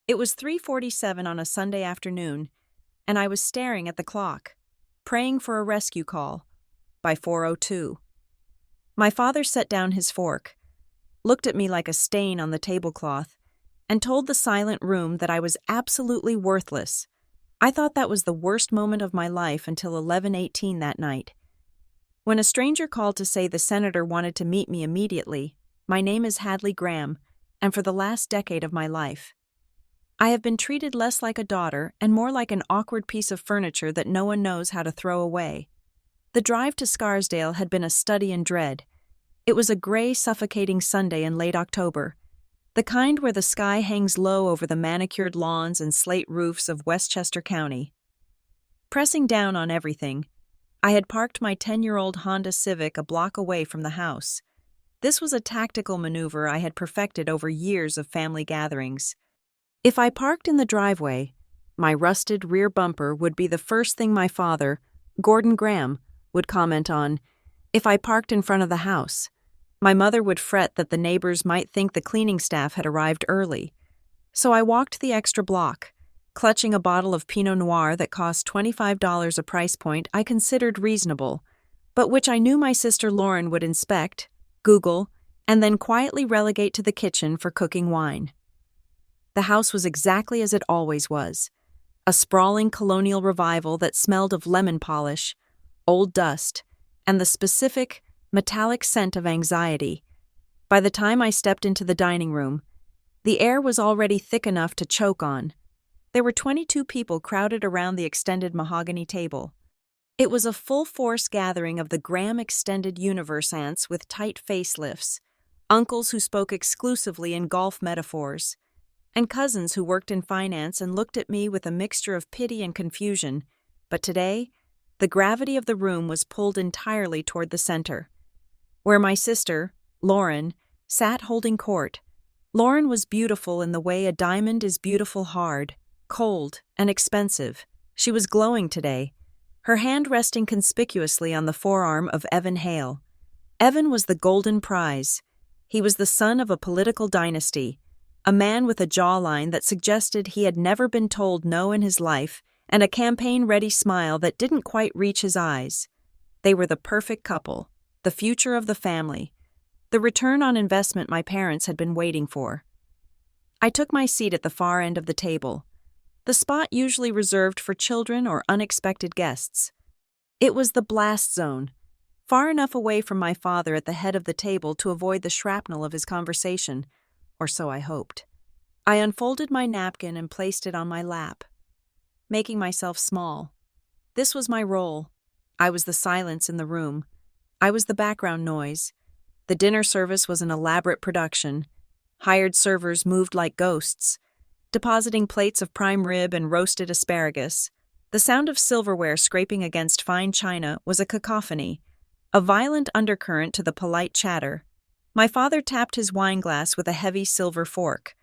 It was 3:47 on a Sunday afternoon, and I was staring at the clock, praying for a rescue call by 4:02. My father set down his fork, looked at me like a stain on the tablecloth, and told the silent room that I was absolutely worthless. I thought that was the worst moment of my life until 11:18 that night. When a stranger called to say the senator wanted to meet me immediately, my name is Hadley Graham, and for the last decade of my life, I have been treated less like a daughter and more like an awkward piece of furniture that no one knows how to throw away. The drive to Scarsdale had been a study in dread. It was a gray, suffocating Sunday in late October, the kind where the sky hangs low over the manicured lawns and slate roofs of Westchester County. Pressing down on everything, I had parked my 10-year-old Honda Civic a block away from the house. This was a tactical maneuver I had perfected over years of family gatherings. If I parked in the driveway, my rusted rear bumper would be the first thing my father, Gordon Graham, would comment on. If I parked in front of the house, my mother would fret that the neighbors might think the cleaning staff had arrived early. So I walked the extra block, clutching a bottle of Pinot Noir that cost $25, a price point I considered reasonable, but which I knew my sister Lauren would inspect, Google, and then quietly relegate to the kitchen for cooking wine. The house was exactly as it always was, a sprawling colonial revival that smelled of lemon polish, old dust, and the specific, metallic scent of anxiety. By the time I stepped into the dining room, the air was already thick enough to choke on. There were 22 people crowded around the extended mahogany table. It was a full-force gathering of the Graham extended universe ants with tight facelifts, uncles who spoke exclusively in golf metaphors, and cousins who worked in finance and looked at me with a mixture of pity and confusion. But today, the gravity of the room was pulled entirely toward the center, where my sister, Lauren, sat holding court. Lauren was beautiful in the way a diamond is beautiful hard, cold, and expensive. She was glowing today, her hand resting conspicuously on the forearm of Evan Hale. Evan was the golden prize. He was the son of a political dynasty, a man with a jawline that suggested he had never been told no in his life, and a campaign-ready smile that didn't quite reach his eyes. They were the perfect couple, the future of the family, the return on investment my parents had been waiting for. I took my seat at the far end of the table, the spot usually reserved for children or unexpected guests. It was the blast zone, far enough away from my father at the head of the table to avoid the shrapnel of his conversation, or so I hoped. I unfolded my napkin and placed it on my lap, making myself small. This was my role. I was the silence in the room. I was the background noise. The dinner service was an elaborate production. Hired servers moved like ghosts, depositing plates of prime rib and roasted asparagus. The sound of silverware scraping against fine china was a cacophony, a violent undercurrent to the polite chatter. My father tapped his wineglass with a heavy silver fork.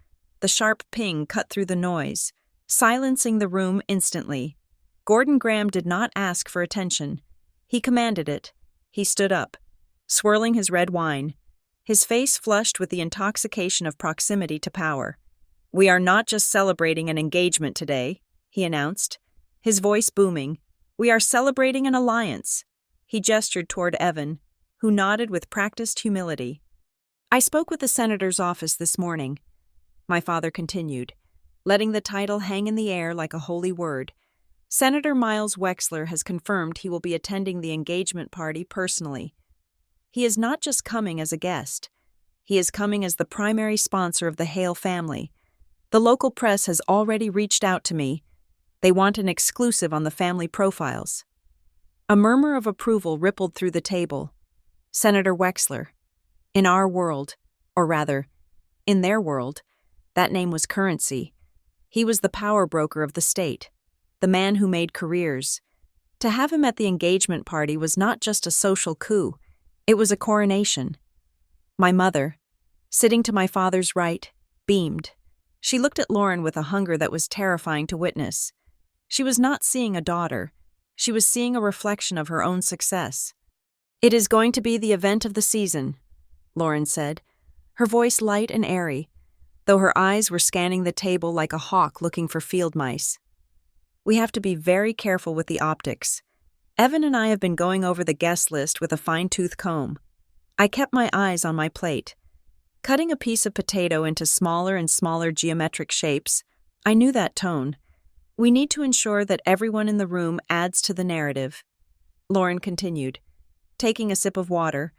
The sharp ping cut through the noise, silencing the room instantly. Gordon Graham did not ask for attention. He commanded it. He stood up, swirling his red wine, his face flushed with the intoxication of proximity to power. "We are not just celebrating an engagement today," he announced, his voice booming. "We are celebrating an alliance." He gestured toward Evan, who nodded with practiced humility. "I spoke with the senator's office this morning," my father continued, letting the title hang in the air like a holy word. "Senator Miles Wexler has confirmed he will be attending the engagement party personally. He is not just coming as a guest. He is coming as the primary sponsor of the Hale family. The local press has already reached out to me. They want an exclusive on the family profiles." A murmur of approval rippled through the table. Senator Wexler. In our world, or rather, in their world, that name was currency. He was the power broker of the state, the man who made careers. To have him at the engagement party was not just a social coup, it was a coronation. My mother, sitting to my father's right, beamed. She looked at Lauren with a hunger that was terrifying to witness. She was not seeing a daughter. She was seeing a reflection of her own success. "It is going to be the event of the season," Lauren said, her voice light and airy. though her eyes were scanning the table like a hawk looking for field mice. We have to be very careful with the optics. Evan and I have been going over the guest list with a fine-tooth comb. I kept my eyes on my plate. Cutting a piece of potato into smaller and smaller geometric shapes, I knew that tone. We need to ensure that everyone in the room adds to the narrative. Lauren continued, taking a sip of water.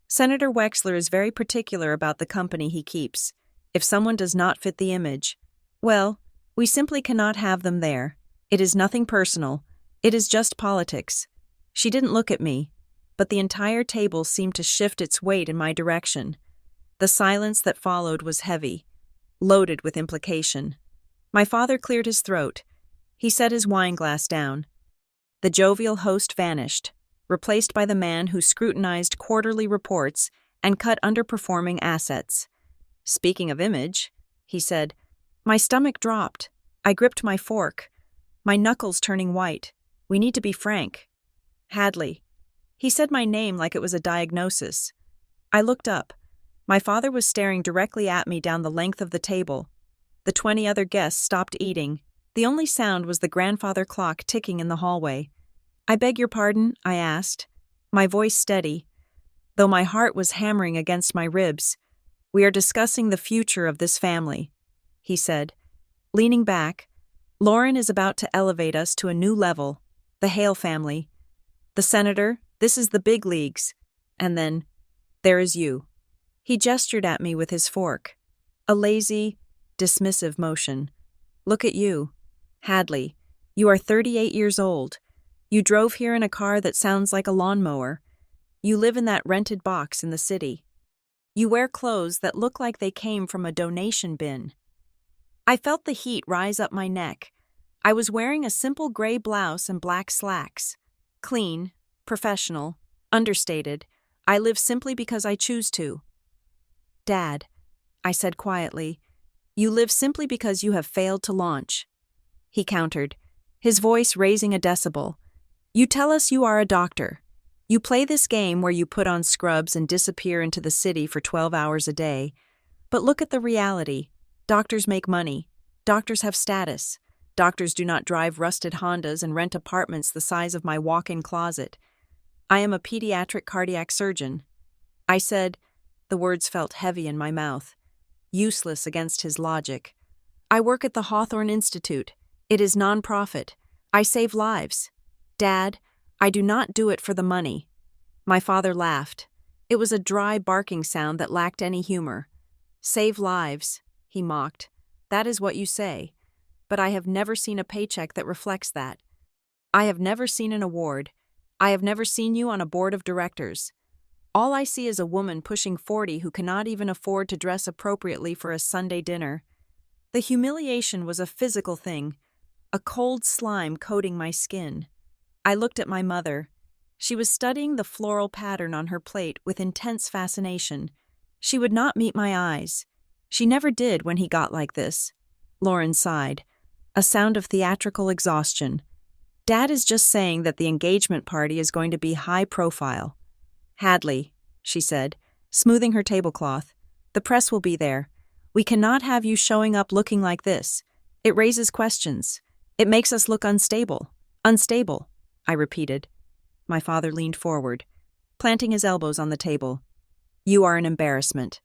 Senator Wexler is very particular about the company he keeps. If someone does not fit the image, well, we simply cannot have them there. It is nothing personal. It is just politics. She didn't look at me, but the entire table seemed to shift its weight in my direction. The silence that followed was heavy, loaded with implication. My father cleared his throat. He set his wine glass down. The jovial host vanished, replaced by the man who scrutinized quarterly reports and cut underperforming assets. Speaking of image, he said, my stomach dropped. I gripped my fork, my knuckles turning white. We need to be frank. Hadley. He said my name like it was a diagnosis. I looked up. My father was staring directly at me down the length of the table. The 20 other guests stopped eating. The only sound was the grandfather clock ticking in the hallway. I beg your pardon, I asked, my voice steady, though my heart was hammering against my ribs. We are discussing the future of this family, he said. Leaning back, Lauren is about to elevate us to a new level, the Hale family. The senator, this is the big leagues. And then, there is you. He gestured at me with his fork. A lazy, dismissive motion. Look at you. Hadley, you are 38 years old. You drove here in a car that sounds like a lawnmower. You live in that rented box in the city. You wear clothes that look like they came from a donation bin. I felt the heat rise up my neck. I was wearing a simple gray blouse and black slacks. Clean, professional, understated. I live simply because I choose to. Dad, I said quietly, you live simply because you have failed to launch. He countered, his voice raising a decibel. You tell us you are a doctor. You play this game where you put on scrubs and disappear into the city for 12 hours a day. But look at the reality. Doctors make money. Doctors have status. Doctors do not drive rusted Hondas and rent apartments the size of my walk-in closet. I am a pediatric cardiac surgeon. I said, the words felt heavy in my mouth, useless against his logic. I work at the Hawthorne Institute. It is non-profit. I save lives. Dad, I do not do it for the money. My father laughed. It was a dry barking sound that lacked any humor. Save lives, he mocked. That is what you say. But I have never seen a paycheck that reflects that. I have never seen an award. I have never seen you on a board of directors. All I see is a woman pushing 40 who cannot even afford to dress appropriately for a Sunday dinner. The humiliation was a physical thing, a cold slime coating my skin. I looked at my mother. She was studying the floral pattern on her plate with intense fascination. She would not meet my eyes. She never did when he got like this. Lauren sighed, a sound of theatrical exhaustion. Dad is just saying that the engagement party is going to be high profile. Hadley, she said, smoothing her tablecloth, the press will be there. We cannot have you showing up looking like this. It raises questions. It makes us look unstable. Unstable, I repeated. My father leaned forward, planting his elbows on the table. You are an embarrassment.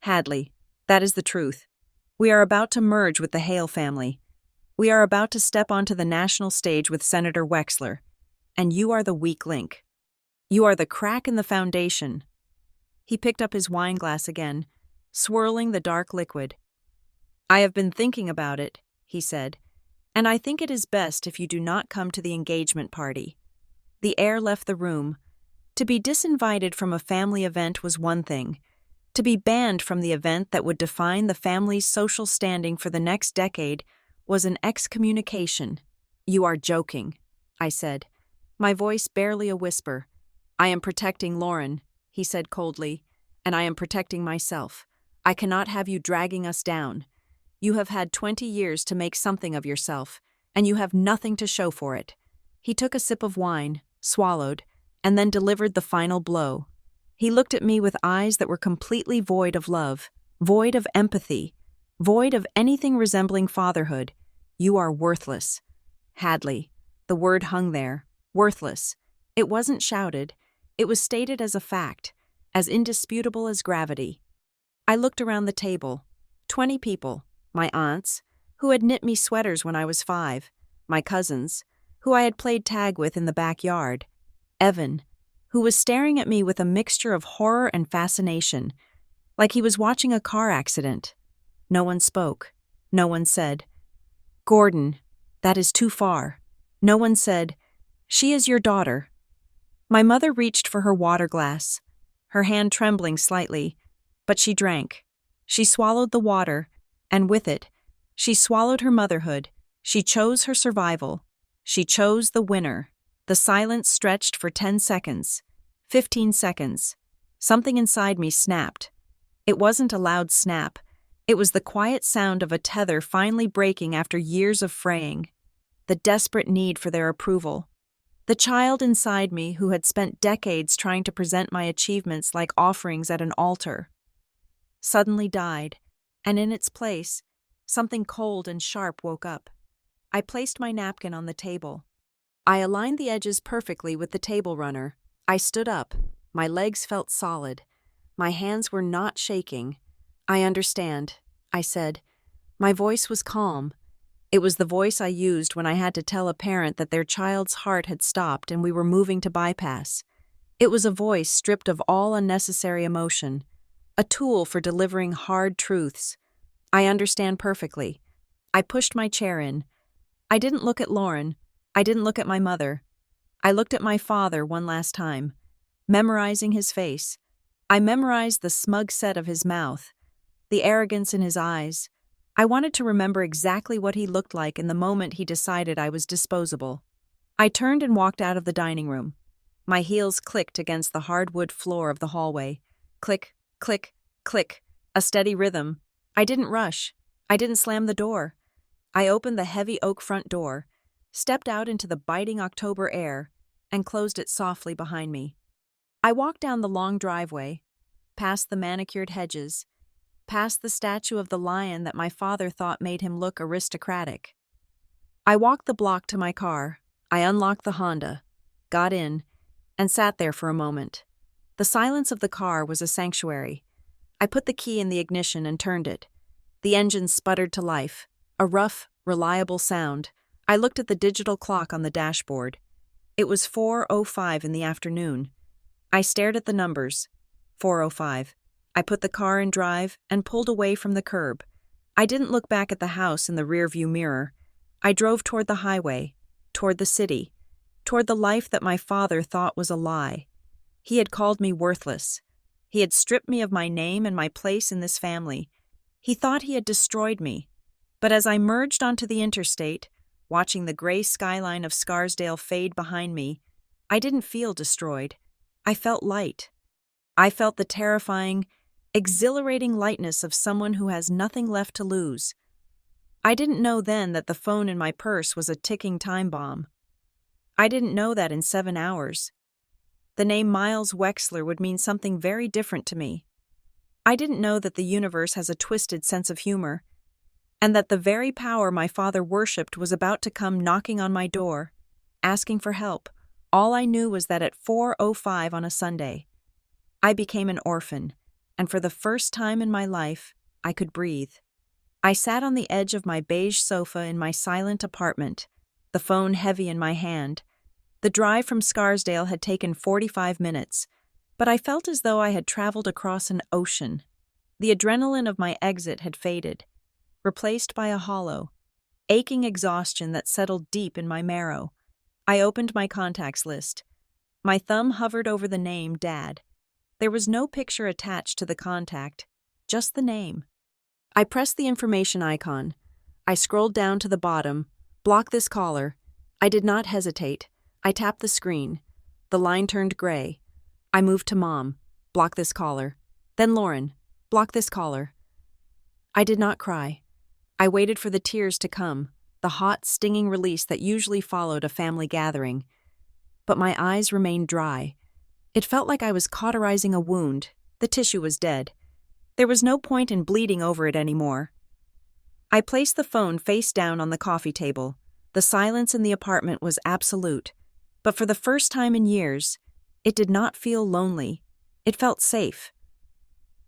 Hadley, that is the truth. We are about to merge with the Hale family. We are about to step onto the national stage with Senator Wexler, and you are the weak link. You are the crack in the foundation. He picked up his wine glass again, swirling the dark liquid. I have been thinking about it, he said, and I think it is best if you do not come to the engagement party. The air left the room. To be disinvited from a family event was one thing. To be banned from the event that would define the family's social standing for the next decade was an excommunication. You are joking, I said, my voice barely a whisper. I am protecting Lauren, he said coldly, and I am protecting myself. I cannot have you dragging us down. You have had 20 years to make something of yourself, and you have nothing to show for it. He took a sip of wine, swallowed, and then delivered the final blow. He looked at me with eyes that were completely void of love, void of empathy, Void of anything resembling fatherhood. You are worthless. Hadley. The word hung there. Worthless. It wasn't shouted. It was stated as a fact, as indisputable as gravity. I looked around the table. 20 people. My aunts, who had knit me sweaters when I was 5. My cousins, who I had played tag with in the backyard. Evan, who was staring at me with a mixture of horror and fascination, like he was watching a car accident. No one spoke. No one said, "Gordon, that is too far." No one said, "She is your daughter." My mother reached for her water glass, her hand trembling slightly, but she drank. She swallowed the water, and with it, she swallowed her motherhood. She chose her survival. She chose the winner. The silence stretched for 10 seconds, 15 seconds. Something inside me snapped. It wasn't a loud snap. It was the quiet sound of a tether finally breaking after years of fraying. The desperate need for their approval. The child inside me who had spent decades trying to present my achievements like offerings at an altar, suddenly died, and in its place, something cold and sharp woke up. I placed my napkin on the table. I aligned the edges perfectly with the table runner. I stood up. My legs felt solid. My hands were not shaking. "I understand," I said. My voice was calm. It was the voice I used when I had to tell a parent that their child's heart had stopped and we were moving to bypass. It was a voice stripped of all unnecessary emotion, a tool for delivering hard truths. "I understand perfectly." I pushed my chair in. I didn't look at Lauren. I didn't look at my mother. I looked at my father one last time, memorizing his face. I memorized the smug set of his mouth, the arrogance in his eyes. I wanted to remember exactly what he looked like in the moment he decided I was disposable. I turned and walked out of the dining room. My heels clicked against the hardwood floor of the hallway. Click, click, click, a steady rhythm. I didn't rush. I didn't slam the door. I opened the heavy oak front door, stepped out into the biting October air, and closed it softly behind me. I walked down the long driveway, past the manicured hedges, past the statue of the lion that my father thought made him look aristocratic. I walked the block to my car. I unlocked the Honda, got in, and sat there for a moment. The silence of the car was a sanctuary. I put the key in the ignition and turned it. The engine sputtered to life, a rough, reliable sound. I looked at the digital clock on the dashboard. It was 4:05 in the afternoon. I stared at the numbers. 4:05. I put the car in drive and pulled away from the curb. I didn't look back at the house in the rearview mirror. I drove toward the highway, toward the city, toward the life that my father thought was a lie. He had called me worthless. He had stripped me of my name and my place in this family. He thought he had destroyed me. But as I merged onto the interstate, watching the gray skyline of Scarsdale fade behind me, I didn't feel destroyed. I felt light. I felt the terrifying, exhilarating lightness of someone who has nothing left to lose. I didn't know then that the phone in my purse was a ticking time bomb. I didn't know that in 7 hours, the name Miles Wexler would mean something very different to me. I didn't know that the universe has a twisted sense of humor, and that the very power my father worshipped was about to come knocking on my door, asking for help. All I knew was that at 4:05 on a Sunday, I became an orphan, and for the first time in my life, I could breathe. I sat on the edge of my beige sofa in my silent apartment, the phone heavy in my hand. The drive from Scarsdale had taken 45 minutes, but I felt as though I had traveled across an ocean. The adrenaline of my exit had faded, replaced by a hollow, aching exhaustion that settled deep in my marrow. I opened my contacts list. My thumb hovered over the name Dad. There was no picture attached to the contact, just the name. I pressed the information icon. I scrolled down to the bottom. Block this caller. I did not hesitate. I tapped the screen. The line turned gray. I moved to Mom. Block this caller. Then Lauren. Block this caller. I did not cry. I waited for the tears to come, the hot, stinging release that usually followed a family gathering. But my eyes remained dry. It felt like I was cauterizing a wound. The tissue was dead. There was no point in bleeding over it anymore. I placed the phone face down on the coffee table. The silence in the apartment was absolute, but for the first time in years, it did not feel lonely. It felt safe.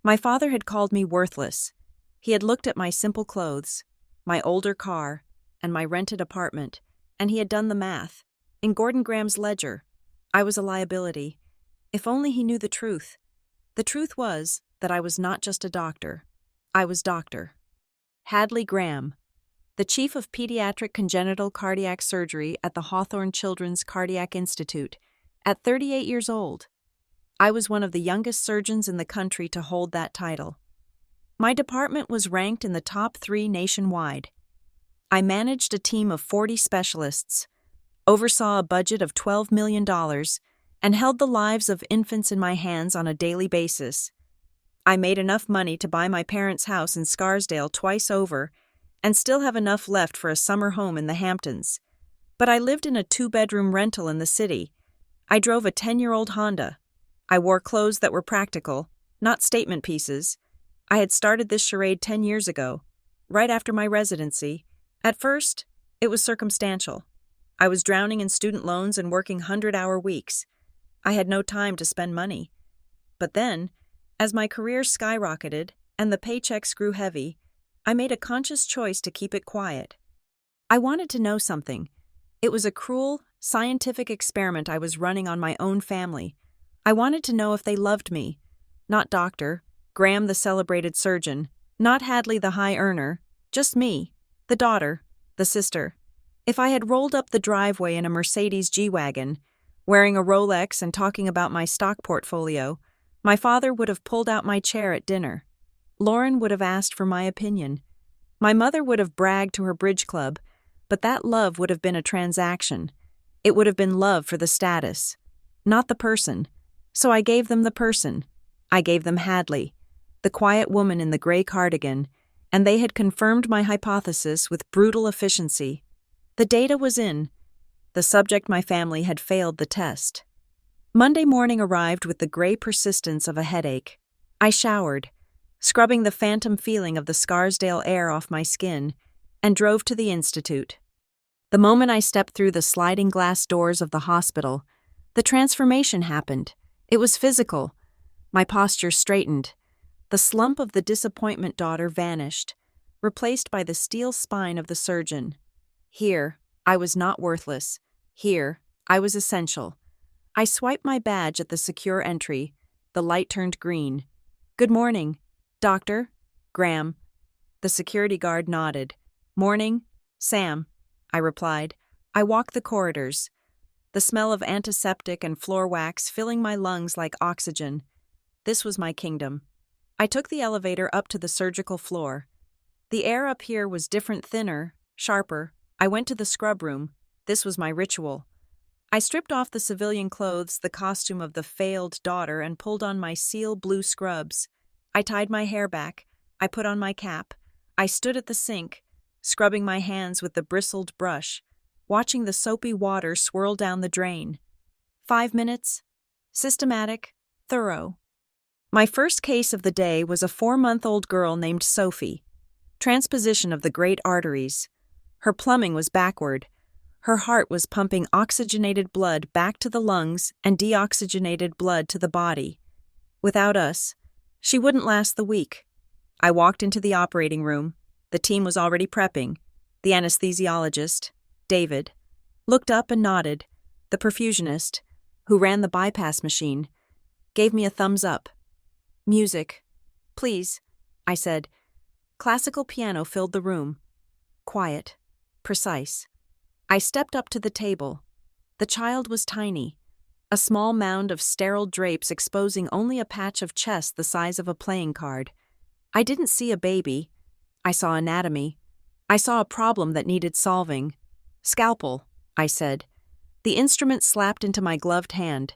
My father had called me worthless. He had looked at my simple clothes, my older car, and my rented apartment, and he had done the math. In Gordon Graham's ledger, I was a liability. If only he knew the truth. The truth was that I was not just a doctor. I was Dr. Hadley Graham, the chief of pediatric congenital cardiac surgery at the Hawthorne Children's Cardiac Institute, at 38 years old. I was one of the youngest surgeons in the country to hold that title. My department was ranked in the top 3 nationwide. I managed a team of 40 specialists, oversaw a budget of $12 million, and held the lives of infants in my hands on a daily basis. I made enough money to buy my parents' house in Scarsdale twice over and still have enough left for a summer home in the Hamptons. But I lived in a 2-bedroom rental in the city. I drove a 10-year-old Honda. I wore clothes that were practical, not statement pieces. I had started this charade 10 years ago, right after my residency. At first, it was circumstantial. I was drowning in student loans and working 100-hour weeks. I had no time to spend money. But then, as my career skyrocketed and the paychecks grew heavy, I made a conscious choice to keep it quiet. I wanted to know something. It was a cruel, scientific experiment I was running on my own family. I wanted to know if they loved me. Not Dr. Graham the celebrated surgeon, not Hadley the high earner, just me, the daughter, the sister. If I had rolled up the driveway in a Mercedes G-Wagon, wearing a Rolex and talking about my stock portfolio, my father would have pulled out my chair at dinner. Lauren would have asked for my opinion. My mother would have bragged to her bridge club, but that love would have been a transaction. It would have been love for the status, not the person. So I gave them the person. I gave them Hadley, the quiet woman in the gray cardigan, and they had confirmed my hypothesis with brutal efficiency. The data was in. The subject my family had failed the test. Monday morning arrived with the gray persistence of a headache. I showered, scrubbing the phantom feeling of the Scarsdale air off my skin, and drove to the institute. The moment I stepped through the sliding glass doors of the hospital, the transformation happened. It was physical. My posture straightened. The slump of the disappointment daughter vanished, replaced by the steel spine of the surgeon. Here, I was not worthless. Here, I was essential. I swiped my badge at the secure entry. The light turned green. "Good morning, Dr. Graham." The security guard nodded. "Morning, Sam," I replied. I walked the corridors, the smell of antiseptic and floor wax filling my lungs like oxygen. This was my kingdom. I took the elevator up to the surgical floor. The air up here was different, thinner, sharper. I went to the scrub room. This was my ritual. I stripped off the civilian clothes, the costume of the failed daughter, and pulled on my seal blue scrubs. I tied my hair back. I put on my cap. I stood at the sink, scrubbing my hands with the bristled brush, watching the soapy water swirl down the drain. 5 minutes. Systematic. Thorough. My first case of the day was a 4-month-old girl named Sophie. Transposition of the great arteries. Her plumbing was backward. Her heart was pumping oxygenated blood back to the lungs and deoxygenated blood to the body. Without us, she wouldn't last the week. I walked into the operating room. The team was already prepping. The anesthesiologist, David, looked up and nodded. The perfusionist, who ran the bypass machine, gave me a thumbs up. "Music, please," I said. Classical piano filled the room. Quiet, precise. I stepped up to the table. The child was tiny, a small mound of sterile drapes exposing only a patch of chest the size of a playing card. I didn't see a baby. I saw anatomy. I saw a problem that needed solving. "Scalpel," I said. The instrument slapped into my gloved hand.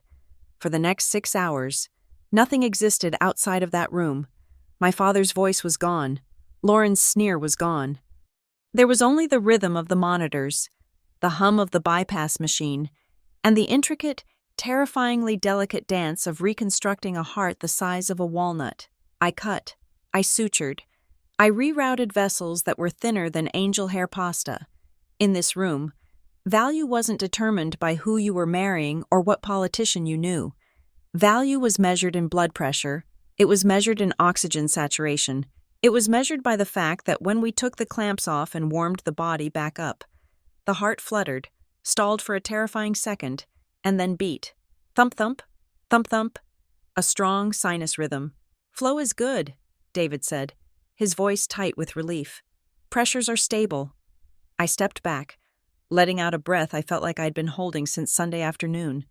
For the next 6 hours, nothing existed outside of that room. My father's voice was gone. Lauren's sneer was gone. There was only the rhythm of the monitors, the hum of the bypass machine, and the intricate, terrifyingly delicate dance of reconstructing a heart the size of a walnut. I cut. I sutured. I rerouted vessels that were thinner than angel hair pasta. In this room, value wasn't determined by who you were marrying or what politician you knew. Value was measured in blood pressure, it was measured in oxygen saturation, it was measured by the fact that when we took the clamps off and warmed the body back up, the heart fluttered, stalled for a terrifying second, and then beat. Thump thump, thump thump, a strong sinus rhythm. Flow is good, David said, his voice tight with relief. Pressures are stable. I stepped back, letting out a breath I felt like I'd been holding since Sunday afternoon.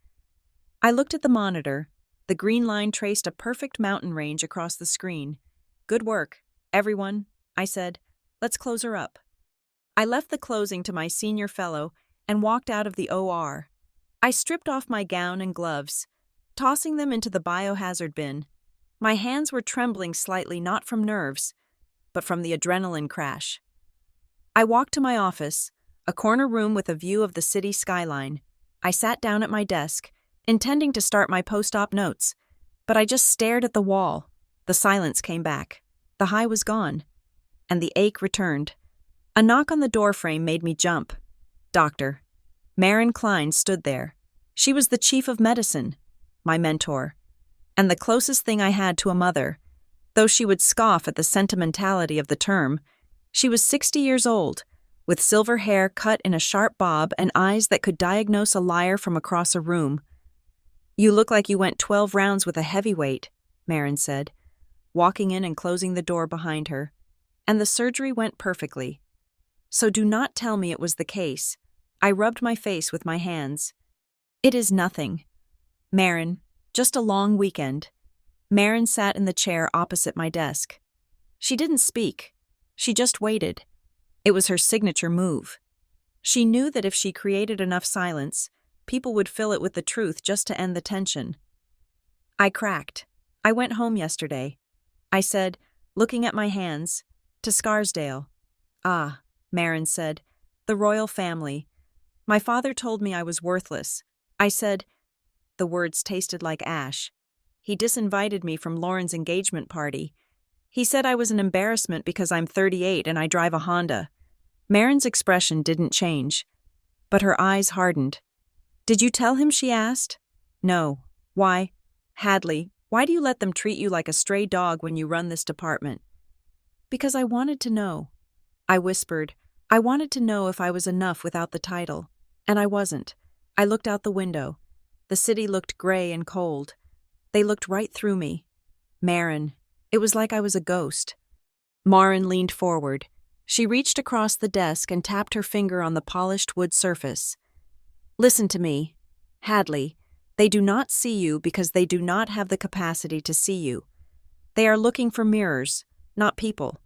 I looked at the monitor. The green line traced a perfect mountain range across the screen. Good work, everyone, I said. Let's close her up. I left the closing to my senior fellow and walked out of the OR. I stripped off my gown and gloves, tossing them into the biohazard bin. My hands were trembling slightly, not from nerves, but from the adrenaline crash. I walked to my office, a corner room with a view of the city skyline. I sat down at my desk, intending to start my post-op notes, but I just stared at the wall. The silence came back. The high was gone, and the ache returned. A knock on the doorframe made me jump. Doctor. Maren Klein stood there. She was the chief of medicine, my mentor, and the closest thing I had to a mother. Though she would scoff at the sentimentality of the term, she was 60 years old, with silver hair cut in a sharp bob and eyes that could diagnose a liar from across a room. You look like you went 12 rounds with a heavyweight, Maren said, walking in and closing the door behind her. And the surgery went perfectly. So do not tell me it was the case. I rubbed my face with my hands. It is nothing. Maren, just a long weekend. Maren sat in the chair opposite my desk. She didn't speak. She just waited. It was her signature move. She knew that if she created enough silence, people would fill it with the truth just to end the tension. I cracked. I went home yesterday. I said, looking at my hands, to Scarsdale. Ah, Maren said, the royal family. My father told me I was worthless. I said, the words tasted like ash. He disinvited me from Lauren's engagement party. He said I was an embarrassment because I'm 38 and I drive a Honda. Maren's expression didn't change, but her eyes hardened. Did you tell him, she asked? No. Why? Hadley, why do you let them treat you like a stray dog when you run this department? Because I wanted to know. I whispered. I wanted to know if I was enough without the title. And I wasn't. I looked out the window. The city looked gray and cold. They looked right through me. Maren. It was like I was a ghost. Maren leaned forward. She reached across the desk and tapped her finger on the polished wood surface. Listen to me. Hadley, they do not see you because they do not have the capacity to see you. They are looking for mirrors, not people.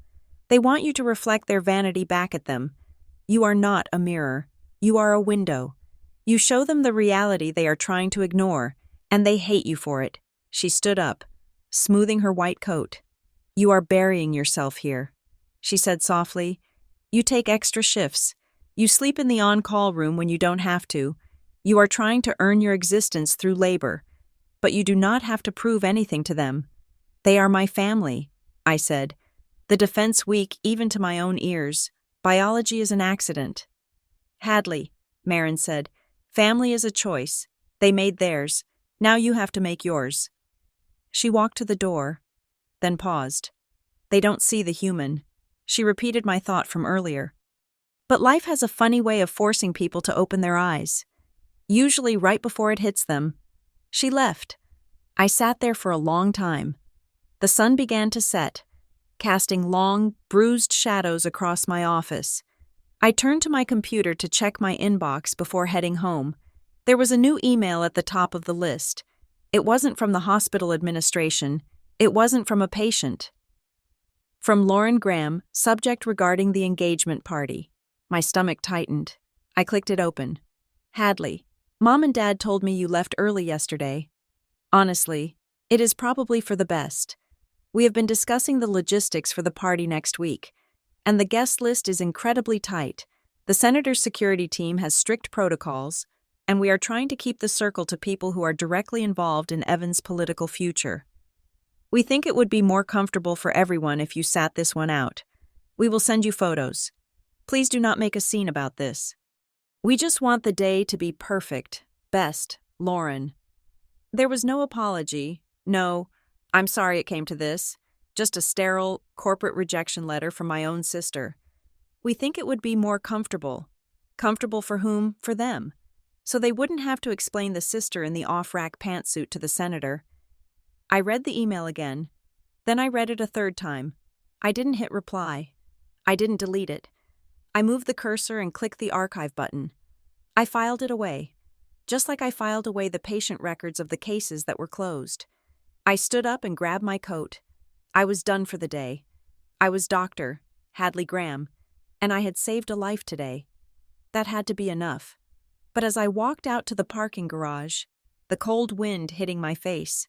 They want you to reflect their vanity back at them. You are not a mirror. You are a window. You show them the reality they are trying to ignore, and they hate you for it. She stood up, smoothing her white coat. You are burying yourself here, she said softly. You take extra shifts. You sleep in the on-call room when you don't have to. You are trying to earn your existence through labor, but you do not have to prove anything to them. They are my family, I said. The defense weak even to my own ears. Biology is an accident. Hadley, Maren said, family is a choice. They made theirs. Now you have to make yours. She walked to the door, then paused. They don't see the human. She repeated my thought from earlier. But life has a funny way of forcing people to open their eyes. Usually right before it hits them. She left. I sat there for a long time. The sun began to set, casting long, bruised shadows across my office. I turned to my computer to check my inbox before heading home. There was a new email at the top of the list. It wasn't from the hospital administration. It wasn't from a patient. From Lauren Graham, subject regarding the engagement party. My stomach tightened. I clicked it open. Hadley, Mom and Dad told me you left early yesterday. Honestly, it is probably for the best. We have been discussing the logistics for the party next week, and the guest list is incredibly tight. The Senator's security team has strict protocols, and we are trying to keep the circle to people who are directly involved in Evan's political future. We think it would be more comfortable for everyone if you sat this one out. We will send you photos. Please do not make a scene about this. We just want the day to be perfect. Best, Lauren. There was no apology. No, I'm sorry it came to this. Just a sterile, corporate rejection letter from my own sister. We think it would be more comfortable. Comfortable for whom? For them. So they wouldn't have to explain the sister in the off-rack pantsuit to the senator. I read the email again. Then I read it a third time. I didn't hit reply. I didn't delete it. I moved the cursor and clicked the archive button. I filed it away, just like I filed away the patient records of the cases that were closed. I stood up and grabbed my coat. I was done for the day. I was Dr. Hadley Graham, and I had saved a life today. That had to be enough. But as I walked out to the parking garage, the cold wind hitting my face,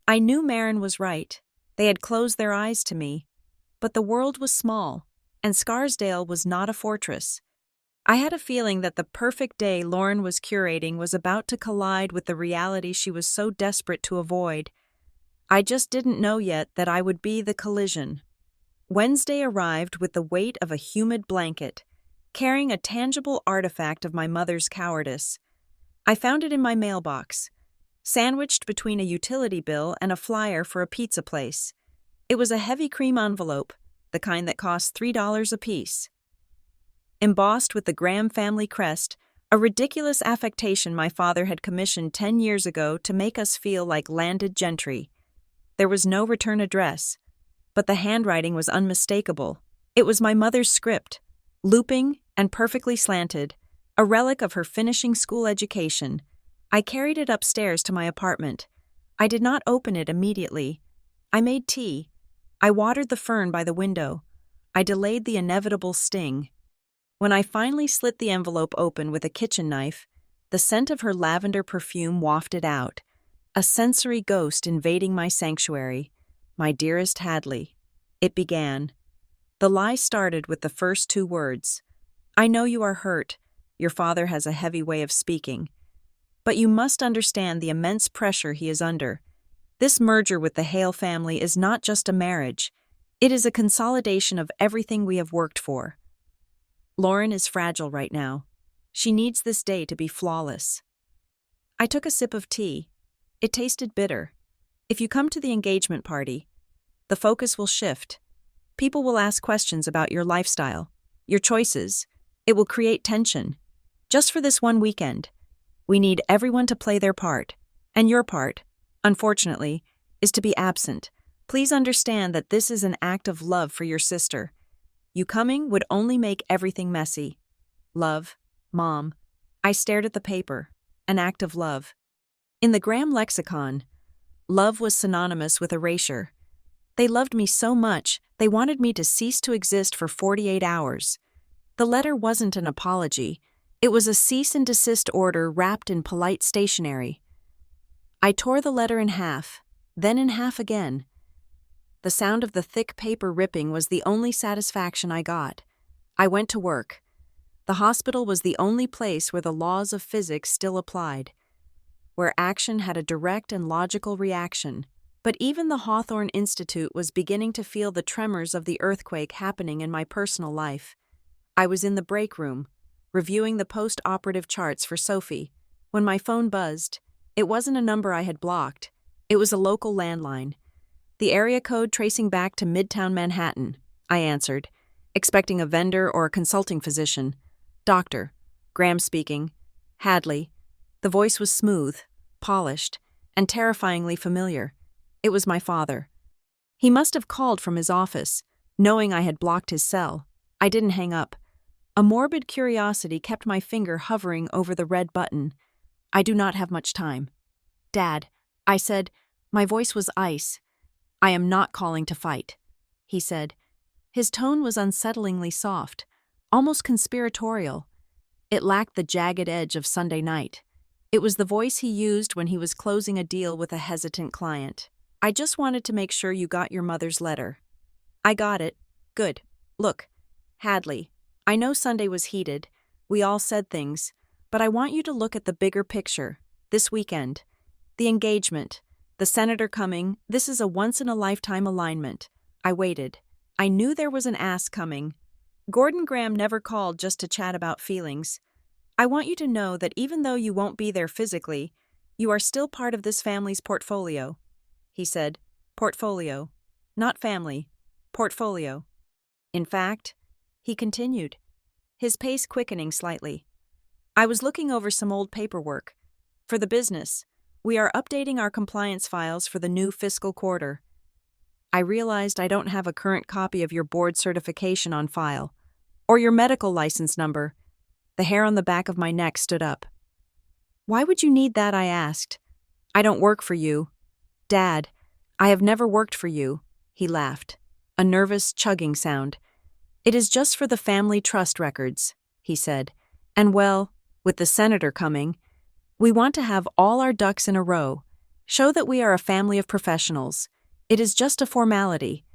I knew Marin was right. They had closed their eyes to me. But the world was small, and Scarsdale was not a fortress. I had a feeling that the perfect day Lauren was curating was about to collide with the reality she was so desperate to avoid. I just didn't know yet that I would be the collision. Wednesday arrived with the weight of a humid blanket, carrying a tangible artifact of my mother's cowardice. I found it in my mailbox, sandwiched between a utility bill and a flyer for a pizza place. It was a heavy cream envelope, the kind that cost $3 apiece. Embossed with the Graham family crest, a ridiculous affectation my father had commissioned 10 years ago to make us feel like landed gentry. There was no return address, but the handwriting was unmistakable. It was my mother's script, looping and perfectly slanted, a relic of her finishing school education. I carried it upstairs to my apartment. I did not open it immediately. I made tea. I watered the fern by the window. I delayed the inevitable sting. When I finally slit the envelope open with a kitchen knife, the scent of her lavender perfume wafted out, a sensory ghost invading my sanctuary. My dearest Hadley. It began. The lie started with the first two words. I know you are hurt. Your father has a heavy way of speaking. But you must understand the immense pressure he is under. This merger with the Hale family is not just a marriage. It is a consolidation of everything we have worked for. Lauren is fragile right now. She needs this day to be flawless. I took a sip of tea. It tasted bitter. If you come to the engagement party, the focus will shift. People will ask questions about your lifestyle, your choices. It will create tension. Just for this one weekend. We need everyone to play their part. And your part, unfortunately, is to be absent. Please understand that this is an act of love for your sister. You coming would only make everything messy. Love, Mom. I stared at the paper. An act of love. In the Graham lexicon, love was synonymous with erasure. They loved me so much, they wanted me to cease to exist for 48 hours. The letter wasn't an apology. It was a cease and desist order wrapped in polite stationery. I tore the letter in half, then in half again. The sound of the thick paper ripping was the only satisfaction I got. I went to work. The hospital was the only place where the laws of physics still applied, where action had a direct and logical reaction. But even the Hawthorne Institute was beginning to feel the tremors of the earthquake happening in my personal life. I was in the break room, reviewing the post-operative charts for Sophie, when my phone buzzed. It wasn't a number I had blocked. It was a local landline. The area code tracing back to Midtown Manhattan. I answered, expecting a vendor or a consulting physician. Doctor, Graham speaking. Hadley. The voice was smooth, polished, and terrifyingly familiar. It was my father. He must have called from his office, knowing I had blocked his cell. I didn't hang up. A morbid curiosity kept my finger hovering over the red button. I do not have much time. Dad, I said, my voice was ice. I am not calling to fight, he said. His tone was unsettlingly soft, almost conspiratorial. It lacked the jagged edge of Sunday night. It was the voice he used when he was closing a deal with a hesitant client. I just wanted to make sure you got your mother's letter. I got it. Good. Look, Hadley, I know Sunday was heated. We all said things. But I want you to look at the bigger picture, this weekend. The engagement, the senator coming, this is a once-in-a-lifetime alignment. I waited. I knew there was an ask coming. Gordon Graham never called just to chat about feelings. I want you to know that even though you won't be there physically, you are still part of this family's portfolio. He said, portfolio. Not family. Portfolio. In fact, he continued, his pace quickening slightly. I was looking over some old paperwork. For the business, we are updating our compliance files for the new fiscal quarter. I realized I don't have a current copy of your board certification on file, or your medical license number. The hair on the back of my neck stood up. Why would you need that? I asked. I don't work for you. Dad, I have never worked for you, he laughed, a nervous chugging sound. It is just for the family trust records, he said, and well, with the senator coming, we want to have all our ducks in a row, show that we are a family of professionals. It is just a formality.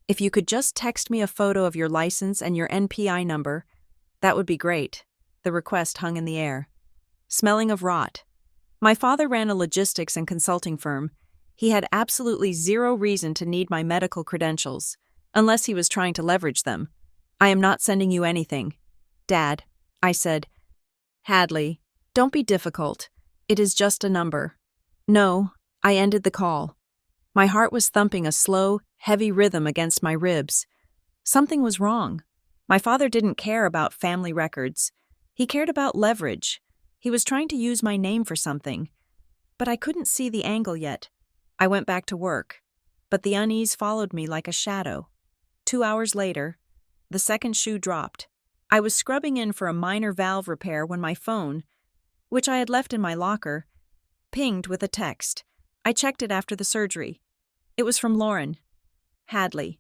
If you could just text me a photo of your license and your NPI number, that would be great. The request hung in the air. Smelling of rot. My father ran a logistics and consulting firm. He had absolutely zero reason to need my medical credentials, unless he was trying to leverage them. I am not sending you anything. Dad, I said. Hadley, don't be difficult. It is just a number. No, I ended the call. My heart was thumping a slow, heavy rhythm against my ribs. Something was wrong. My father didn't care about family records. He cared about leverage. He was trying to use my name for something. But I couldn't see the angle yet. I went back to work. But the unease followed me like a shadow. 2 hours later, the second shoe dropped. I was scrubbing in for a minor valve repair when my phone, which I had left in my locker, pinged with a text. I checked it after the surgery. It was from Lauren. Hadley,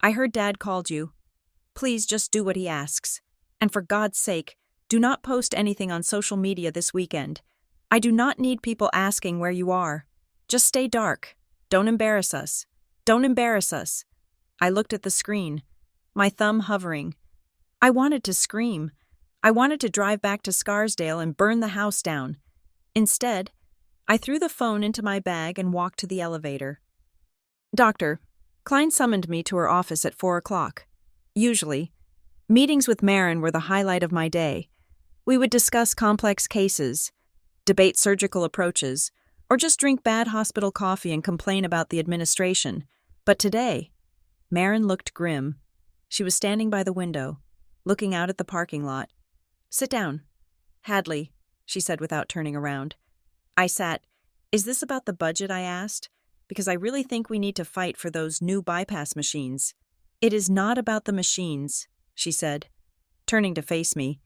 I heard Dad called you. Please just do what he asks. And for God's sake, do not post anything on social media this weekend. I do not need people asking where you are. Just stay dark. Don't embarrass us. Don't embarrass us. I looked at the screen, my thumb hovering. I wanted to scream. I wanted to drive back to Scarsdale and burn the house down. Instead, I threw the phone into my bag and walked to the elevator. Doctor, Klein summoned me to her office at 4 o'clock. Usually, meetings with Marin were the highlight of my day. We would discuss complex cases, debate surgical approaches, or just drink bad hospital coffee and complain about the administration. But today, Marin looked grim. She was standing by the window, looking out at the parking lot. Sit down. Hadley, she said without turning around. I sat. Is this about the budget? I asked, because I really think we need to fight for those new bypass machines. It is not about the machines, she said, turning to face me.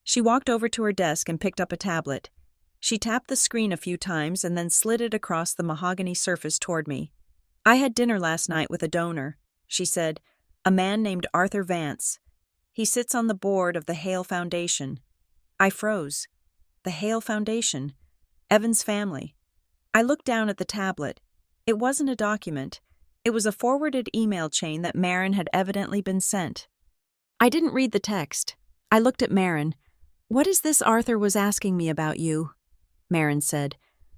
She walked over to her desk and picked up a tablet. She tapped the screen a few times and then slid it across the mahogany surface toward me. I had dinner last night with a donor, she said, a man named Arthur Vance. He sits on the board of the Hale Foundation. I froze. The Hale Foundation. Evan's family. I looked down at the tablet. It wasn't a document. It was a forwarded email chain that Marin had evidently been sent. I didn't read the text. I looked at Marin. What is this Arthur was asking me about you? Marin said,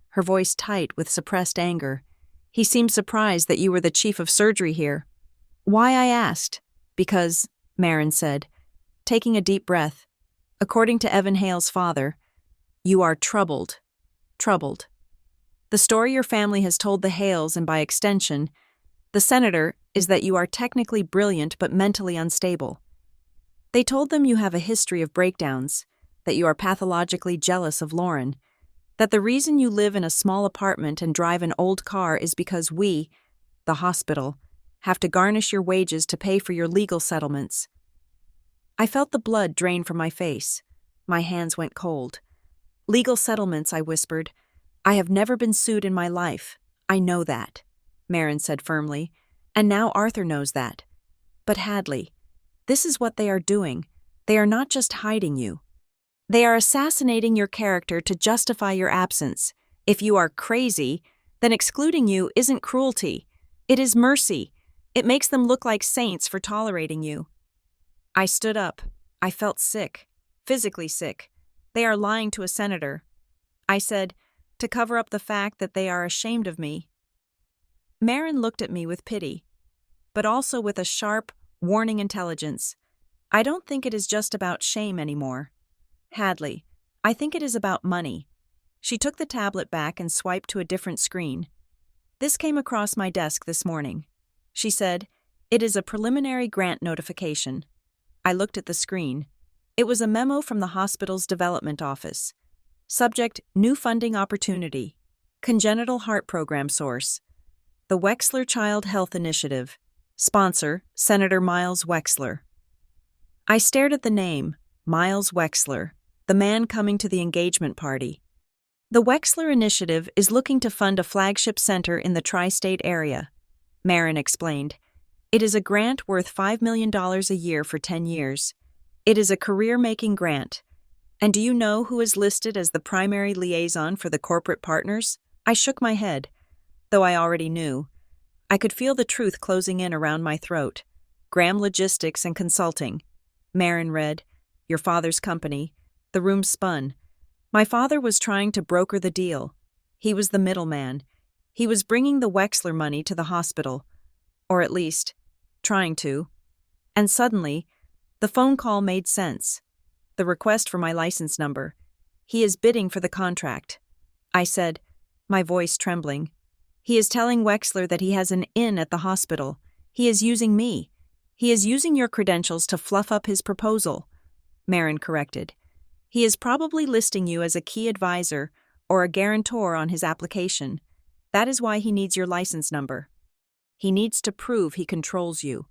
her voice tight with suppressed anger. He seemed surprised that you were the chief of surgery here. Why? I asked. Because, Marin said, taking a deep breath, according to Evan Hale's father, you are troubled. Troubled. The story your family has told the Hales, and by extension, the senator, is that you are technically brilliant but mentally unstable. They told them you have a history of breakdowns, that you are pathologically jealous of Lauren, that the reason you live in a small apartment and drive an old car is because we, the hospital, have to garnish your wages to pay for your legal settlements. I felt the blood drain from my face. My hands went cold. Legal settlements, I whispered. I have never been sued in my life. I know that, Marin said firmly, and now Arthur knows that. But Hadley, this is what they are doing. They are not just hiding you. They are assassinating your character to justify your absence. If you are crazy, then excluding you isn't cruelty. It is mercy. It makes them look like saints for tolerating you. I stood up. I felt sick, physically sick. They are lying to a senator. I said, to cover up the fact that they are ashamed of me. Marin looked at me with pity, but also with a sharp, Warning intelligence. I don't think it is just about shame anymore. Hadley. I think it is about money. She took the tablet back and swiped to a different screen. This came across my desk this morning. She said, "It is a preliminary grant notification." I looked at the screen. It was a memo from the hospital's development office. Subject: New funding opportunity. Congenital heart program source. The Wexler Child Health Initiative. Sponsor: Senator Miles Wexler. I stared at the name, Miles Wexler, the man coming to the engagement party. The Wexler Initiative is looking to fund a flagship center in the tri-state area, Marin explained. It is a grant worth $5 million a year for 10 years. It is a career-making grant. And do you know who is listed as the primary liaison for the corporate partners? I shook my head, though I already knew. I could feel the truth closing in around my throat. Graham Logistics and Consulting. Marin read, "Your father's company." The room spun. My father was trying to broker the deal. He was the middleman. He was bringing the Wexler money to the hospital. Or at least, trying to. And suddenly, the phone call made sense. The request for my license number. He is bidding for the contract. I said, my voice trembling. He is telling Wexler that he has an in at the hospital. He is using me. He is using your credentials to fluff up his proposal. Marin corrected. He is probably listing you as a key advisor or a guarantor on his application. That is why he needs your license number. He needs to prove he controls you.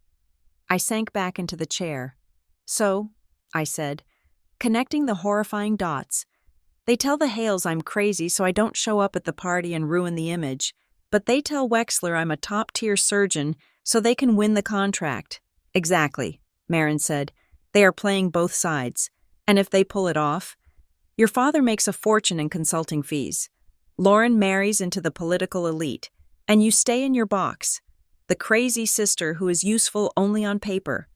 I sank back into the chair. So, I said, connecting the horrifying dots. They tell the Hales I'm crazy so I don't show up at the party and ruin the image, but they tell Wexler I'm a top-tier surgeon so they can win the contract. Exactly, Marin said. They are playing both sides. And if they pull it off, your father makes a fortune in consulting fees. Lauren marries into the political elite, and you stay in your box, the crazy sister who is useful only on paper.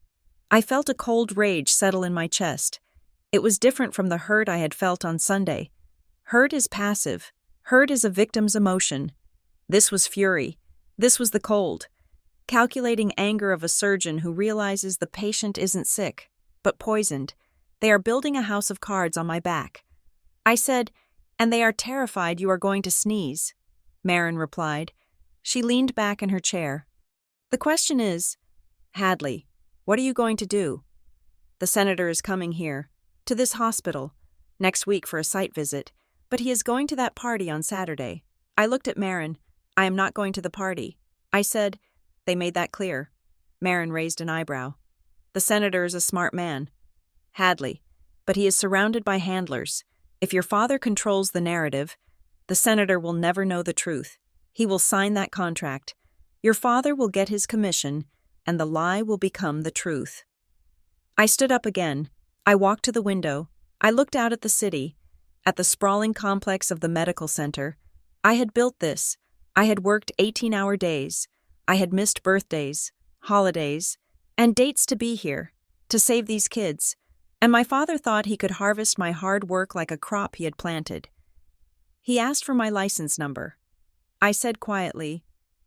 I felt a cold rage settle in my chest. It was different from the hurt I had felt on Sunday. Hurt is passive. Hurt is a victim's emotion. This was fury. This was the cold, calculating anger of a surgeon who realizes the patient isn't sick, but poisoned. They are building a house of cards on my back. I said, and they are terrified you are going to sneeze. Marin replied. She leaned back in her chair. The question is, Hadley, what are you going to do? The senator is coming here, to this hospital, next week for a site visit, but he is going to that party on Saturday. I looked at Marin. I am not going to the party. I said, they made that clear. Marin raised an eyebrow. The senator is a smart man. Hadley, but he is surrounded by handlers. If your father controls the narrative, the senator will never know the truth. He will sign that contract. Your father will get his commission, and the lie will become the truth. I stood up again. I walked to the window. I looked out at the city, at the sprawling complex of the medical center. I had built this. I had worked 18-hour days. I had missed birthdays, holidays, and dates to be here, to save these kids. And my father thought he could harvest my hard work like a crop he had planted. He asked for my license number. I said quietly,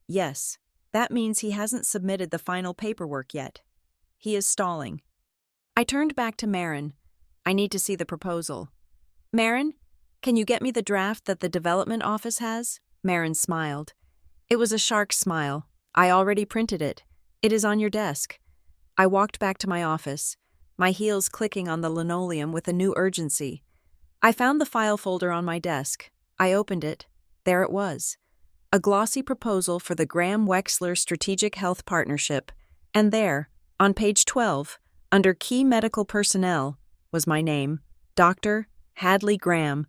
yes, that means he hasn't submitted the final paperwork yet. He is stalling. I turned back to Marin. I need to see the proposal. Marin, can you get me the draft that the development office has? Marin smiled. It was a shark's smile. I already printed it. It is on your desk. I walked back to my office, my heels clicking on the linoleum with a new urgency. I found the file folder on my desk. I opened it. There it was. A glossy proposal for the Graham Wexler Strategic Health Partnership. And there, on page 12, under Key Medical Personnel, was my name, Dr. Hadley Graham,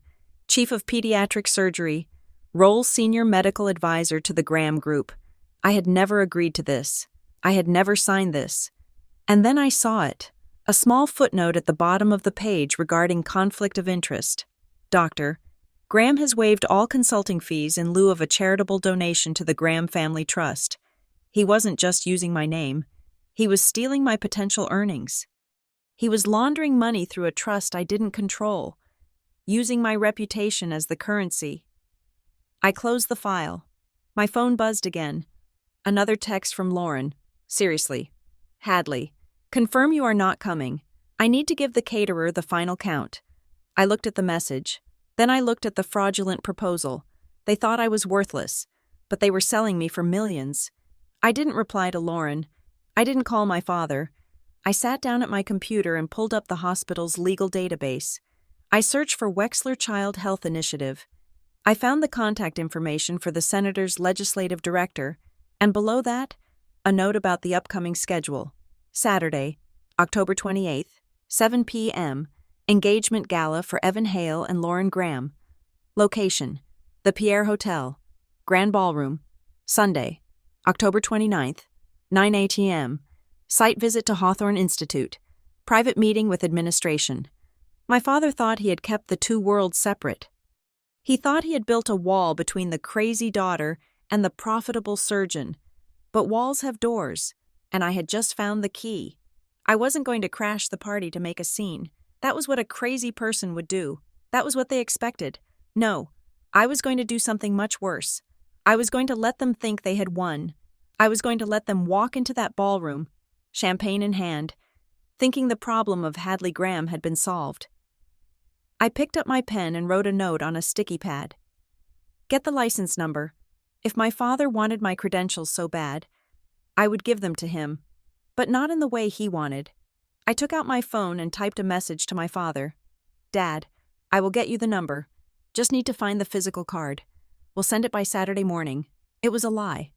Chief of Pediatric Surgery, role Senior Medical Advisor to the Graham Group. I had never agreed to this. I had never signed this. And then I saw it. A small footnote at the bottom of the page regarding conflict of interest. Dr. Graham has waived all consulting fees in lieu of a charitable donation to the Graham Family Trust. He wasn't just using my name. He was stealing my potential earnings. He was laundering money through a trust I didn't control, using my reputation as the currency. I closed the file. My phone buzzed again. Another text from Lauren. Seriously, Hadley, confirm you are not coming. I need to give the caterer the final count. I looked at the message. Then I looked at the fraudulent proposal. They thought I was worthless, but they were selling me for millions. I didn't reply to Lauren. I didn't call my father. I sat down at my computer and pulled up the hospital's legal database. I searched for Wexler Child Health Initiative. I found the contact information for the senator's legislative director, and below that, a note about the upcoming schedule. Saturday, October 28th, 7 p.m., engagement gala for Evan Hale and Lauren Graham. Location, the Pierre Hotel, Grand Ballroom. Sunday, October 29th, 9 a.m., site visit to Hawthorne Institute, private meeting with administration. My father thought he had kept the two worlds separate. He thought he had built a wall between the crazy daughter and the profitable surgeon. But walls have doors, and I had just found the key. I wasn't going to crash the party to make a scene. That was what a crazy person would do. That was what they expected. No, I was going to do something much worse. I was going to let them think they had won. I was going to let them walk into that ballroom, champagne in hand, thinking the problem of Hadley Graham had been solved. I picked up my pen and wrote a note on a sticky pad. Get the license number. If my father wanted my credentials so bad, I would give them to him, but not in the way he wanted. I took out my phone and typed a message to my father. Dad, I will get you the number. Just need to find the physical card. We'll send it by Saturday morning. It was a lie.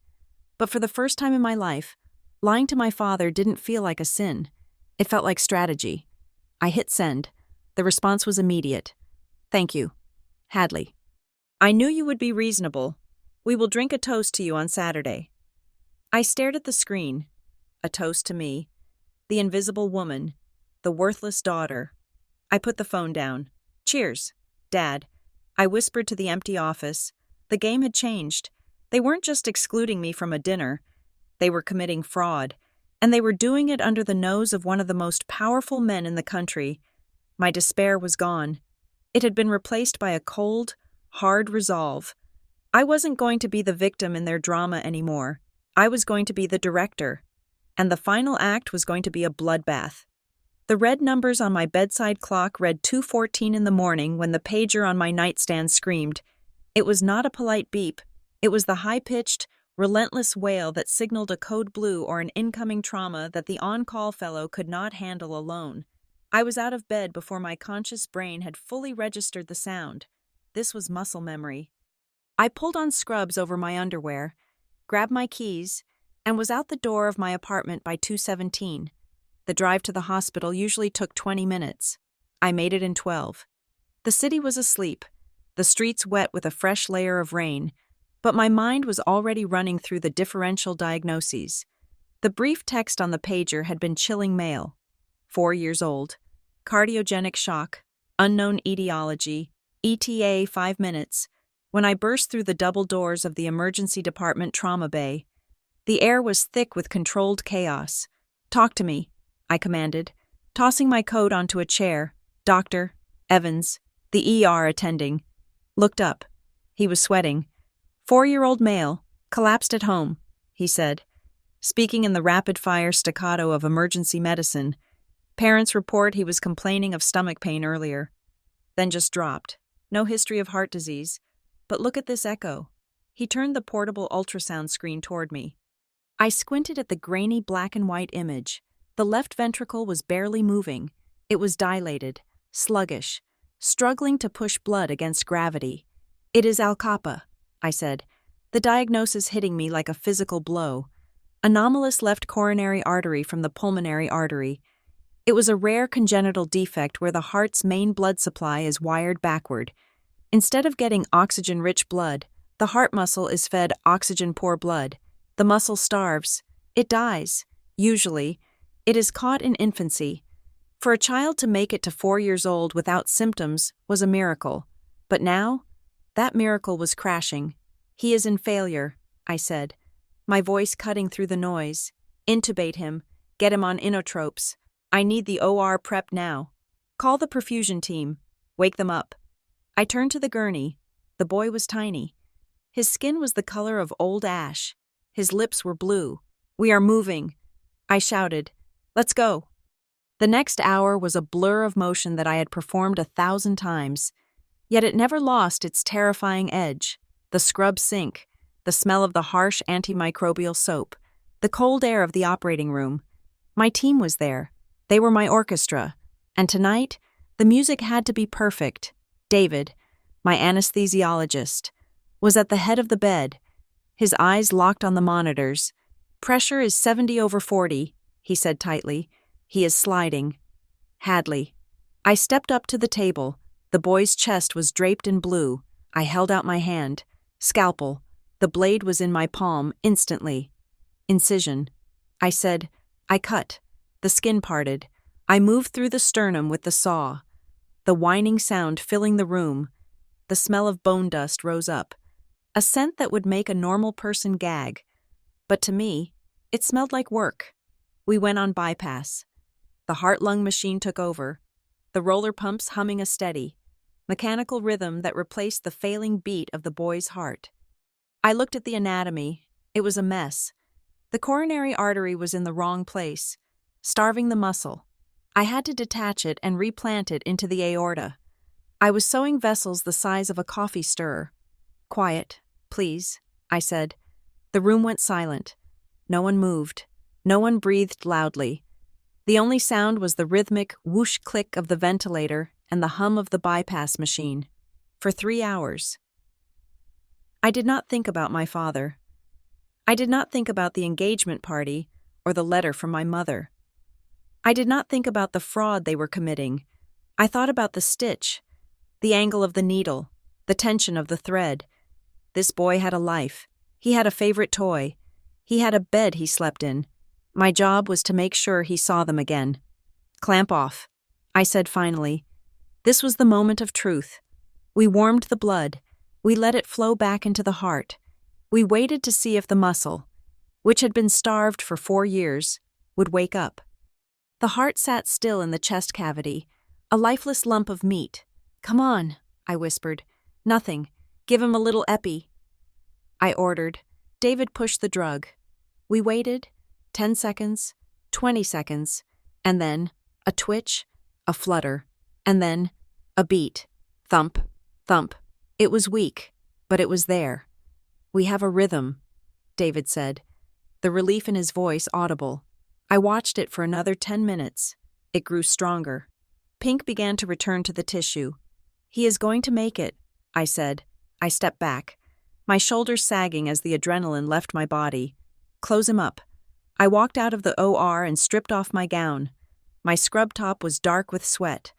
But for the first time in my life, lying to my father didn't feel like a sin. It felt like strategy. I hit send. The response was immediate. Thank you. Hadley. I knew you would be reasonable. We will drink a toast to you on Saturday. I stared at the screen. A toast to me. The invisible woman. The worthless daughter. I put the phone down. Cheers, Dad. I whispered to the empty office. The game had changed. They weren't just excluding me from a dinner. They were committing fraud. And they were doing it under the nose of one of the most powerful men in the country. My despair was gone. It had been replaced by a cold, hard resolve. I wasn't going to be the victim in their drama anymore. I was going to be the director. And the final act was going to be a bloodbath. The red numbers on my bedside clock read 2:14 in the morning when the pager on my nightstand screamed. It was not a polite beep. It was the high-pitched, relentless wail that signaled a code blue or an incoming trauma that the on-call fellow could not handle alone. I was out of bed before my conscious brain had fully registered the sound. This was muscle memory. I pulled on scrubs over my underwear, grabbed my keys, and was out the door of my apartment by 2:17. The drive to the hospital usually took 20 minutes. I made it in 12. The city was asleep, the streets wet with a fresh layer of rain, but my mind was already running through the differential diagnoses. The brief text on the pager had been chilling mail. 4 years old. Cardiogenic shock, unknown etiology, ETA 5 minutes, when I burst through the double doors of the emergency department trauma bay. The air was thick with controlled chaos. Talk to me, I commanded, tossing my coat onto a chair. Doctor, Evans, the ER attending. Looked up. He was sweating. 4-year-old male, collapsed at home, he said, speaking in the rapid-fire staccato of emergency medicine. Parents report he was complaining of stomach pain earlier. Then just dropped. No history of heart disease. But look at this echo. He turned the portable ultrasound screen toward me. I squinted at the grainy black and white image. The left ventricle was barely moving. It was dilated, sluggish, struggling to push blood against gravity. It is Al Kappa, I said, the diagnosis hitting me like a physical blow. Anomalous left coronary artery from the pulmonary artery. It was a rare congenital defect where the heart's main blood supply is wired backward. Instead of getting oxygen-rich blood, the heart muscle is fed oxygen-poor blood. The muscle starves. It dies. Usually, it is caught in infancy. For a child to make it to 4 years old without symptoms was a miracle. But now, that miracle was crashing. He is in failure, I said, my voice cutting through the noise. Intubate him. Get him on inotropes. I need the OR prep now. Call the perfusion team. Wake them up. I turned to the gurney. The boy was tiny. His skin was the color of old ash. His lips were blue. We are moving. I shouted, "Let's go." The next hour was a blur of motion that I had performed 1,000 times, yet it never lost its terrifying edge. The scrub sink, the smell of the harsh antimicrobial soap, the cold air of the operating room. My team was there. They were my orchestra. And tonight, the music had to be perfect. David, my anesthesiologist, was at the head of the bed, his eyes locked on the monitors. "Pressure is 70/40, he said tightly. "He is sliding." Hadley. I stepped up to the table. The boy's chest was draped in blue. I held out my hand. Scalpel. The blade was in my palm instantly. Incision. I said, I cut. The skin parted. I moved through the sternum with the saw. The whining sound filling the room. The smell of bone dust rose up. A scent that would make a normal person gag. But to me, it smelled like work. We went on bypass. The heart-lung machine took over, the roller pumps humming a steady, mechanical rhythm that replaced the failing beat of the boy's heart. I looked at the anatomy. It was a mess. The coronary artery was in the wrong place, starving the muscle. I had to detach it and replant it into the aorta. I was sewing vessels the size of a coffee stirrer. "Quiet, please," I said. The room went silent. No one moved. No one breathed loudly. The only sound was the rhythmic whoosh click of the ventilator and the hum of the bypass machine. For 3 hours. I did not think about my father. I did not think about the engagement party or the letter from my mother. I did not think about the fraud they were committing. I thought about the stitch, the angle of the needle, the tension of the thread. This boy had a life. He had a favorite toy. He had a bed he slept in. My job was to make sure he saw them again. "Clamp off," I said finally. This was the moment of truth. We warmed the blood. We let it flow back into the heart. We waited to see if the muscle, which had been starved for 4 years, would wake up. The heart sat still in the chest cavity, a lifeless lump of meat. "Come on," I whispered. "Nothing. Give him a little epi." I ordered. David pushed the drug. We waited. 10 seconds, 20 seconds, and then a twitch, a flutter, and then a beat. Thump, thump. It was weak, but it was there. "We have a rhythm," David said, the relief in his voice audible. I watched it for another 10 minutes. It grew stronger. Pink began to return to the tissue. "He is going to make it," I said. I stepped back, my shoulders sagging as the adrenaline left my body. "Close him up." I walked out of the OR and stripped off my gown. My scrub top was dark with sweat.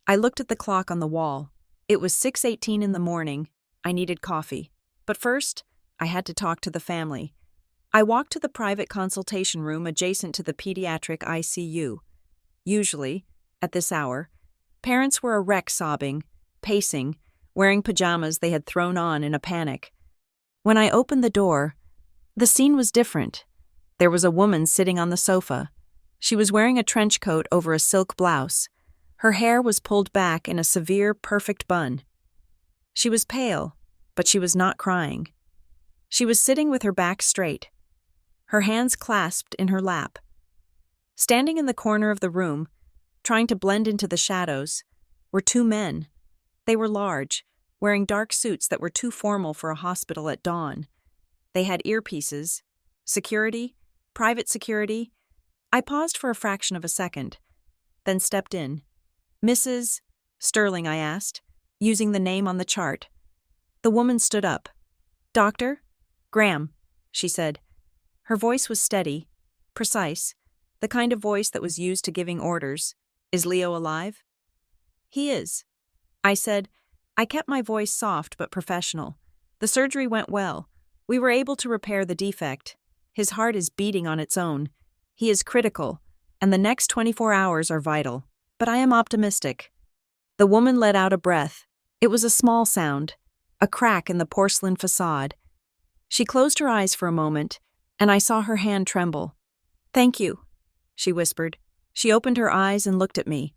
I looked at the clock on the wall. It was 6:18 in the morning. I needed coffee. But first, I had to talk to the family. I walked to the private consultation room adjacent to the pediatric ICU. Usually, at this hour, parents were a wreck sobbing, pacing, wearing pajamas they had thrown on in a panic. When I opened the door, the scene was different. There was a woman sitting on the sofa. She was wearing a trench coat over a silk blouse. Her hair was pulled back in a severe, perfect bun. She was pale, but she was not crying. She was sitting with her back straight, her hands clasped in her lap. Standing in the corner of the room, trying to blend into the shadows, were 2 men. They were large, wearing dark suits that were too formal for a hospital at dawn. They had earpieces. Security? Private security? I paused for a fraction of a second, then stepped in. "Mrs. Sterling," I asked, using the name on the chart. The woman stood up. "Doctor? Graham," she said. Her voice was steady, precise, the kind of voice that was used to giving orders. "Is Leo alive?" "He is," I said. I kept my voice soft but professional. "The surgery went well. We were able to repair the defect. His heart is beating on its own. He is critical, and the next 24 hours are vital. But I am optimistic." The woman let out a breath. It was a small sound, a crack in the porcelain facade. She closed her eyes for a moment, and I saw her hand tremble. "Thank you," she whispered. She opened her eyes and looked at me.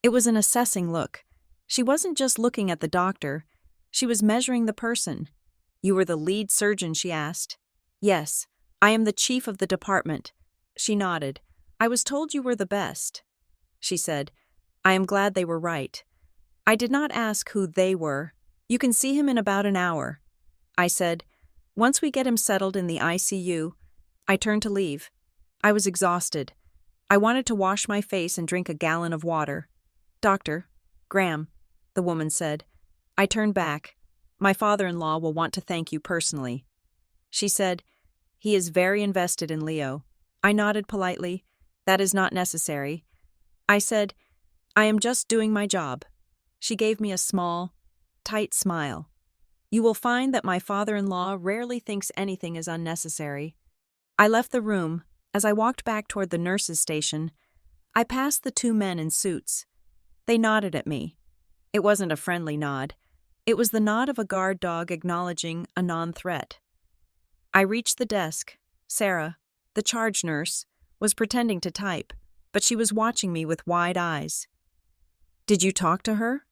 It was an assessing look. She wasn't just looking at the doctor. She was measuring the person. "You were the lead surgeon?" she asked. "Yes. I am the chief of the department." She nodded. I was told you were the best, she said. I am glad they were right. I did not ask who they were. You can see him in about an hour. I said, once we get him settled in the ICU. I turned to leave. I was exhausted. I wanted to wash my face and drink a gallon of water. Dr. Graham, the woman said. I turned back. My father-in-law will want to thank you personally. She said, he is very invested in Leo. I nodded politely. That is not necessary. I said, I am just doing my job. She gave me a small, tight smile. You will find that my father-in-law rarely thinks anything is unnecessary. I left the room. As I walked back toward the nurse's station, I passed the two men in suits. They nodded at me. It wasn't a friendly nod. It was the nod of a guard dog acknowledging a non-threat. I reached the desk. Sarah, the charge nurse, was pretending to type, but she was watching me with wide eyes. Did you talk to her?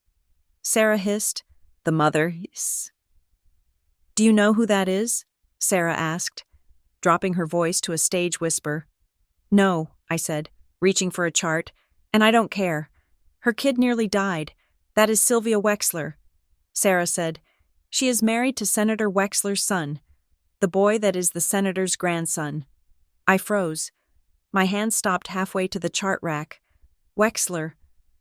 Sarah hissed. The mother hissed. Do you know who that is? Sarah asked, dropping her voice to a stage whisper. No, I said, reaching for a chart, and I don't care. Her kid nearly died. That is Sylvia Wexler. Sarah said, she is married to Senator Wexler's son, the boy that is the senator's grandson. I froze. My hand stopped halfway to the chart rack. Wexler.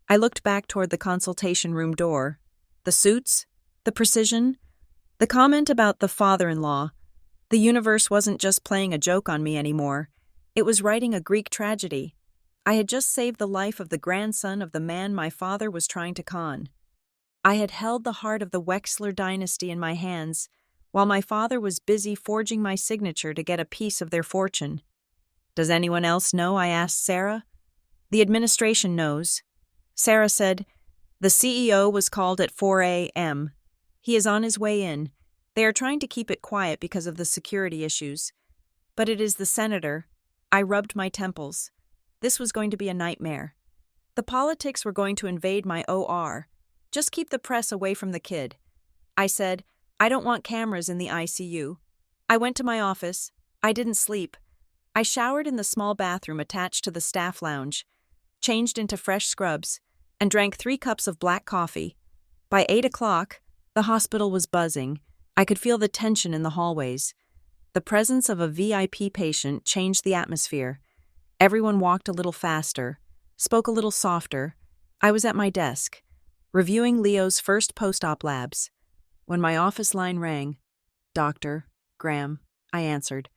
I looked back toward the consultation room door. The suits, the precision, the comment about the father-in-law. The universe wasn't just playing a joke on me anymore. It was writing a Greek tragedy. I had just saved the life of the grandson of the man my father was trying to con. I had held the heart of the Wexler dynasty in my hands, while my father was busy forging my signature to get a piece of their fortune. Does anyone else know? I asked Sarah. The administration knows. Sarah said, the CEO was called at 4 a.m. He is on his way in. They are trying to keep it quiet because of the security issues. But it is the senator. I rubbed my temples. This was going to be a nightmare. The politics were going to invade my OR. Just keep the press away from the kid. I said, I don't want cameras in the ICU. I went to my office. I didn't sleep. I showered in the small bathroom attached to the staff lounge, changed into fresh scrubs, and drank 3 cups of black coffee. By 8 o'clock, the hospital was buzzing. I could feel the tension in the hallways. The presence of a VIP patient changed the atmosphere. Everyone walked a little faster, spoke a little softer. I was at my desk, reviewing Leo's first post-op labs. When my office line rang, Dr. Graham, I answered.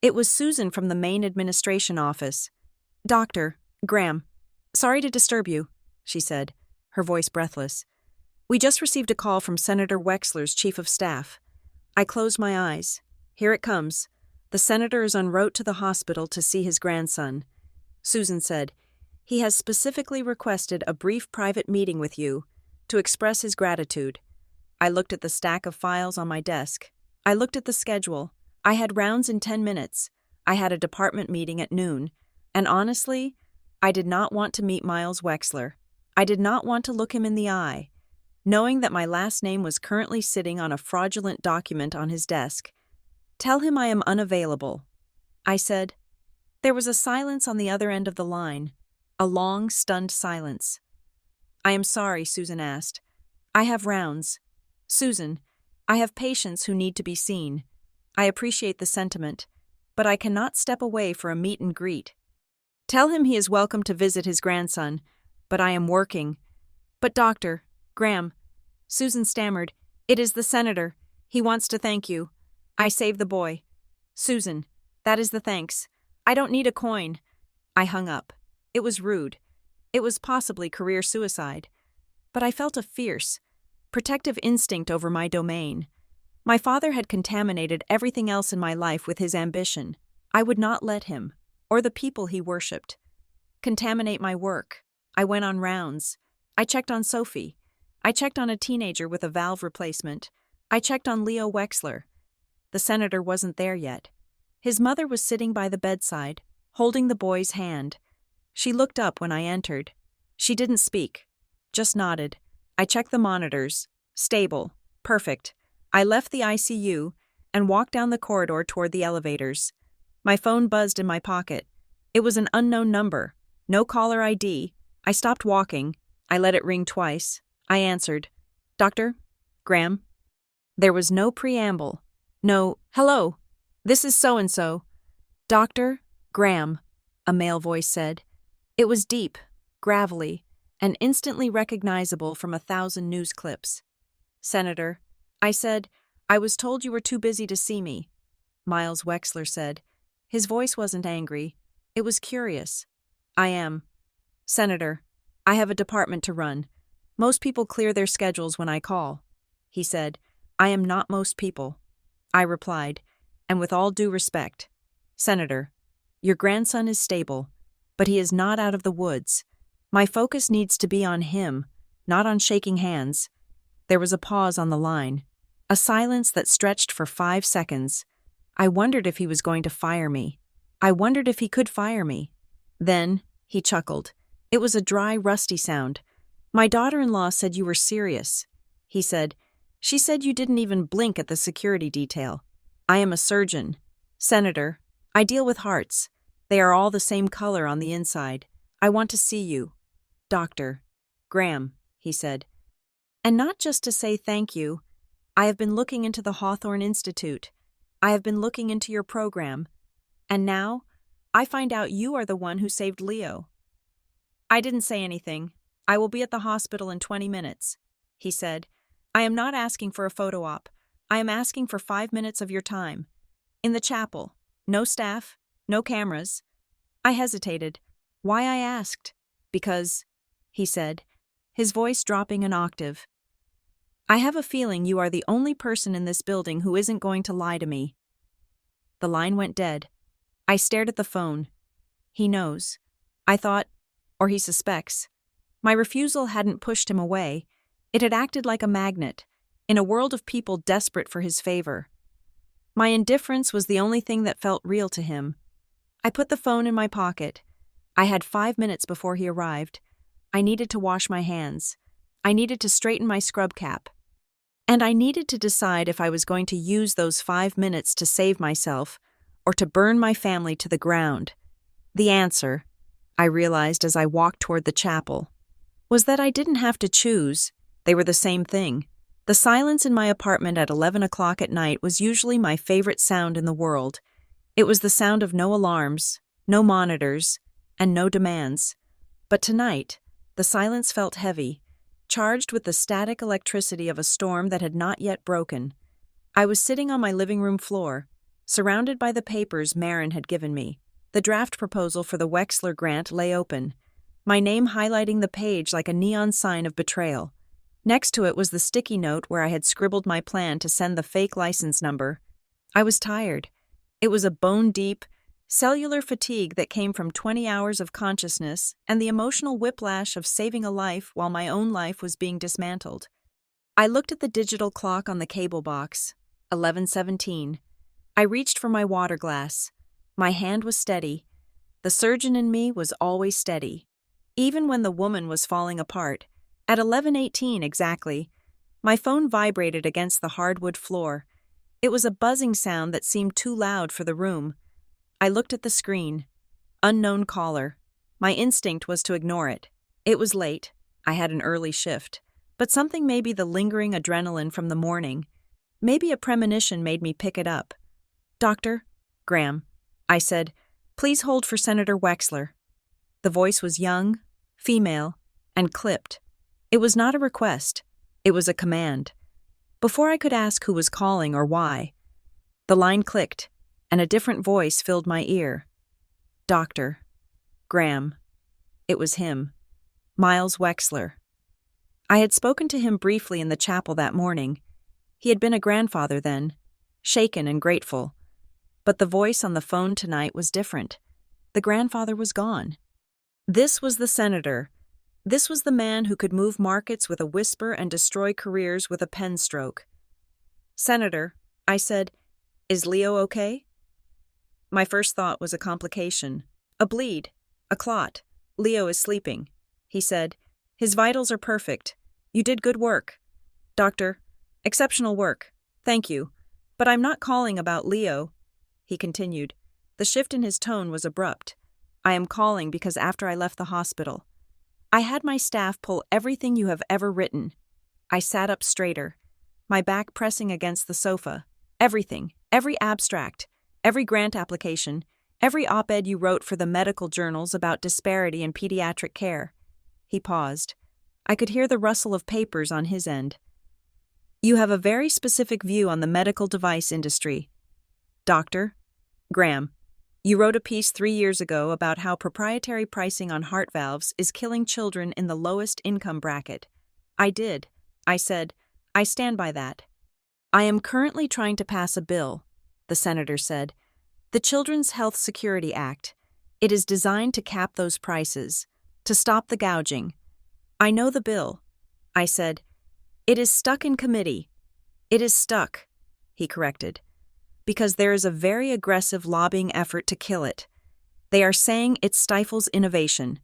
It was Susan from the main administration office. Dr. Graham, sorry to disturb you, she said, her voice breathless. We just received a call from Senator Wexler's chief of staff. I closed my eyes. Here it comes. The senator is en route to the hospital to see his grandson. Susan said, he has specifically requested a brief private meeting with you to express his gratitude. I looked at the stack of files on my desk. I looked at the schedule. I had rounds in 10 minutes. I had a department meeting at noon. And honestly, I did not want to meet Miles Wexler. I did not want to look him in the eye. Knowing that my last name was currently sitting on a fraudulent document on his desk. Tell him I am unavailable, I said. There was a silence on the other end of the line, a long, stunned silence. I am sorry, Susan asked. I have rounds. Susan, I have patients who need to be seen. I appreciate the sentiment, but I cannot step away for a meet and greet. Tell him he is welcome to visit his grandson, but I am working. But Dr. Graham, Susan stammered, it is the senator. He wants to thank you. I saved the boy. Susan, that is the thanks. I don't need a coin. I hung up. It was rude. It was possibly career suicide. But I felt a fierce, protective instinct over my domain. My father had contaminated everything else in my life with his ambition. I would not let him, or the people he worshipped, contaminate my work. I went on rounds. I checked on Sophie. I checked on a teenager with a valve replacement. I checked on Leo Wexler. The senator wasn't there yet. His mother was sitting by the bedside, holding the boy's hand. She looked up when I entered. She didn't speak, just nodded. I checked the monitors. Stable. Perfect. I left the ICU and walked down the corridor toward the elevators. My phone buzzed in my pocket. It was an unknown number. No caller ID. I stopped walking. I let it ring twice. I answered. Dr. Graham? There was no preamble. No, hello. This is so-and-so. Dr. Graham, a male voice said. It was deep, gravelly, and instantly recognizable from 1,000 news clips. Senator, I said, I was told you were too busy to see me. Miles Wexler said. His voice wasn't angry. It was curious. I am. Senator, I have a department to run. Most people clear their schedules when I call. He said, I am not most people. I replied, and with all due respect, Senator, your grandson is stable, but he is not out of the woods. My focus needs to be on him, not on shaking hands. There was a pause on the line, a silence that stretched for 5 seconds. I wondered if he was going to fire me. I wondered if he could fire me. Then, he chuckled. It was a dry, rusty sound. My daughter-in-law said you were serious. He said, she said you didn't even blink at the security detail. I am a surgeon. Senator, I deal with hearts. They are all the same color on the inside. I want to see you. Dr. Graham, he said. And not just to say thank you. I have been looking into the Hawthorne Institute. I have been looking into your program. And now, I find out you are the one who saved Leo. I didn't say anything. I will be at the hospital in 20 minutes, he said. I am not asking for a photo op. I am asking for 5 minutes of your time. In the chapel. No staff. No cameras. I hesitated. Why I asked? Because, he said, his voice dropping an octave. I have a feeling you are the only person in this building who isn't going to lie to me. The line went dead. I stared at the phone. He knows. I thought, or he suspects. My refusal hadn't pushed him away. It had acted like a magnet, in a world of people desperate for his favor. My indifference was the only thing that felt real to him. I put the phone in my pocket. I had 5 minutes before he arrived. I needed to wash my hands. I needed to straighten my scrub cap. And I needed to decide if I was going to use those 5 minutes to save myself or to burn my family to the ground. The answer, I realized as I walked toward the chapel, was that I didn't have to choose. They were the same thing. The silence in my apartment at 11 o'clock at night was usually my favorite sound in the world. It was the sound of no alarms, no monitors, and no demands. But tonight, the silence felt heavy, charged with the static electricity of a storm that had not yet broken. I was sitting on my living room floor, surrounded by the papers Marin had given me. The draft proposal for the Wexler grant lay open, my name highlighting the page like a neon sign of betrayal. Next to it was the sticky note where I had scribbled my plan to send the fake license number. I was tired. It was a bone-deep, cellular fatigue that came from 20 hours of consciousness and the emotional whiplash of saving a life while my own life was being dismantled. I looked at the digital clock on the cable box, 11:17. I reached for my water glass. My hand was steady. The surgeon in me was always steady. Even when the woman was falling apart, at 11:18 exactly, my phone vibrated against the hardwood floor. It was a buzzing sound that seemed too loud for the room. I looked at the screen. Unknown caller. My instinct was to ignore it. It was late. I had an early shift. But something, maybe the lingering adrenaline from the morning, maybe a premonition, made me pick it up. Dr. Graham, I said, please hold for Senator Wexler. The voice was young, female, and clipped. It was not a request. It was a command. Before I could ask who was calling or why, the line clicked, and a different voice filled my ear. Dr. Graham. It was him. Miles Wexler. I had spoken to him briefly in the chapel that morning. He had been a grandfather then, shaken and grateful. But the voice on the phone tonight was different. The grandfather was gone. This was the senator. This was the man who could move markets with a whisper and destroy careers with a pen stroke. Senator, I said, is Leo okay? My first thought was a complication. A bleed. A clot. Leo is sleeping. He said, his vitals are perfect. You did good work. Doctor, exceptional work. Thank you. But I'm not calling about Leo. He continued. The shift in his tone was abrupt. I am calling because after I left the hospital, I had my staff pull everything you have ever written. I sat up straighter, my back pressing against the sofa. Everything, every abstract, every grant application, every op-ed you wrote for the medical journals about disparity in pediatric care. He paused. I could hear the rustle of papers on his end. You have a very specific view on the medical device industry. Dr. Graham, you wrote a piece 3 years ago about how proprietary pricing on heart valves is killing children in the lowest income bracket. I did. I said, I stand by that. I am currently trying to pass a bill, the senator said. The Children's Health Security Act. It is designed to cap those prices, to stop the gouging. I know the bill. I said, it is stuck in committee. It is stuck, he corrected, because there is a very aggressive lobbying effort to kill it. They are saying it stifles innovation.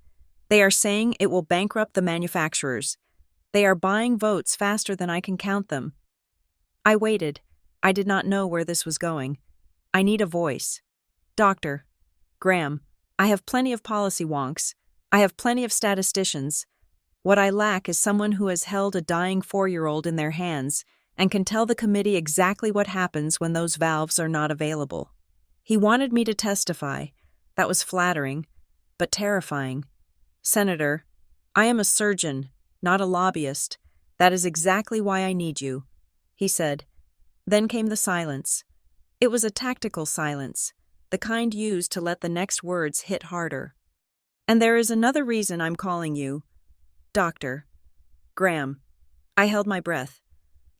They are saying it will bankrupt the manufacturers. They are buying votes faster than I can count them. I waited. I did not know where this was going. I need a voice. Dr. Graham, I have plenty of policy wonks. I have plenty of statisticians. What I lack is someone who has held a dying 4-year-old in their hands and can tell the committee exactly what happens when those valves are not available. He wanted me to testify. That was flattering, but terrifying. Senator, I am a surgeon, not a lobbyist. That is exactly why I need you, he said. Then came the silence. It was a tactical silence, the kind used to let the next words hit harder. And there is another reason I'm calling you. Dr. Graham. I held my breath.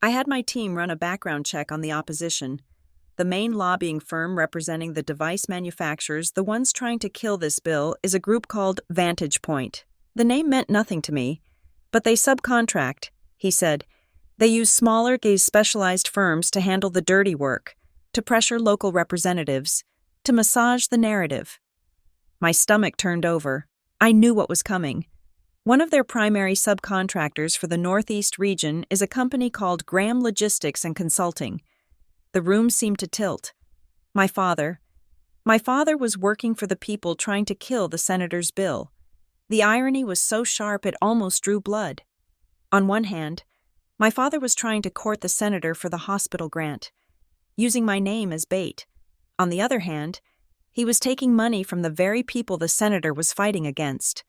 I had my team run a background check on the opposition. The main lobbying firm representing the device manufacturers, the ones trying to kill this bill, is a group called Vantage Point. The name meant nothing to me, but they subcontract, he said. They use smaller, specialized firms to handle the dirty work, to pressure local representatives, to massage the narrative. My stomach turned over. I knew what was coming. One of their primary subcontractors for the Northeast region is a company called Graham Logistics and Consulting. The room seemed to tilt. My father was working for the people trying to kill the senator's bill. The irony was so sharp it almost drew blood. On one hand, my father was trying to court the senator for the hospital grant, using my name as bait. On the other hand, he was taking money from the very people the senator was fighting against.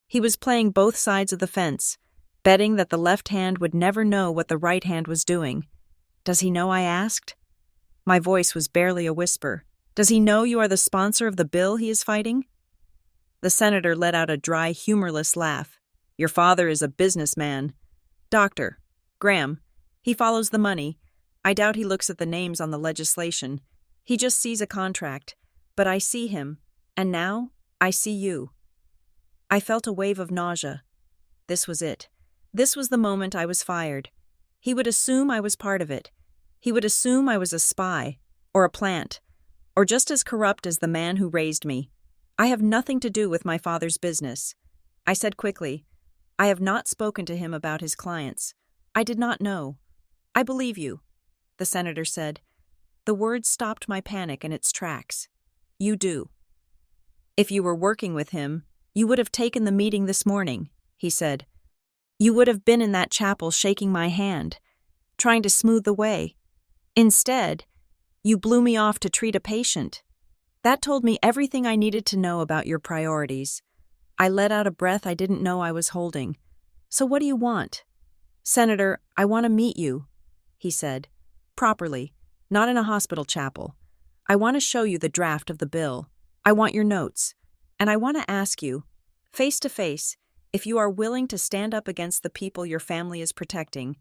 He was playing both sides of the fence, betting that the left hand would never know what the right hand was doing. Does he know? I asked. My voice was barely a whisper. Does he know you are the sponsor of the bill he is fighting? The senator let out a dry, humorless laugh. Your father is a businessman. Dr. Graham. He follows the money. I doubt he looks at the names on the legislation. He just sees a contract. But I see him, and now I see you. I felt a wave of nausea. This was it. This was the moment I was fired. He would assume I was part of it. He would assume I was a spy, or a plant, or just as corrupt as the man who raised me. I have nothing to do with my father's business. I said quickly, I have not spoken to him about his clients. I did not know. I believe you, the senator said. The words stopped my panic in its tracks. You do. If you were working with him, you would have taken the meeting this morning, he said. You would have been in that chapel shaking my hand, trying to smooth the way. Instead, you blew me off to treat a patient. That told me everything I needed to know about your priorities. I let out a breath I didn't know I was holding. So what do you want? Senator, I want to meet you, he said. Properly, not in a hospital chapel. I want to show you the draft of the bill. I want your notes. And I want to ask you, face to face, if you are willing to stand up against the people your family is protecting.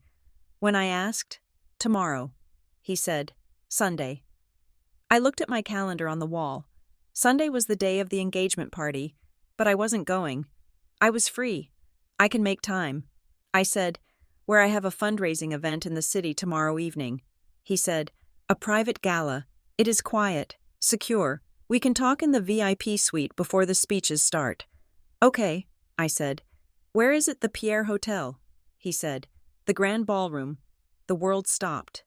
When I asked, tomorrow, he said, Sunday. I looked at my calendar on the wall. Sunday was the day of the engagement party, but I wasn't going. I was free. I can make time. I said, where I have a fundraising event in the city tomorrow evening. He said, a private gala. It is quiet, secure. We can talk in the VIP suite before the speeches start. Okay, I said. Where is it? The Pierre Hotel, he said. The Grand Ballroom. The world stopped.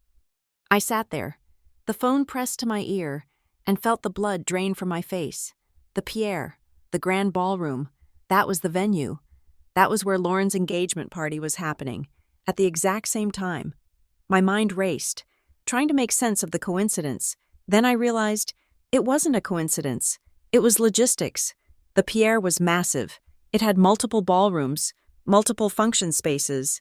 I sat there, the phone pressed to my ear, and felt the blood drain from my face. The Pierre. the grand ballroom. That was the venue. That was where Lauren's engagement party was happening, at the exact same time. My mind raced, trying to make sense of the coincidence. Then I realized it wasn't a coincidence. It was logistics. The Pierre was massive. It had multiple ballrooms, multiple function spaces.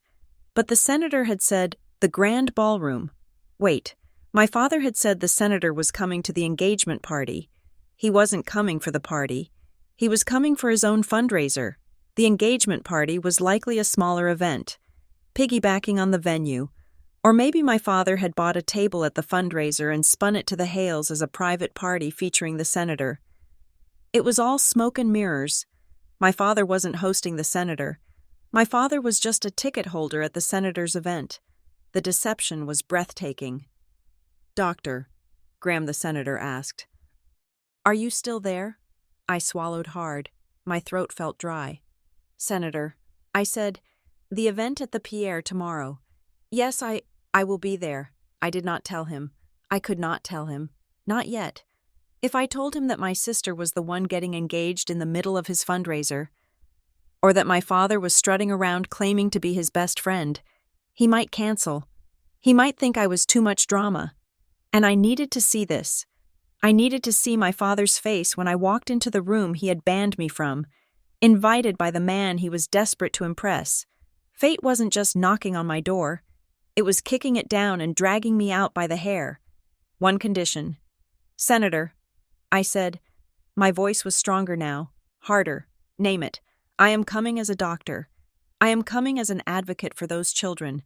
But the senator had said, the grand ballroom. Wait, my father had said the senator was coming to the engagement party. He wasn't coming for the party. He was coming for his own fundraiser. The engagement party was likely a smaller event, piggybacking on the venue. Or maybe my father had bought a table at the fundraiser and spun it to the Hales as a private party featuring the senator. It was all smoke and mirrors. My father wasn't hosting the senator. My father was just a ticket holder at the senator's event. The deception was breathtaking. "Doctor," Graham the senator asked, "are you still there?" I swallowed hard. My throat felt dry. "Senator," I said, "the event at the Pierre tomorrow. Yes, I will be there." I did not tell him. I could not tell him. Not yet. If I told him that my sister was the one getting engaged in the middle of his fundraiser, or that my father was strutting around claiming to be his best friend, he might cancel. He might think I was too much drama. And I needed to see this. I needed to see my father's face when I walked into the room he had banned me from, invited by the man he was desperate to impress. Fate wasn't just knocking on my door. It was kicking it down and dragging me out by the hair. One condition. "Senator," I said. My voice was stronger now, harder. "Name it. I am coming as a doctor. I am coming as an advocate for those children.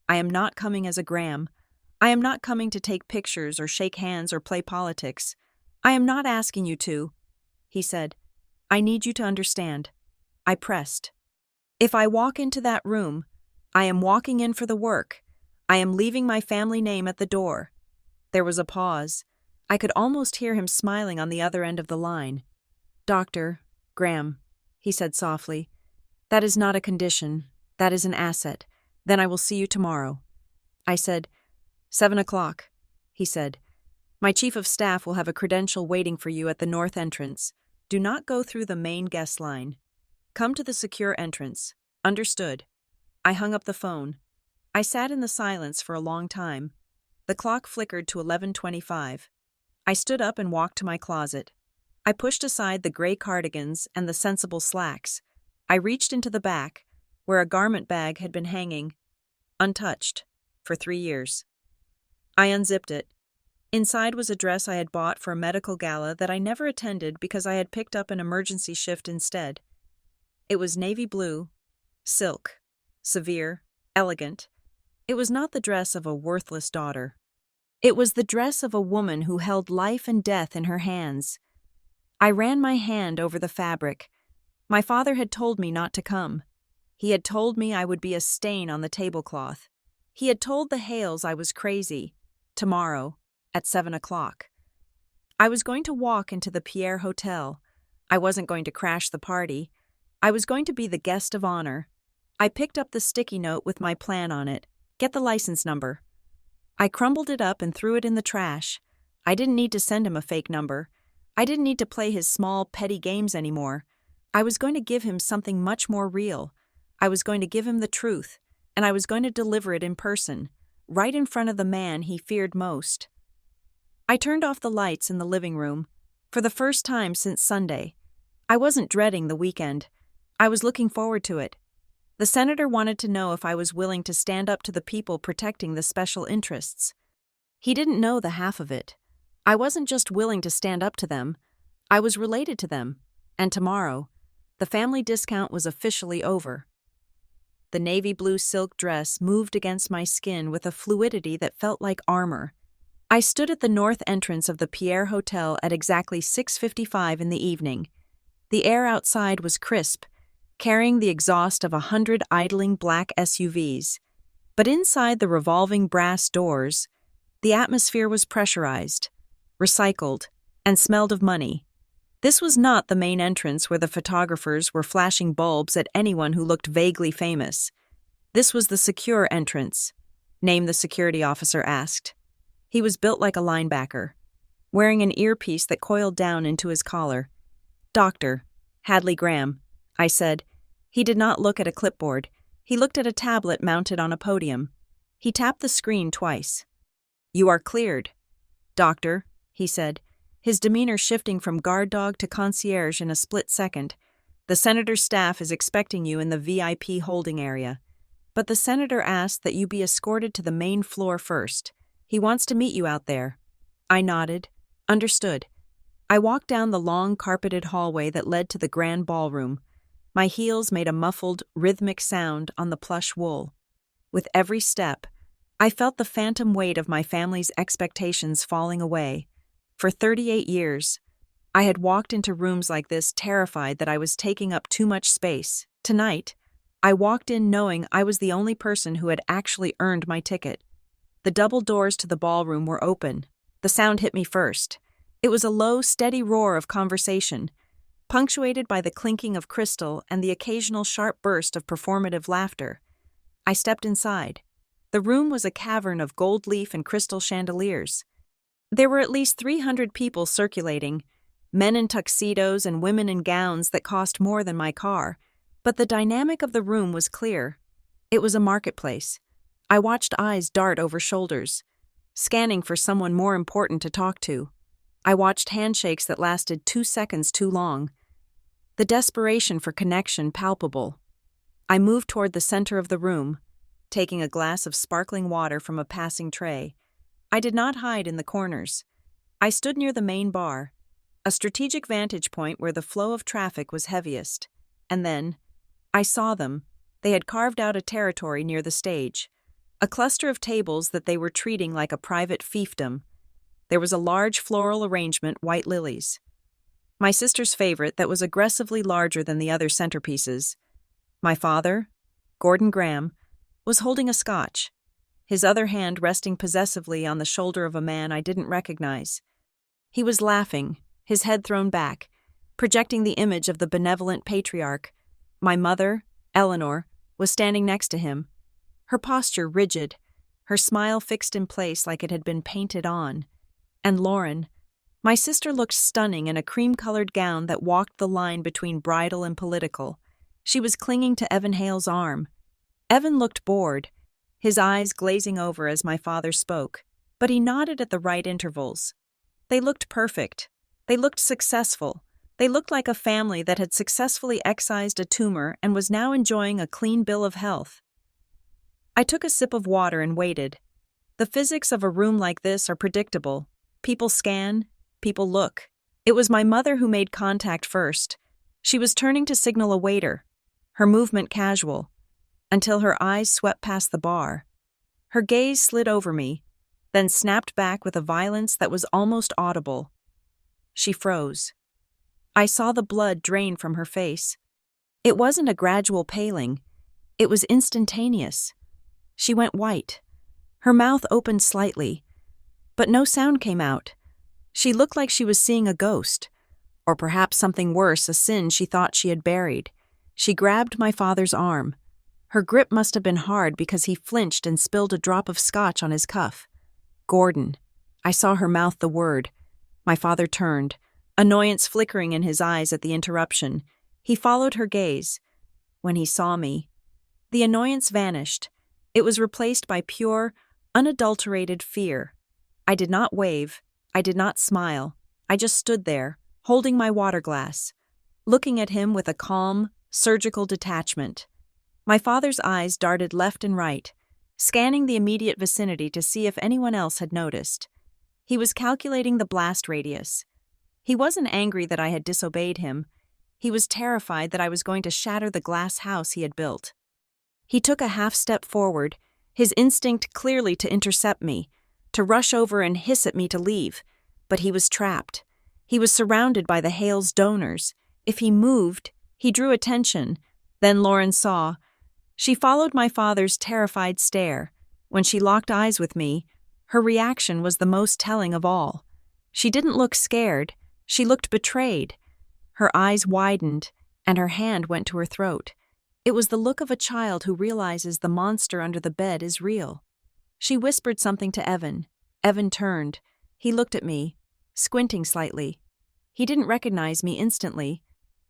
I am not coming as a Graham. I am not coming to take pictures or shake hands or play politics. I am not asking you to," he said. "I need you to understand." I pressed. "If I walk into that room, I am walking in for the work. I am leaving my family name at the door." There was a pause. I could almost hear him smiling on the other end of the line. "Dr. Graham," he said softly, "that is not a condition. That is an asset. Then I will see you tomorrow." I said, 7 o'clock, he said. "My chief of staff will have a credential waiting for you at the north entrance. Do not go through the main guest line. Come to the secure entrance. Understood." I hung up the phone. I sat in the silence for a long time. The clock flickered to 11:25. I stood up and walked to my closet. I pushed aside the gray cardigans and the sensible slacks. I reached into the back, where a garment bag had been hanging, untouched, for 3 years. I unzipped it. Inside was a dress I had bought for a medical gala that I never attended because I had picked up an emergency shift instead. It was navy blue, silk, severe, elegant. It was not the dress of a worthless daughter. It was the dress of a woman who held life and death in her hands. I ran my hand over the fabric. My father had told me not to come. He had told me I would be a stain on the tablecloth. He had told the Hales I was crazy. Tomorrow, at 7 o'clock. I was going to walk into the Pierre Hotel. I wasn't going to crash the party. I was going to be the guest of honor. I picked up the sticky note with my plan on it. "Get the license number." I crumbled it up and threw it in the trash. I didn't need to send him a fake number. I didn't need to play his small, petty games anymore. I was going to give him something much more real. I was going to give him the truth, and I was going to deliver it in person, right in front of the man he feared most. I turned off the lights in the living room. For the first time since Sunday. I wasn't dreading the weekend. I was looking forward to it. The senator wanted to know if I was willing to stand up to the people protecting the special interests. He didn't know the half of it. I wasn't just willing to stand up to them. I was related to them. And tomorrow, the family discount was officially over. The navy blue silk dress moved against my skin with a fluidity that felt like armor. I stood at the north entrance of the Pierre Hotel at exactly 6:55 in the evening. The air outside was crisp, carrying the exhaust of 100 idling black SUVs. But inside the revolving brass doors, the atmosphere was pressurized, recycled, and smelled of money. This was not the main entrance where the photographers were flashing bulbs at anyone who looked vaguely famous. This was the secure entrance. Name the security officer asked. He was built like a linebacker, wearing an earpiece that coiled down into his collar. "Doctor," Hadley Graham, I said. He did not look at a clipboard. He looked at a tablet mounted on a podium. He tapped the screen twice. You are cleared. Doctor, he said, his demeanor shifting from guard dog to concierge in a split second. The senator's staff is expecting you in the VIP holding area. But the senator asked that you be escorted to the main floor first. He wants to meet you out there. I nodded. Understood. I walked down the long carpeted hallway that led to the grand ballroom. My heels made a muffled, rhythmic sound on the plush wool. With every step, I felt the phantom weight of my family's expectations falling away. For 38 years, I had walked into rooms like this terrified that I was taking up too much space. Tonight, I walked in knowing I was the only person who had actually earned my ticket. The double doors to the ballroom were open. The sound hit me first. It was a low, steady roar of conversation, punctuated by the clinking of crystal and the occasional sharp burst of performative laughter. I stepped inside. The room was a cavern of gold leaf and crystal chandeliers. There were at least 300 people circulating, men in tuxedos and women in gowns that cost more than my car, but the dynamic of the room was clear. It was a marketplace. I watched eyes dart over shoulders, scanning for someone more important to talk to. I watched handshakes that lasted 2 seconds too long. The desperation for connection palpable. I moved toward the center of the room, taking a glass of sparkling water from a passing tray. I did not hide in the corners. I stood near the main bar, a strategic vantage point where the flow of traffic was heaviest. And then, I saw them. They had carved out a territory near the stage, a cluster of tables that they were treating like a private fiefdom. There was a large floral arrangement, white lilies. My sister's favorite that was aggressively larger than the other centerpieces. My father, Gordon Graham, was holding a scotch, his other hand resting possessively on the shoulder of a man I didn't recognize. He was laughing, his head thrown back, projecting the image of the benevolent patriarch. My mother, Eleanor, was standing next to him, her posture rigid, her smile fixed in place like it had been painted on. And Lauren, my sister, looked stunning in a cream-colored gown that walked the line between bridal and political. She was clinging to Evan Hale's arm. Evan looked bored, his eyes glazing over as my father spoke, but he nodded at the right intervals. They looked perfect. They looked successful. They looked like a family that had successfully excised a tumor and was now enjoying a clean bill of health. I took a sip of water and waited. The physics of a room like this are predictable. People scan, people look. It was my mother who made contact first. She was turning to signal a waiter, her movement casual, until her eyes swept past the bar. Her gaze slid over me, then snapped back with a violence that was almost audible. She froze. I saw the blood drain from her face. It wasn't a gradual paling. It was instantaneous. She went white. Her mouth opened slightly, but no sound came out. She looked like she was seeing a ghost, or perhaps something worse, a sin she thought she had buried. She grabbed my father's arm. Her grip must have been hard because he flinched and spilled a drop of scotch on his cuff. Gordon. I saw her mouth the word. My father turned, annoyance flickering in his eyes at the interruption. He followed her gaze. When he saw me, the annoyance vanished. It was replaced by pure, unadulterated fear. I did not wave. I did not smile. I just stood there, holding my water glass, looking at him with a calm, surgical detachment. My father's eyes darted left and right, scanning the immediate vicinity to see if anyone else had noticed. He was calculating the blast radius. He wasn't angry that I had disobeyed him. He was terrified that I was going to shatter the glass house he had built. He took a half step forward, his instinct clearly to intercept me, to rush over and hiss at me to leave. But he was trapped. He was surrounded by the Hale's donors. If he moved, he drew attention. Then Lauren saw. She followed my father's terrified stare. When she locked eyes with me, her reaction was the most telling of all. She didn't look scared. She looked betrayed. Her eyes widened, and her hand went to her throat. It was the look of a child who realizes the monster under the bed is real. She whispered something to Evan. Evan turned. He looked at me, squinting slightly. He didn't recognize me instantly.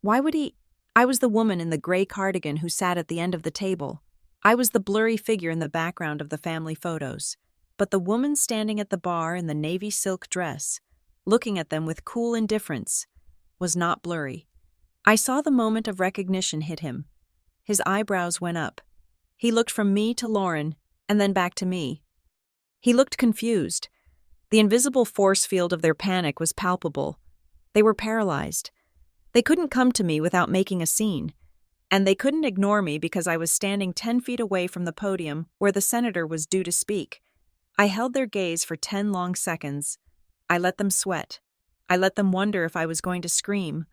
Why would he? I was the woman in the gray cardigan who sat at the end of the table. I was the blurry figure in the background of the family photos. But the woman standing at the bar in the navy silk dress, looking at them with cool indifference, was not blurry. I saw the moment of recognition hit him. His eyebrows went up. He looked from me to Lauren, and then back to me. He looked confused. The invisible force field of their panic was palpable. They were paralyzed. They couldn't come to me without making a scene, and they couldn't ignore me because I was standing 10 feet away from the podium where the senator was due to speak. I held their gaze for 10 long seconds. I let them sweat. I let them wonder if I was going to scream,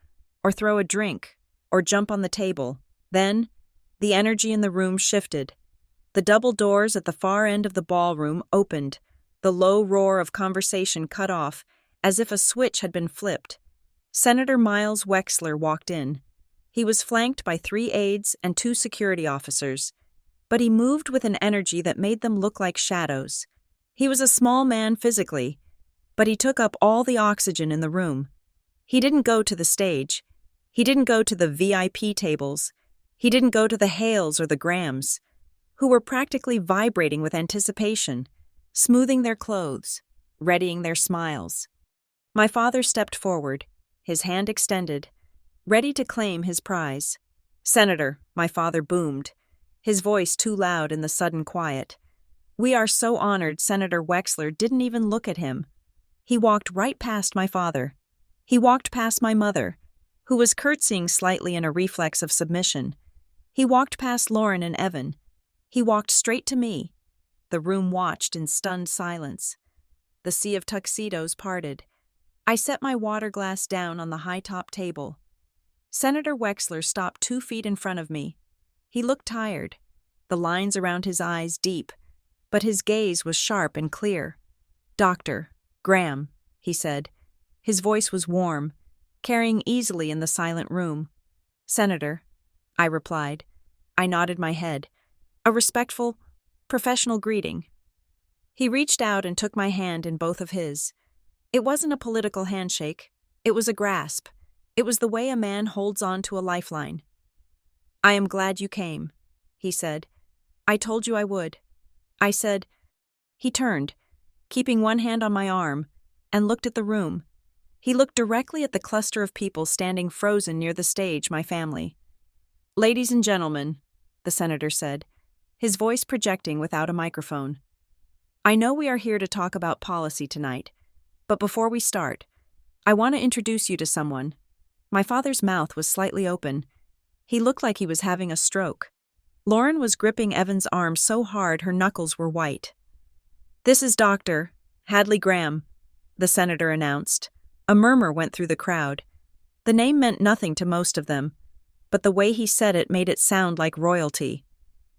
or throw a drink, or jump on the table. Then, the energy in the room shifted. The double doors at the far end of the ballroom opened, the low roar of conversation cut off, as if a switch had been flipped. Senator Miles Wexler walked in. He was flanked by 3 aides and 2 security officers, but he moved with an energy that made them look like shadows. He was a small man physically, but he took up all the oxygen in the room. He didn't go to the stage. He didn't go to the VIP tables. He didn't go to the Hales or the Grahams, who were practically vibrating with anticipation, smoothing their clothes, readying their smiles. My father stepped forward, his hand extended, ready to claim his prize. "Senator," my father boomed, his voice too loud in the sudden quiet. "We are so honored." Senator Wexler didn't even look at him. He walked right past my father. He walked past my mother, who was curtsying slightly in a reflex of submission. He walked past Lauren and Evan. He walked straight to me. The room watched in stunned silence. The sea of tuxedos parted. I set my water glass down on the high-top table. Senator Wexler stopped 2 feet in front of me. He looked tired, the lines around his eyes deep, but his gaze was sharp and clear. "Dr. Graham," he said. His voice was warm, carrying easily in the silent room. "Senator," I replied. I nodded my head. A respectful, professional greeting. He reached out and took my hand in both of his. It wasn't a political handshake. It was a grasp. It was the way a man holds on to a lifeline. "I am glad you came," he said. "I told you I would." I said. He turned, keeping one hand on my arm, and looked at the room. He looked directly at the cluster of people standing frozen near the stage, my family. "Ladies and gentlemen," the senator said, his voice projecting without a microphone. "I know we are here to talk about policy tonight, but before we start, I want to introduce you to someone." My father's mouth was slightly open. He looked like he was having a stroke. Lauren was gripping Evan's arm so hard her knuckles were white. "This is Dr. Hadley Graham," the senator announced. A murmur went through the crowd. The name meant nothing to most of them, but the way he said it made it sound like royalty.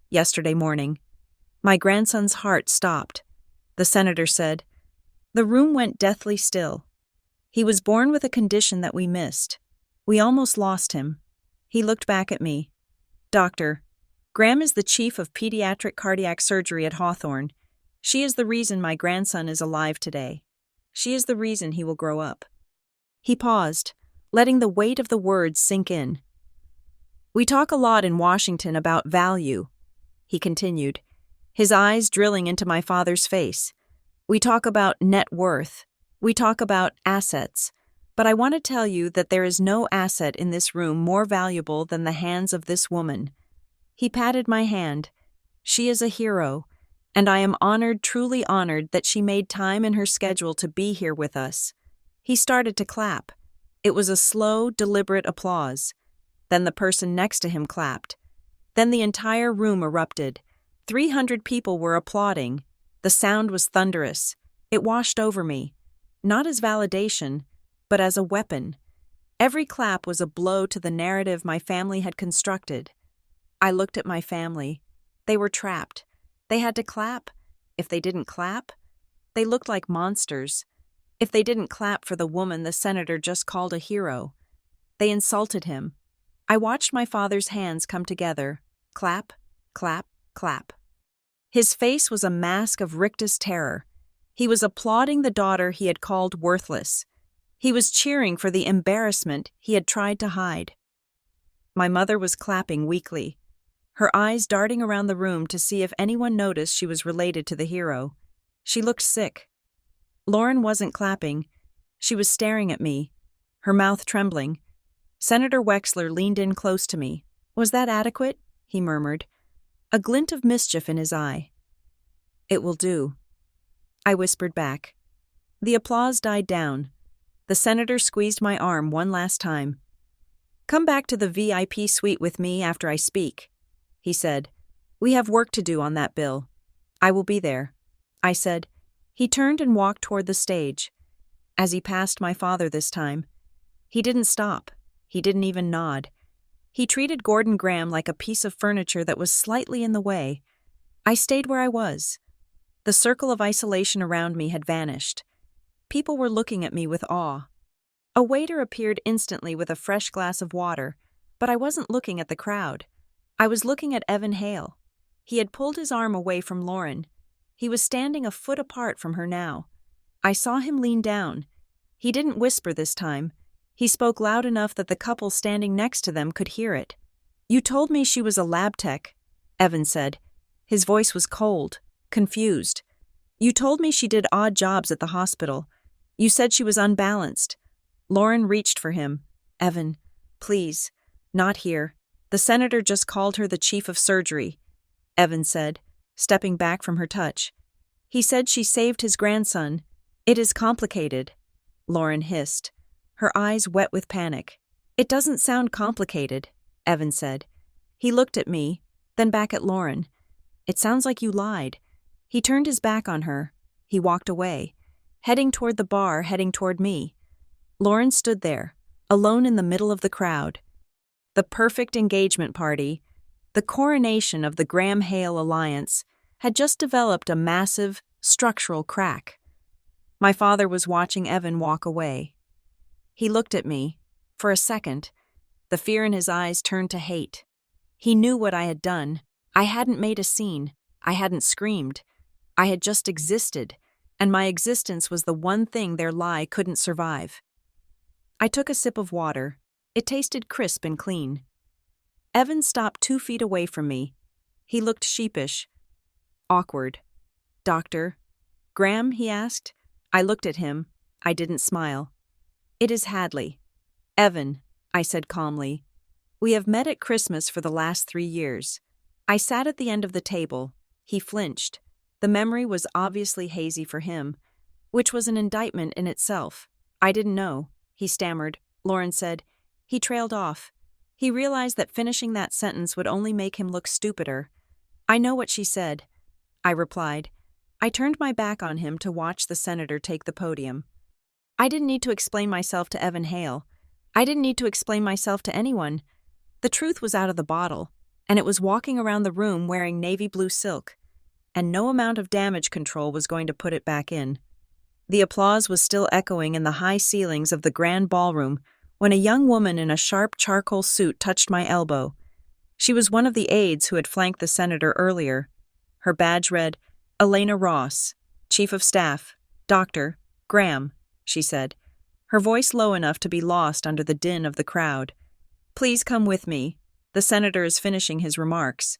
"Yesterday morning, my grandson's heart stopped," the senator said. The room went deathly still. "He was born with a condition that we missed. We almost lost him." He looked back at me. "Dr. Graham is the chief of pediatric cardiac surgery at Hawthorne. She is the reason my grandson is alive today. She is the reason he will grow up." He paused, letting the weight of the words sink in. "We talk a lot in Washington about value," he continued, his eyes drilling into my father's face. "We talk about net worth. We talk about assets. But I want to tell you that there is no asset in this room more valuable than the hands of this woman." He patted my hand. "She is a hero, and I am honored, truly honored, that she made time in her schedule to be here with us." He started to clap. It was a slow, deliberate applause. Then the person next to him clapped. Then the entire room erupted. 300 people were applauding. The sound was thunderous. It washed over me, not as validation, but as a weapon. Every clap was a blow to the narrative my family had constructed. I looked at my family. They were trapped. They had to clap. If they didn't clap, they looked like monsters. If they didn't clap for the woman the senator just called a hero, they insulted him. I watched my father's hands come together. Clap, clap, clap. His face was a mask of rictus terror. He was applauding the daughter he had called worthless. He was cheering for the embarrassment he had tried to hide. My mother was clapping weakly, her eyes darting around the room to see if anyone noticed she was related to the hero. She looked sick. Lauren wasn't clapping. She was staring at me, her mouth trembling. Senator Wexler leaned in close to me. "Was that adequate?" he murmured, a glint of mischief in his eye. "It will do," I whispered back. The applause died down. The senator squeezed my arm one last time. "Come back to the VIP suite with me after I speak," he said. "We have work to do on that bill." "I will be there," I said. He turned and walked toward the stage. As he passed my father this time, he didn't stop. He didn't even nod. He treated Gordon Graham like a piece of furniture that was slightly in the way. I stayed where I was. The circle of isolation around me had vanished. People were looking at me with awe. A waiter appeared instantly with a fresh glass of water, but I wasn't looking at the crowd. I was looking at Evan Hale. He had pulled his arm away from Lauren. He was standing a foot apart from her now. I saw him lean down. He didn't whisper this time. He spoke loud enough that the couple standing next to them could hear it. "You told me she was a lab tech," Evan said. His voice was cold, confused. "You told me she did odd jobs at the hospital. You said she was unbalanced." Lauren reached for him. "Evan, please, not here. The senator just called her the chief of surgery," Evan said, stepping back from her touch. "He said she saved his grandson. It is complicated," Lauren hissed, her eyes wet with panic. "It doesn't sound complicated," Evan said. He looked at me, then back at Lauren. "It sounds like you lied." He turned his back on her. He walked away, heading toward the bar, heading toward me. Lauren stood there, alone in the middle of the crowd. The perfect engagement party, the coronation of the Graham-Hale alliance, had just developed a massive, structural crack. My father was watching Evan walk away. He looked at me. For a second, the fear in his eyes turned to hate. He knew what I had done. I hadn't made a scene. I hadn't screamed. I had just existed, and my existence was the one thing their lie couldn't survive. I took a sip of water. It tasted crisp and clean. Evan stopped 2 feet away from me. He looked sheepish, awkward. "Doctor Graham?" he asked. I looked at him. I didn't smile. "It is Hadley." "Evan," I said calmly. "We have met at Christmas for the last 3 years." I sat at the end of the table. He flinched. The memory was obviously hazy for him, which was an indictment in itself. "I didn't know," he stammered. Lauren said. He trailed off. He realized that finishing that sentence would only make him look stupider. "I know what she said," I replied. I turned my back on him to watch the senator take the podium. I didn't need to explain myself to Evan Hale. I didn't need to explain myself to anyone. The truth was out of the bottle, and it was walking around the room wearing navy blue silk, and no amount of damage control was going to put it back in. The applause was still echoing in the high ceilings of the grand ballroom when a young woman in a sharp charcoal suit touched my elbow. She was one of the aides who had flanked the senator earlier. Her badge read, "Elena Ross, Chief of Staff, Dr. Graham," she said, her voice low enough to be lost under the din of the crowd. "Please come with me. The senator is finishing his remarks.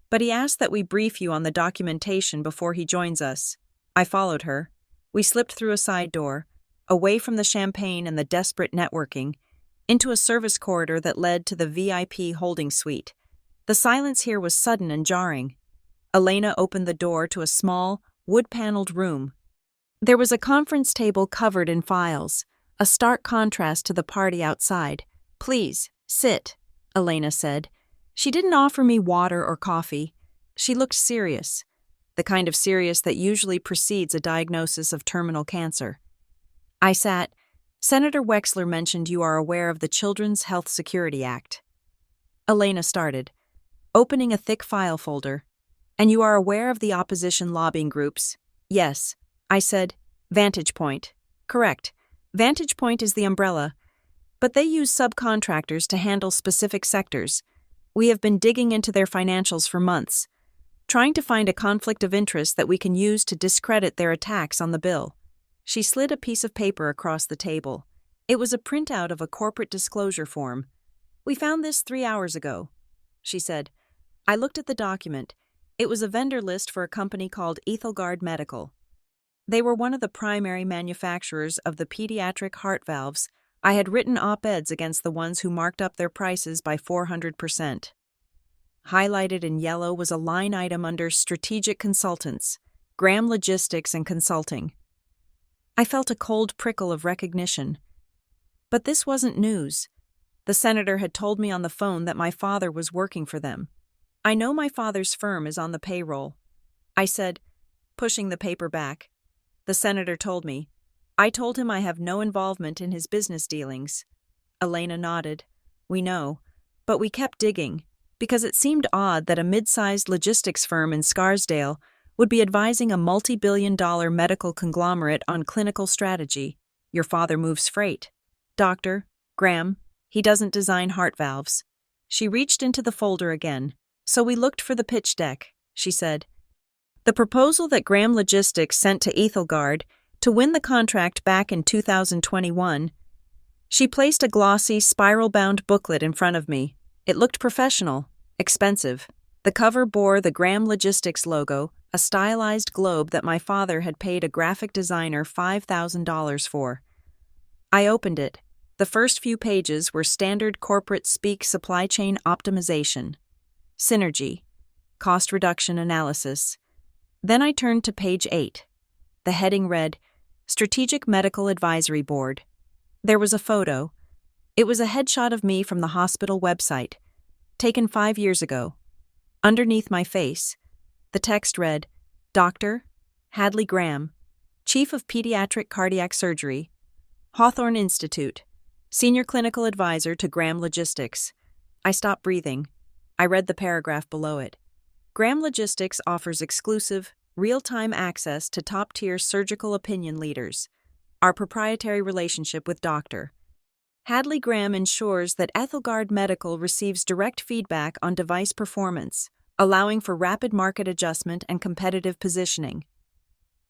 But he asked that we brief you on the documentation before he joins us." I followed her. We slipped through a side door, away from the champagne and the desperate networking, into a service corridor that led to the VIP holding suite. The silence here was sudden and jarring. Elena opened the door to a small, wood-paneled room. There was a conference table covered in files, a stark contrast to the party outside. "Please, sit," Elena said. She didn't offer me water or coffee. She looked serious, the kind of serious that usually precedes a diagnosis of terminal cancer. I sat. "Senator Wexler mentioned you are aware of the Children's Health Security Act." Elena started, opening a thick file folder. "And you are aware of the opposition lobbying groups?" "Yes," I said. "Vantage Point." "Correct. Vantage Point is the umbrella, but they use subcontractors to handle specific sectors. We have been digging into their financials for months, trying to find a conflict of interest that we can use to discredit their attacks on the bill." She slid a piece of paper across the table. It was a printout of a corporate disclosure form. "We found this 3 hours ago," she said. I looked at the document. It was a vendor list for a company called Ethelgard Medical. They were one of the primary manufacturers of the pediatric heart valves. I had written op-eds against the ones who marked up their prices by 400%. Highlighted in yellow was a line item under Strategic Consultants, Graham Logistics and Consulting. I felt a cold prickle of recognition. But this wasn't news. The senator had told me on the phone that my father was working for them. "I know my father's firm is on the payroll," I said, pushing the paper back. The senator told me. "I told him I have no involvement in his business dealings." Elena nodded. "We know. But we kept digging, because it seemed odd that a mid-sized logistics firm in Scarsdale would be advising a multi-billion-dollar medical conglomerate on clinical strategy. Your father moves freight. Dr. Graham, he doesn't design heart valves." She reached into the folder again. "So we looked for the pitch deck," she said. The proposal that Graham Logistics sent to Ethelgard to win the contract back in 2021. She placed a glossy, spiral-bound booklet in front of me. It looked professional, expensive. The cover bore the Graham Logistics logo, a stylized globe that my father had paid a graphic designer $5,000 for. I opened it. The first few pages were standard corporate speak supply chain optimization, synergy, cost reduction analysis. Then I turned to page 8. The heading read, Strategic Medical Advisory Board. There was a photo. It was a headshot of me from the hospital website, taken 5 years ago. Underneath my face, the text read, Dr. Hadley Graham, Chief of Pediatric Cardiac Surgery, Hawthorne Institute, Senior Clinical Advisor to Graham Logistics. I stopped breathing. I read the paragraph below it. Graham Logistics offers exclusive, real-time access to top-tier surgical opinion leaders. Our proprietary relationship with Dr. Hadley Graham ensures that Ethelgard Medical receives direct feedback on device performance, allowing for rapid market adjustment and competitive positioning.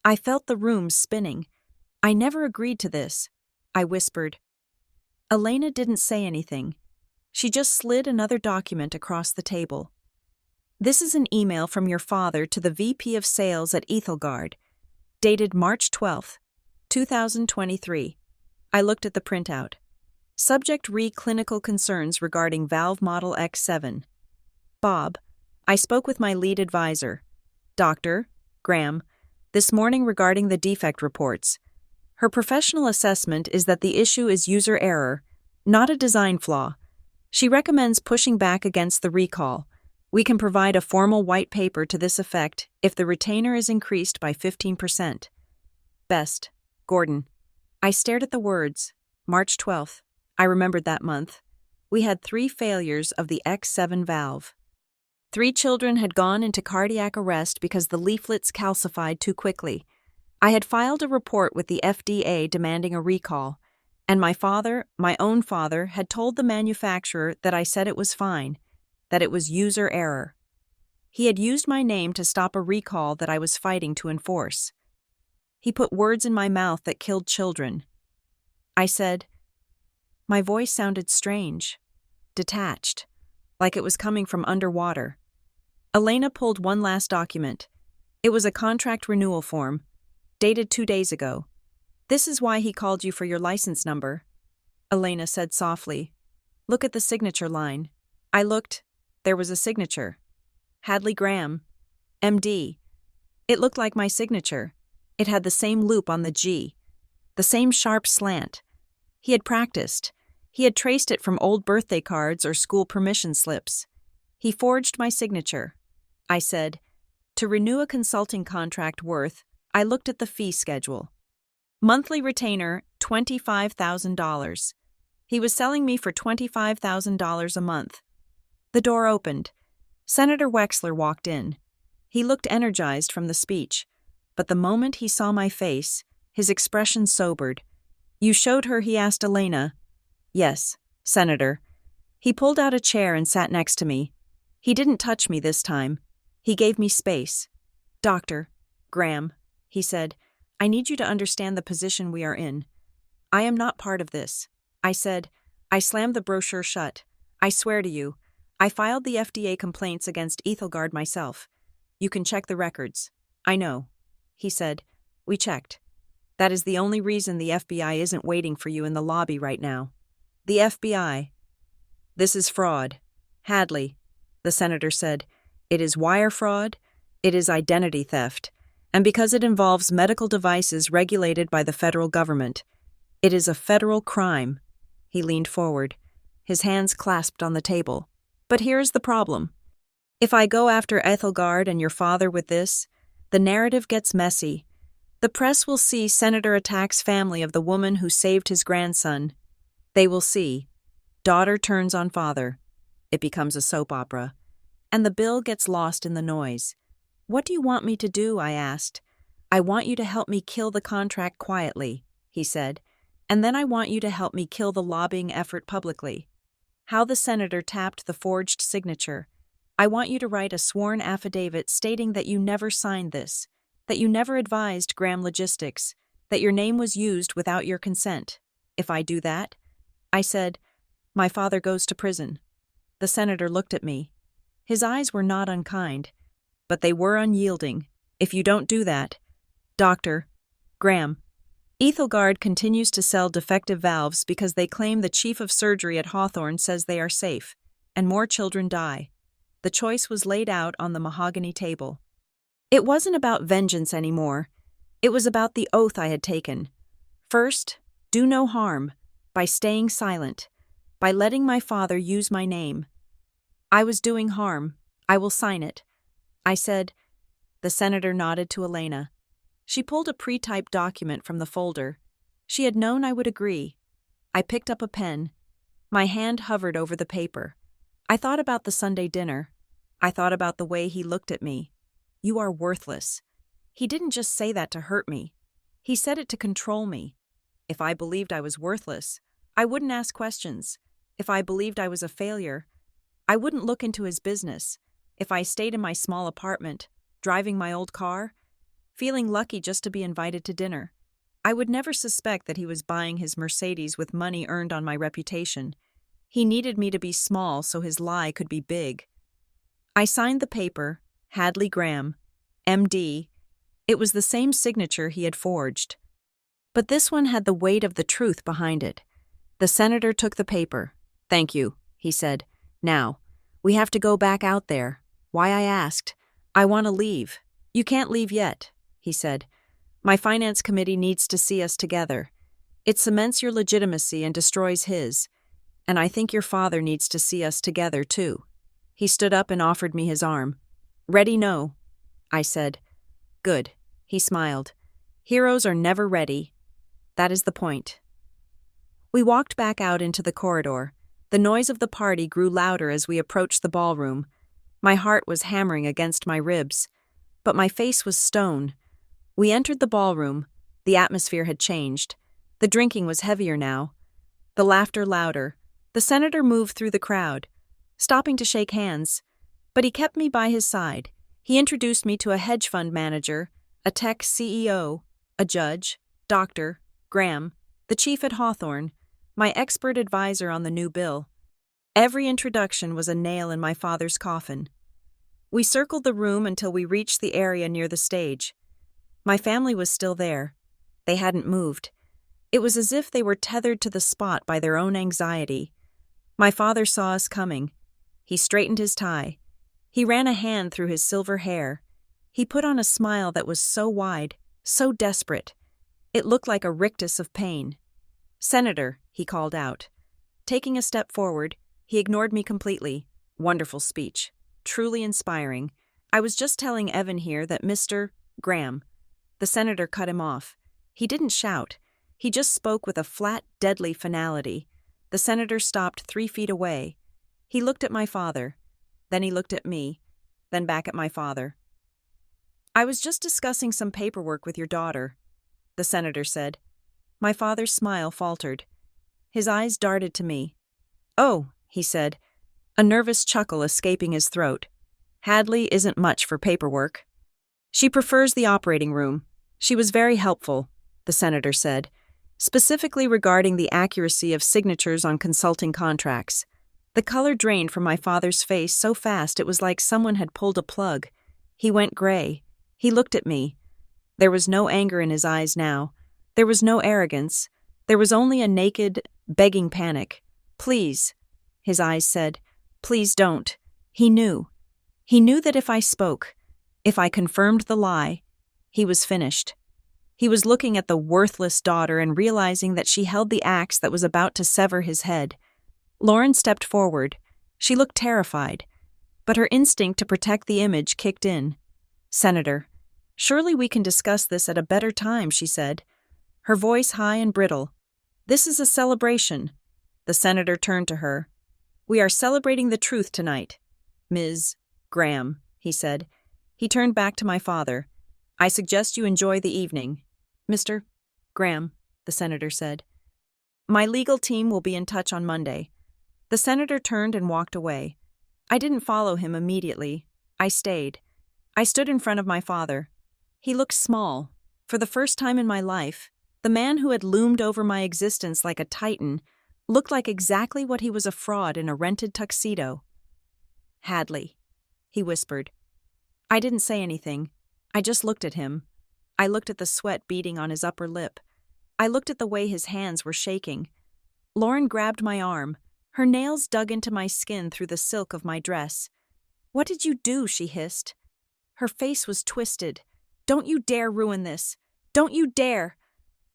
I felt the room spinning. "I never agreed to this," I whispered. Elena didn't say anything. She just slid another document across the table. "This is an email from your father to the VP of Sales at Ethelgard, dated March 12, 2023. I looked at the printout. Subject re clinical concerns regarding valve model X7. Bob, I spoke with my lead advisor, Dr. Graham, this morning regarding the defect reports. Her professional assessment is that the issue is user error, not a design flaw. She recommends pushing back against the recall. We can provide a formal white paper to this effect if the retainer is increased by 15%. Best, Gordon." I stared at the words. March 12th. I remembered that month. We had 3 failures of the X7 valve. 3 children had gone into cardiac arrest because the leaflets calcified too quickly. I had filed a report with the FDA demanding a recall, and my own father, had told the manufacturer that I said it was fine, that it was user error. He had used my name to stop a recall that I was fighting to enforce. He put words in my mouth that killed children. I said, my voice sounded strange, detached, like it was coming from underwater. Elena pulled one last document. It was a contract renewal form, dated 2 days ago. "This is why he called you for your license number," Elena said softly. "Look at the signature line." I looked. There was a signature. Hadley Graham, MD. It looked like my signature. It had the same loop on the G, the same sharp slant. He had practiced. He had traced it from old birthday cards or school permission slips. He forged my signature. I said, to renew a consulting contract worth, I looked at the fee schedule. Monthly retainer, $25,000. He was selling me for $25,000 a month. The door opened. Senator Wexler walked in. He looked energized from the speech, but the moment he saw my face, his expression sobered. "You showed her," he asked Elena. "Yes, Senator." He pulled out a chair and sat next to me. He didn't touch me this time. He gave me space. "Dr. Graham," he said, "I need you to understand the position we are in. I am not part of this." I said. I slammed the brochure shut. I swear to you, I filed the FDA complaints against Ethelgard myself. You can check the records. I know. He said. We checked. That is the only reason the FBI isn't waiting for you in the lobby right now. The FBI. This is fraud. Hadley, the senator said. It is wire fraud. It is identity theft. And because it involves medical devices regulated by the federal government, it is a federal crime. He leaned forward, his hands clasped on the table. But here's the problem. If I go after Ethelgard and your father with this, the narrative gets messy. The press will see Senator attacks family of the woman who saved his grandson. They will see. Daughter turns on father. It becomes a soap opera. And the bill gets lost in the noise. What do you want me to do? I asked. I want you to help me kill the contract quietly, he said. And then I want you to help me kill the lobbying effort publicly. How the senator tapped the forged signature. I want you to write a sworn affidavit stating that you never signed this, that you never advised Graham Logistics, that your name was used without your consent. If I do that, I said, my father goes to prison. The senator looked at me. His eyes were not unkind, but they were unyielding. If you don't do that, Dr. Graham. Ethelgard continues to sell defective valves because they claim the chief of surgery at Hawthorne says they are safe, and more children die. The choice was laid out on the mahogany table. It wasn't about vengeance anymore. It was about the oath I had taken. First, do no harm, by staying silent, by letting my father use my name. I was doing harm. I will sign it. I said. The senator nodded to Elena. She pulled a pre-typed document from the folder. She had known I would agree. I picked up a pen. My hand hovered over the paper. I thought about the Sunday dinner. I thought about the way he looked at me. You are worthless. He didn't just say that to hurt me. He said it to control me. If I believed I was worthless, I wouldn't ask questions. If I believed I was a failure, I wouldn't look into his business. If I stayed in my small apartment, driving my old car, feeling lucky just to be invited to dinner, I would never suspect that he was buying his Mercedes with money earned on my reputation. He needed me to be small so his lie could be big. I signed the paper, Hadley Graham, M.D. It was the same signature he had forged. But this one had the weight of the truth behind it. The senator took the paper. Thank you, he said. Now, we have to go back out there. Why, I asked. I want to leave. You can't leave yet, he said. My finance committee needs to see us together. It cements your legitimacy and destroys his. And I think your father needs to see us together, too. He stood up and offered me his arm. Ready, no, I said. Good, he smiled. Heroes are never ready. That is the point. We walked back out into the corridor. The noise of the party grew louder as we approached the ballroom. My heart was hammering against my ribs, but my face was stone. We entered the ballroom. The atmosphere had changed. The drinking was heavier now. The laughter louder. The senator moved through the crowd, stopping to shake hands. But he kept me by his side. He introduced me to a hedge fund manager, a tech CEO, a judge, Dr. Graham, the chief at Hawthorne, my expert advisor on the new bill. Every introduction was a nail in my father's coffin. We circled the room until we reached the area near the stage. My family was still there. They hadn't moved. It was as if they were tethered to the spot by their own anxiety. My father saw us coming. He straightened his tie. He ran a hand through his silver hair. He put on a smile that was so wide, so desperate. It looked like a rictus of pain. Senator, he called out. Taking a step forward, he ignored me completely. Wonderful speech. Truly inspiring. I was just telling Evan here that Mr. Graham. The senator cut him off. He didn't shout. He just spoke with a flat, deadly finality. The senator stopped 3 feet away. He looked at my father. Then he looked at me. Then back at my father. I was just discussing some paperwork with your daughter, the senator said. My father's smile faltered. His eyes darted to me. Oh, he said, a nervous chuckle escaping his throat. Hadley isn't much for paperwork. She prefers the operating room. She was very helpful, the senator said, specifically regarding the accuracy of signatures on consulting contracts. The color drained from my father's face so fast it was like someone had pulled a plug. He went gray. He looked at me. There was no anger in his eyes now. There was no arrogance. There was only a naked, begging panic. "Please," his eyes said. "Please don't." He knew. He knew that if I spoke, if I confirmed the lie, he was finished. He was looking at the worthless daughter and realizing that she held the axe that was about to sever his head. Lauren stepped forward. She looked terrified, but her instinct to protect the image kicked in. "Senator, surely we can discuss this at a better time," she said, her voice high and brittle. "This is a celebration." The senator turned to her. "We are celebrating the truth tonight, Ms. Graham," he said. He turned back to my father. "I suggest you enjoy the evening." "Mr. Graham," the senator said. "My legal team will be in touch on Monday." The senator turned and walked away. I didn't follow him immediately. I stayed. I stood in front of my father. He looked small. For the first time in my life, the man who had loomed over my existence like a titan looked like exactly what he was, a fraud in a rented tuxedo. "Hadley," he whispered. I didn't say anything. I just looked at him. I looked at the sweat beading on his upper lip. I looked at the way his hands were shaking. Lauren grabbed my arm. Her nails dug into my skin through the silk of my dress. "What did you do?" she hissed. Her face was twisted. "Don't you dare ruin this. Don't you dare."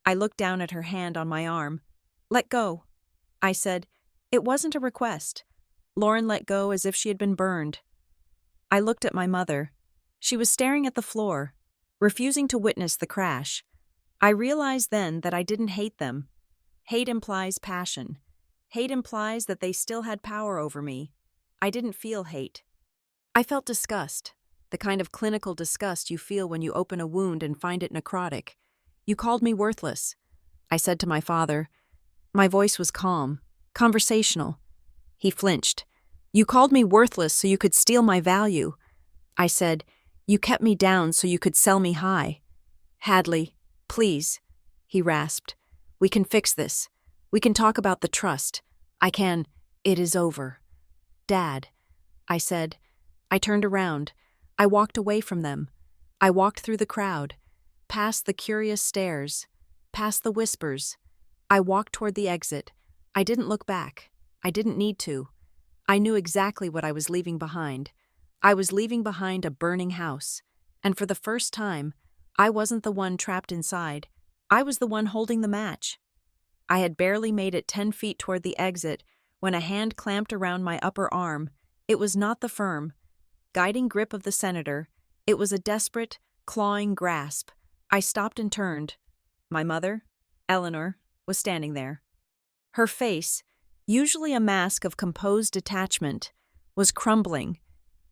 I looked down at her hand on my arm. "Let go," I said. It wasn't a request. Lauren let go as if she had been burned. I looked at my mother. She was staring at the floor, refusing to witness the crash. I realized then that I didn't hate them. Hate implies passion. Hate implies that they still had power over me. I didn't feel hate. I felt disgust, the kind of clinical disgust you feel when you open a wound and find it necrotic. "You called me worthless," I said to my father. My voice was calm, conversational. He flinched. "You called me worthless so you could steal my value." I said, "You kept me down so you could sell me high." "Hadley, please," he rasped. "We can fix this. We can talk about the trust. It is over." "Dad," I said. I turned around. I walked away from them. I walked through the crowd, past the curious stares, past the whispers. I walked toward the exit. I didn't look back. I didn't need to. I knew exactly what I was leaving behind. I was leaving behind a burning house, and for the first time, I wasn't the one trapped inside. I was the one holding the match. I had barely made it 10 feet toward the exit when a hand clamped around my upper arm. It was not the firm, guiding grip of the senator. It was a desperate, clawing grasp. I stopped and turned. My mother, Eleanor, was standing there. Her face, usually a mask of composed detachment, was crumbling.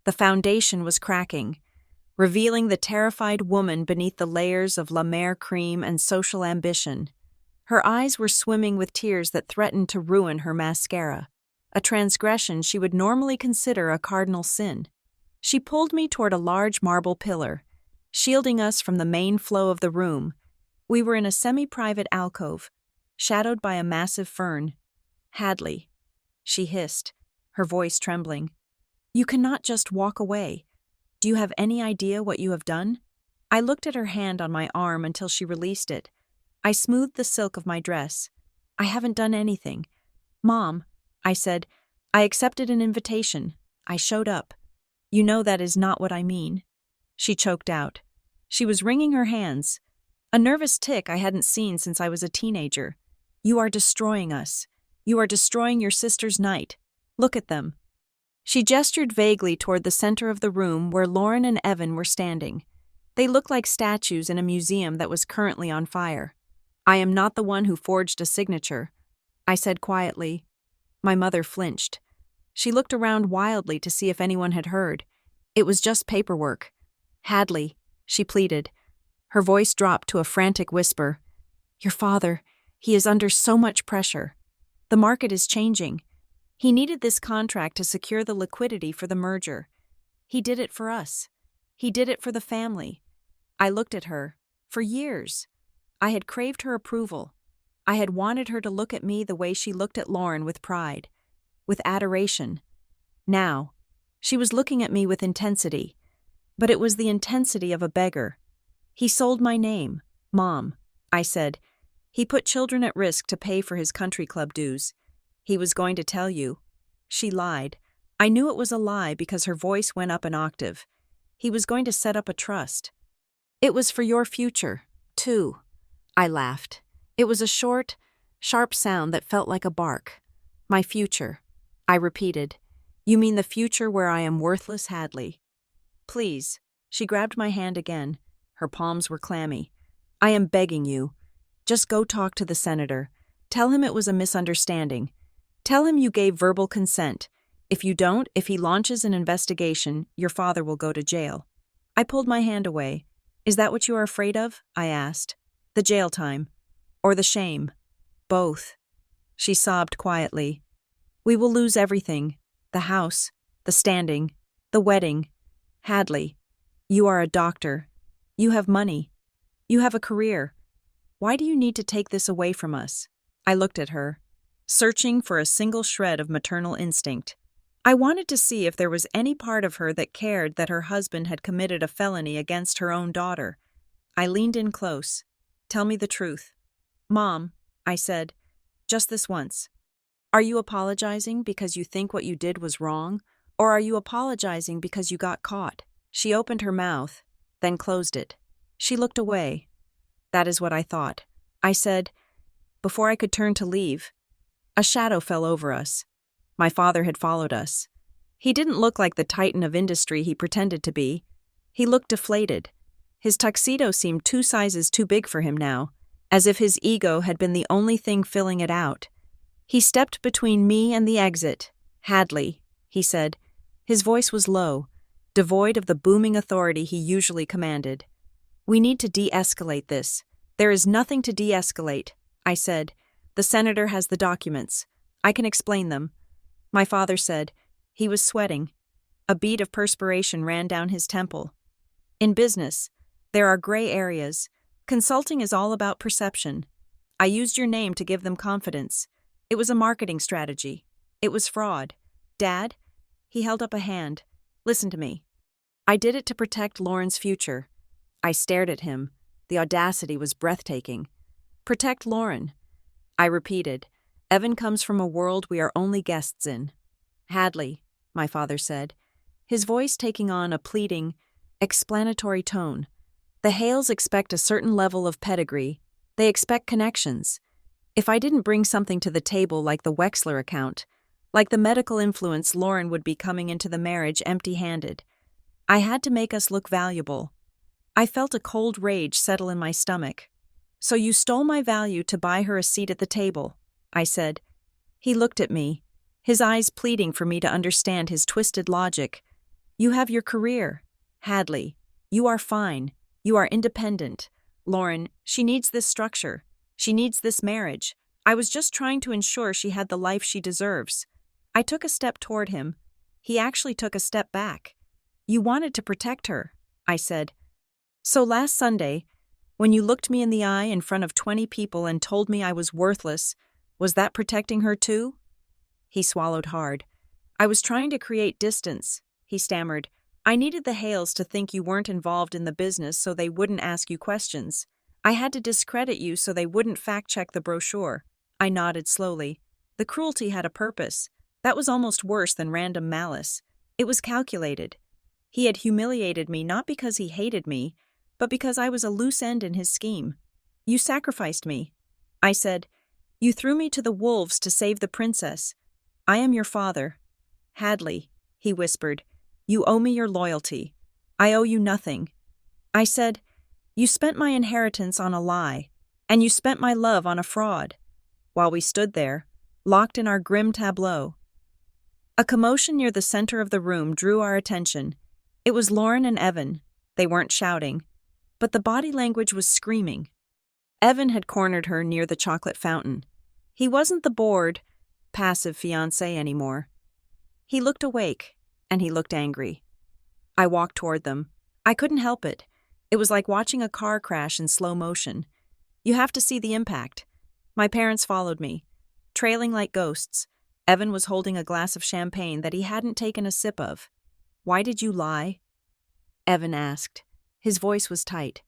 The foundation was cracking, revealing the terrified woman beneath the layers of La Mer cream and social ambition. Her eyes were swimming with tears that threatened to ruin her mascara, a transgression she would normally consider a cardinal sin. She pulled me toward a large marble pillar, shielding us from the main flow of the room. We were in a semi-private alcove, shadowed by a massive fern. "Hadley," she hissed, her voice trembling. "You cannot just walk away. Do you have any idea what you have done?" I looked at her hand on my arm until she released it. I smoothed the silk of my dress. "I haven't done anything. Mom," I said, "I accepted an invitation. I showed up. You know that is not what I mean." She choked out. She was wringing her hands, a nervous tic I hadn't seen since I was a teenager. "You are destroying us. You are destroying your sister's night. Look at them." She gestured vaguely toward the center of the room where Lauren and Evan were standing. They looked like statues in a museum that was currently on fire. "I am not the one who forged a signature," I said quietly. My mother flinched. She looked around wildly to see if anyone had heard. "It was just paperwork." "Hadley," she pleaded. Her voice dropped to a frantic whisper. "Your father, he is under so much pressure. The market is changing. He needed this contract to secure the liquidity for the merger. He did it for us. He did it for the family." I looked at her. For years, I had craved her approval. I had wanted her to look at me the way she looked at Lauren with pride. with adoration. Now, she was looking at me with intensity, but it was the intensity of a beggar. He sold my name, Mom, I said. He put children at risk to pay for his country club dues. He was going to tell you. She lied. I knew it was a lie because her voice went up an octave. He was going to set up a trust. It was for your future, too. I laughed. It was a short, sharp sound that felt like a bark. My future. I repeated. You mean the future where I am worthless, Hadley? Please. She grabbed my hand again. Her palms were clammy. I am begging you. Just go talk to the senator. Tell him it was a misunderstanding. Tell him you gave verbal consent. If you don't, if he launches an investigation, your father will go to jail. I pulled my hand away. Is that what you are afraid of? I asked. The jail time. Or the shame. Both. She sobbed quietly. We will lose everything. The house, the standing, the wedding. Hadley, you are a doctor. You have money. You have a career. Why do you need to take this away from us? I looked at her, searching for a single shred of maternal instinct. I wanted to see if there was any part of her that cared that her husband had committed a felony against her own daughter. I leaned in close. Tell me the truth. Mom, I said, just this once. Are you apologizing because you think what you did was wrong, or are you apologizing because you got caught? She opened her mouth, then closed it. She looked away. That is what I thought. I said, before I could turn to leave. A shadow fell over us. My father had followed us. He didn't look like the titan of industry he pretended to be. He looked deflated. His tuxedo seemed 2 sizes too big for him now, as if his ego had been the only thing filling it out. He stepped between me and the exit. Hadley, he said. His voice was low, devoid of the booming authority he usually commanded. We need to de-escalate this. There is nothing to de-escalate, I said. The senator has the documents. I can explain them. My father said. He was sweating. A bead of perspiration ran down his temple. In business, there are gray areas. Consulting is all about perception. I used your name to give them confidence. It was a marketing strategy. It was fraud. Dad? He held up a hand. Listen to me. I did it to protect Lauren's future. I stared at him. The audacity was breathtaking. Protect Lauren. I repeated. Evan comes from a world we are only guests in. Hadley, my father said, his voice taking on a pleading, explanatory tone. The Hales expect a certain level of pedigree. They expect connections. If I didn't bring something to the table like the Wexler account, like the medical influence, Lauren would be coming into the marriage empty-handed. I had to make us look valuable. I felt a cold rage settle in my stomach. So you stole my value to buy her a seat at the table, I said. He looked at me, his eyes pleading for me to understand his twisted logic. You have your career. Hadley, you are fine. You are independent. Lauren, she needs this structure. She needs this marriage. I was just trying to ensure she had the life she deserves. I took a step toward him. He actually took a step back. You wanted to protect her, I said. So last Sunday, when you looked me in the eye in front of 20 people and told me I was worthless, was that protecting her too? He swallowed hard. I was trying to create distance, he stammered. I needed the Hales to think you weren't involved in the business so they wouldn't ask you questions. I had to discredit you so they wouldn't fact-check the brochure. I nodded slowly. The cruelty had a purpose. That was almost worse than random malice. It was calculated. He had humiliated me not because he hated me, but because I was a loose end in his scheme. You sacrificed me. I said, you threw me to the wolves to save the princess. I am your father. Hadley, he whispered, you owe me your loyalty. I owe you nothing. I said, you spent my inheritance on a lie, and you spent my love on a fraud. While we stood there, locked in our grim tableau. A commotion near the center of the room drew our attention. It was Lauren and Evan. They weren't shouting, but the body language was screaming. Evan had cornered her near the chocolate fountain. He wasn't the bored, passive fiancé anymore. He looked awake, and he looked angry. I walked toward them. I couldn't help it. It was like watching a car crash in slow motion. You have to see the impact. My parents followed me, trailing like ghosts. Evan was holding a glass of champagne that he hadn't taken a sip of. "Why did you lie?" Evan asked. His voice was tight,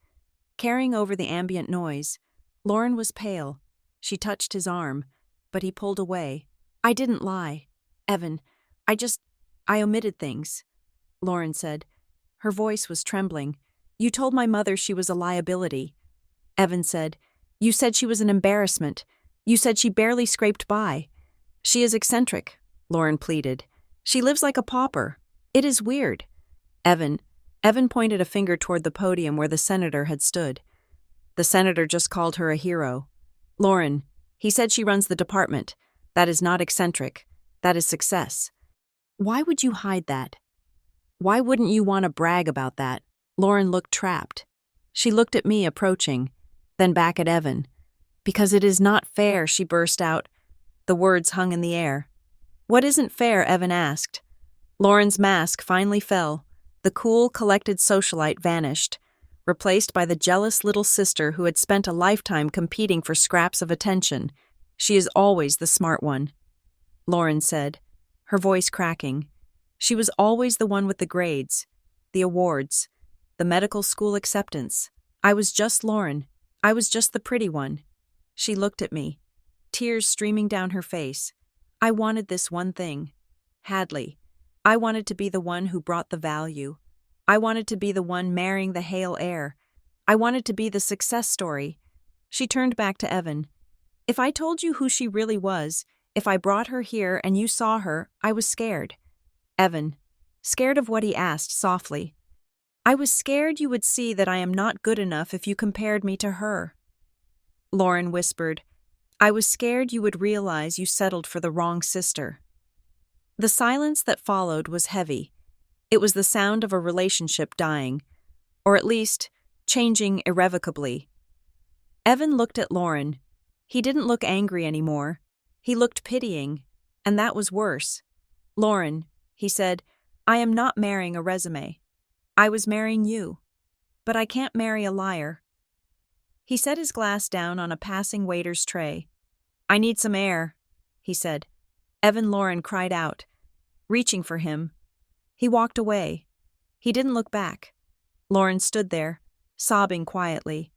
carrying over the ambient noise. Lauren was pale. She touched his arm, but he pulled away. "I didn't lie. Evan, I omitted things," Lauren said. Her voice was trembling. "You told my mother she was a liability." Evan said, "You said she was an embarrassment. You said she barely scraped by." "She is eccentric," Lauren pleaded. "She lives like a pauper. It is weird." Evan pointed a finger toward the podium where the senator had stood. "The senator just called her a hero." "Lauren, he said she runs the department. That is not eccentric. That is success." "Why would you hide that? Why wouldn't you want to brag about that?" Lauren looked trapped. She looked at me approaching, then back at Evan. "Because it is not fair," she burst out. The words hung in the air. "What isn't fair?" Evan asked. Lauren's mask finally fell. The cool, collected socialite vanished, replaced by the jealous little sister who had spent a lifetime competing for scraps of attention. "She is always the smart one," Lauren said, her voice cracking. "She was always the one with the grades, the awards, the medical school acceptance. I was just Lauren. I was just the pretty one." She looked at me, tears streaming down her face. "I wanted this one thing. Hadley. I wanted to be the one who brought the value. I wanted to be the one marrying the Hale heir. I wanted to be the success story." She turned back to Evan. "If I told you who she really was, if I brought her here and you saw her, I was scared." Evan, scared of what he asked softly. "I was scared you would see that I am not good enough if you compared me to her." Lauren whispered, "I was scared you would realize you settled for the wrong sister." The silence that followed was heavy. It was the sound of a relationship dying, or at least, changing irrevocably. Evan looked at Lauren. He didn't look angry anymore. He looked pitying, and that was worse. "Lauren," he said, "I am not marrying a resume. I was marrying you. But I can't marry a liar." He set his glass down on a passing waiter's tray. "I need some air," he said. Lauren cried out, reaching for him. He walked away. He didn't look back. Lauren stood there, sobbing quietly.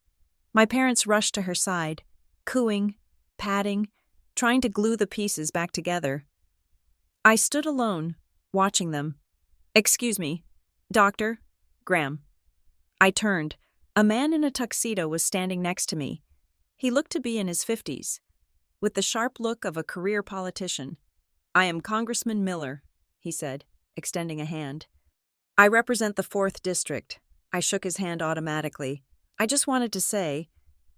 My parents rushed to her side, cooing, patting, trying to glue the pieces back together. I stood alone, watching them. "Excuse me, Dr. Graham." I turned. A man in a tuxedo was standing next to me. He looked to be in his 50s, with the sharp look of a career politician. "I am Congressman Miller," he said, extending a hand. "I represent the 4th District." I shook his hand automatically. "I just wanted to say,"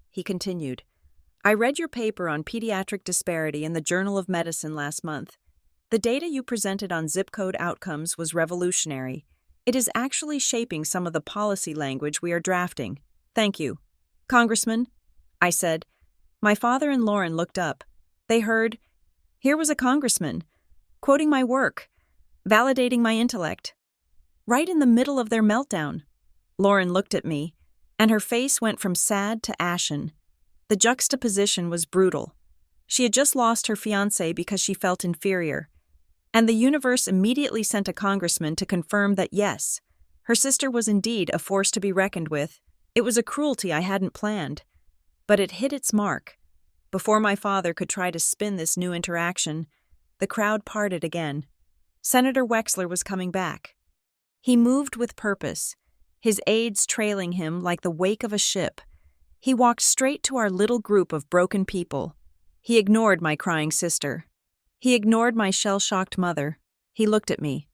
he continued, "I read your paper on pediatric disparity in the Journal of Medicine last month. The data you presented on zip code outcomes was revolutionary. It is actually shaping some of the policy language we are drafting. Thank you." "Congressman," I said. My father and Lauren looked up. They heard, here was a congressman, quoting my work, validating my intellect. Right in the middle of their meltdown. Lauren looked at me, and her face went from sad to ashen. The juxtaposition was brutal. She had just lost her fiancé because she felt inferior. And the universe immediately sent a congressman to confirm that yes, her sister was indeed a force to be reckoned with. It was a cruelty I hadn't planned. But it hit its mark. Before my father could try to spin this new interaction, the crowd parted again. Senator Wexler was coming back. He moved with purpose, his aides trailing him like the wake of a ship. He walked straight to our little group of broken people. He ignored my crying sister. He ignored my shell-shocked mother. He looked at me.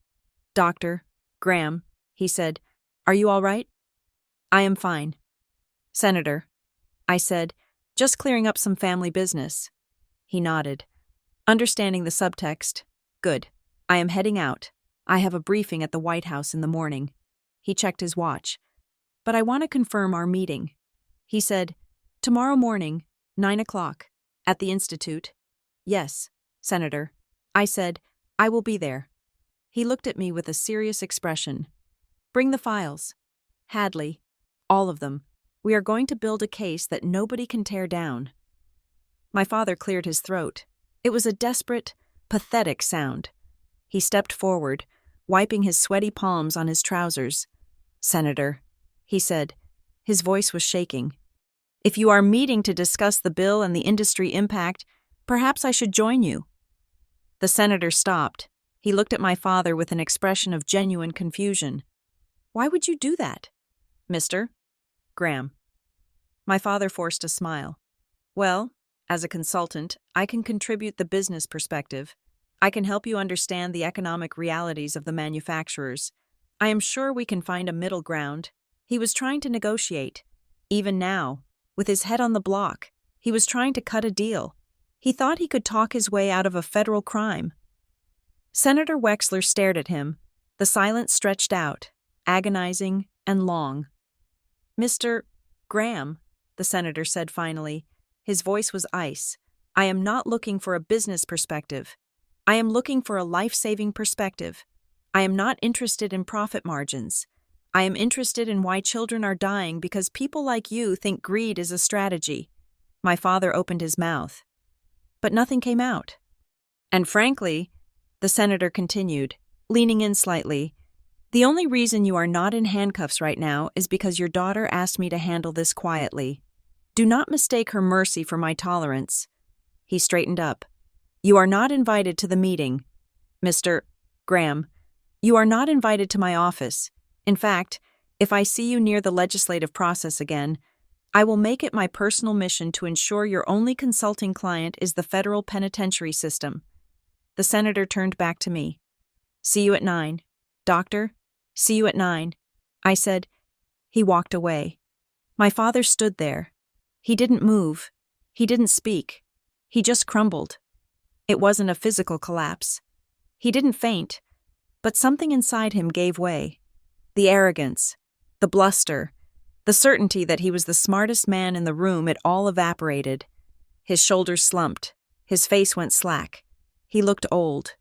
"Dr. Graham," he said, "are you all right?" "I am fine." "Senator," I said, "just clearing up some family business." He nodded, understanding the subtext. "Good. I am heading out. I have a briefing at the White House in the morning." He checked his watch. "But I want to confirm our meeting." He said, "Tomorrow morning, 9 o'clock, at the Institute." "Yes, Senator." I said, "I will be there." He looked at me with a serious expression. "Bring the files. Hadley. All of them. We are going to build a case that nobody can tear down." My father cleared his throat. It was a desperate, pathetic sound. He stepped forward, wiping his sweaty palms on his trousers. "Senator," he said. His voice was shaking. "If you are meeting to discuss the bill and the industry impact, perhaps I should join you." The senator stopped. He looked at my father with an expression of genuine confusion. "Why would you do that, Mr. Graham?" My father forced a smile. "Well, as a consultant, I can contribute the business perspective. I can help you understand the economic realities of the manufacturers. I am sure we can find a middle ground." He was trying to negotiate. Even now, with his head on the block, he was trying to cut a deal. He thought he could talk his way out of a federal crime. Senator Wexler stared at him. The silence stretched out, agonizing and long. "Mr. Graham," the senator said finally. His voice was ice. "I am not looking for a business perspective. I am looking for a life-saving perspective. I am not interested in profit margins. I am interested in why children are dying because people like you think greed is a strategy." My father opened his mouth, but nothing came out. "And frankly," the senator continued, leaning in slightly, "the only reason you are not in handcuffs right now is because your daughter asked me to handle this quietly. Do not mistake her mercy for my tolerance." He straightened up. "You are not invited to the meeting, Mr. Graham. You are not invited to my office. In fact, if I see you near the legislative process again, I will make it my personal mission to ensure your only consulting client is the federal penitentiary system." The senator turned back to me. "See you at 9. Doctor, see you at 9. I said. He walked away. My father stood there. He didn't move. He didn't speak. He just crumbled. It wasn't a physical collapse. He didn't faint, but something inside him gave way. The arrogance, the bluster, the certainty that he was the smartest man in the room, it all evaporated. His shoulders slumped. His face went slack. He looked old.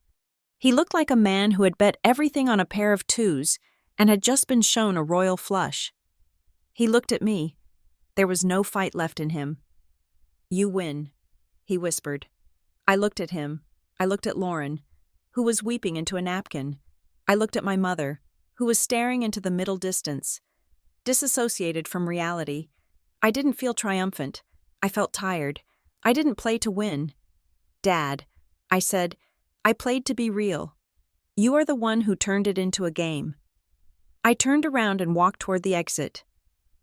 He looked like a man who had bet everything on a pair of twos and had just been shown a royal flush. He looked at me. There was no fight left in him. "You win," he whispered. I looked at him. I looked at Lauren, who was weeping into a napkin. I looked at my mother, who was staring into the middle distance, disassociated from reality. I didn't feel triumphant. I felt tired. I didn't play to win. "Dad," I said, "I played to be real. You are the one who turned it into a game." I turned around and walked toward the exit.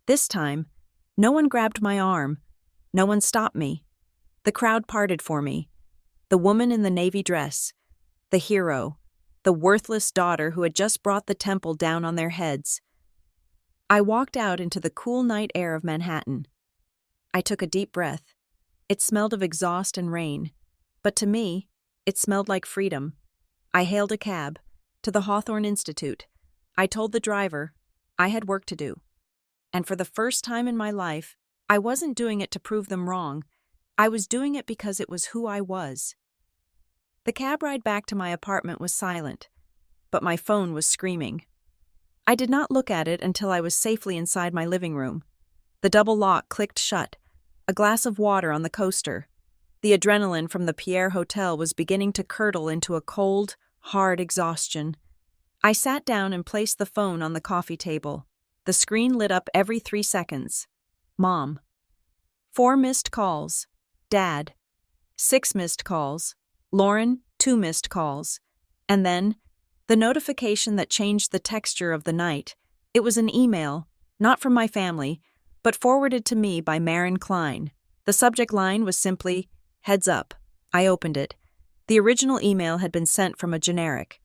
This time, no one grabbed my arm. No one stopped me. The crowd parted for me. The woman in the navy dress, the hero, the worthless daughter who had just brought the temple down on their heads. I walked out into the cool night air of Manhattan. I took a deep breath. It smelled of exhaust and rain, but to me, it smelled like freedom. I hailed a cab to the Hawthorne Institute. I told the driver I had work to do. And for the first time in my life, I wasn't doing it to prove them wrong. I was doing it because it was who I was. The cab ride back to my apartment was silent, but my phone was screaming. I did not look at it until I was safely inside my living room. The double lock clicked shut, a glass of water on the coaster. The adrenaline from the Pierre Hotel was beginning to curdle into a cold, hard exhaustion. I sat down and placed the phone on the coffee table. The screen lit up every 3 seconds. Mom. 4 missed calls. Dad. 6 missed calls. Lauren, 2 missed calls. And then, the notification that changed the texture of the night. It was an email, not from my family, but forwarded to me by Marin Klein. The subject line was simply, "Heads up." I opened it. The original email had been sent from a generic,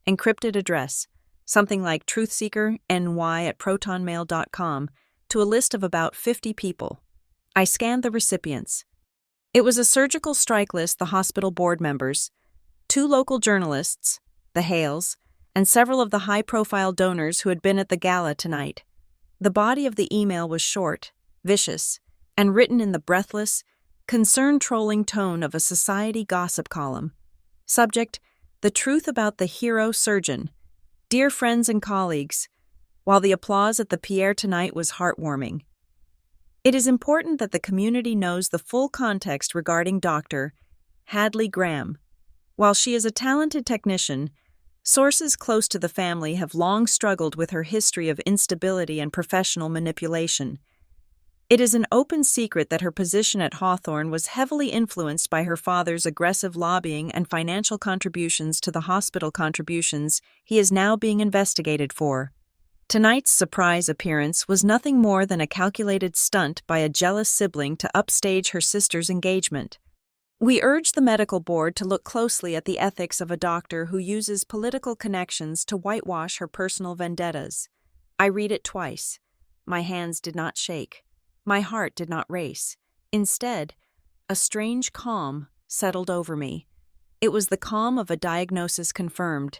encrypted address, something like truthseekerny@protonmail.com, to a list of about 50 people. I scanned the recipients. It was a surgical strike list, the hospital board members, 2 local journalists, the Hales, and several of the high-profile donors who had been at the gala tonight. The body of the email was short, vicious, and written in the breathless, concern-trolling tone of a society gossip column. Subject, the truth about the hero surgeon. Dear friends and colleagues, while the applause at the Pierre tonight was heartwarming, it is important that the community knows the full context regarding Dr. Hadley Graham. While she is a talented technician, sources close to the family have long struggled with her history of instability and professional manipulation. It is an open secret that her position at Hawthorne was heavily influenced by her father's aggressive lobbying and financial contributions to the hospital contributions he is now being investigated for. Tonight's surprise appearance was nothing more than a calculated stunt by a jealous sibling to upstage her sister's engagement. We urge the medical board to look closely at the ethics of a doctor who uses political connections to whitewash her personal vendettas. I read it twice. My hands did not shake. My heart did not race. Instead, a strange calm settled over me. It was the calm of a diagnosis confirmed.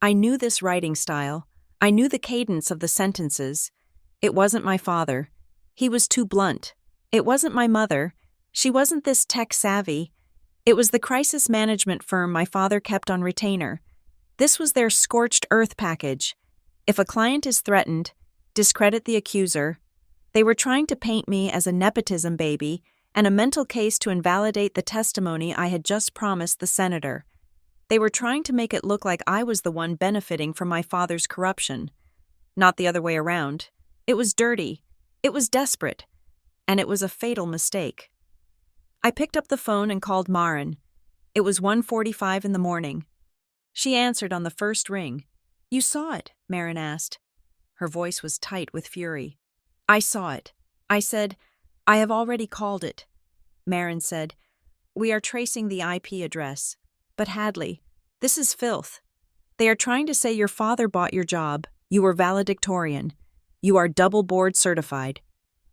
I knew this writing style. I knew the cadence of the sentences. It wasn't my father. He was too blunt. It wasn't my mother. She wasn't this tech-savvy. It was the crisis management firm my father kept on retainer. This was their scorched earth package. If a client is threatened, discredit the accuser. They were trying to paint me as a nepotism baby and a mental case to invalidate the testimony I had just promised the senator. They were trying to make it look like I was the one benefiting from my father's corruption. Not the other way around. It was dirty. It was desperate. And it was a fatal mistake. I picked up the phone and called Maren. It was 1:45 in the morning. She answered on the first ring. "You saw it?" Maren asked. Her voice was tight with fury. "I saw it." I said, "I have already called it." Maren said, "We are tracing the IP address. But Hadley, this is filth. They are trying to say your father bought your job. You were valedictorian. You are double board certified.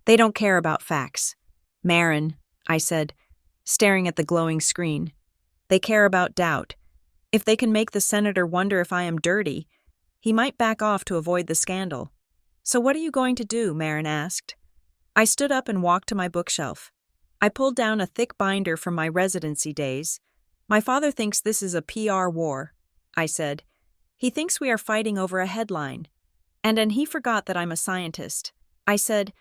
They don't care about facts." "Maren," I said, staring at the glowing screen. "They care about doubt. If they can make the senator wonder if I am dirty, he might back off to avoid the scandal." "So what are you going to do?" Maren asked. I stood up and walked to my bookshelf. I pulled down a thick binder from my residency days. "My father thinks this is a PR war," I said. "He thinks we are fighting over a headline. And he forgot that I'm a scientist." I said,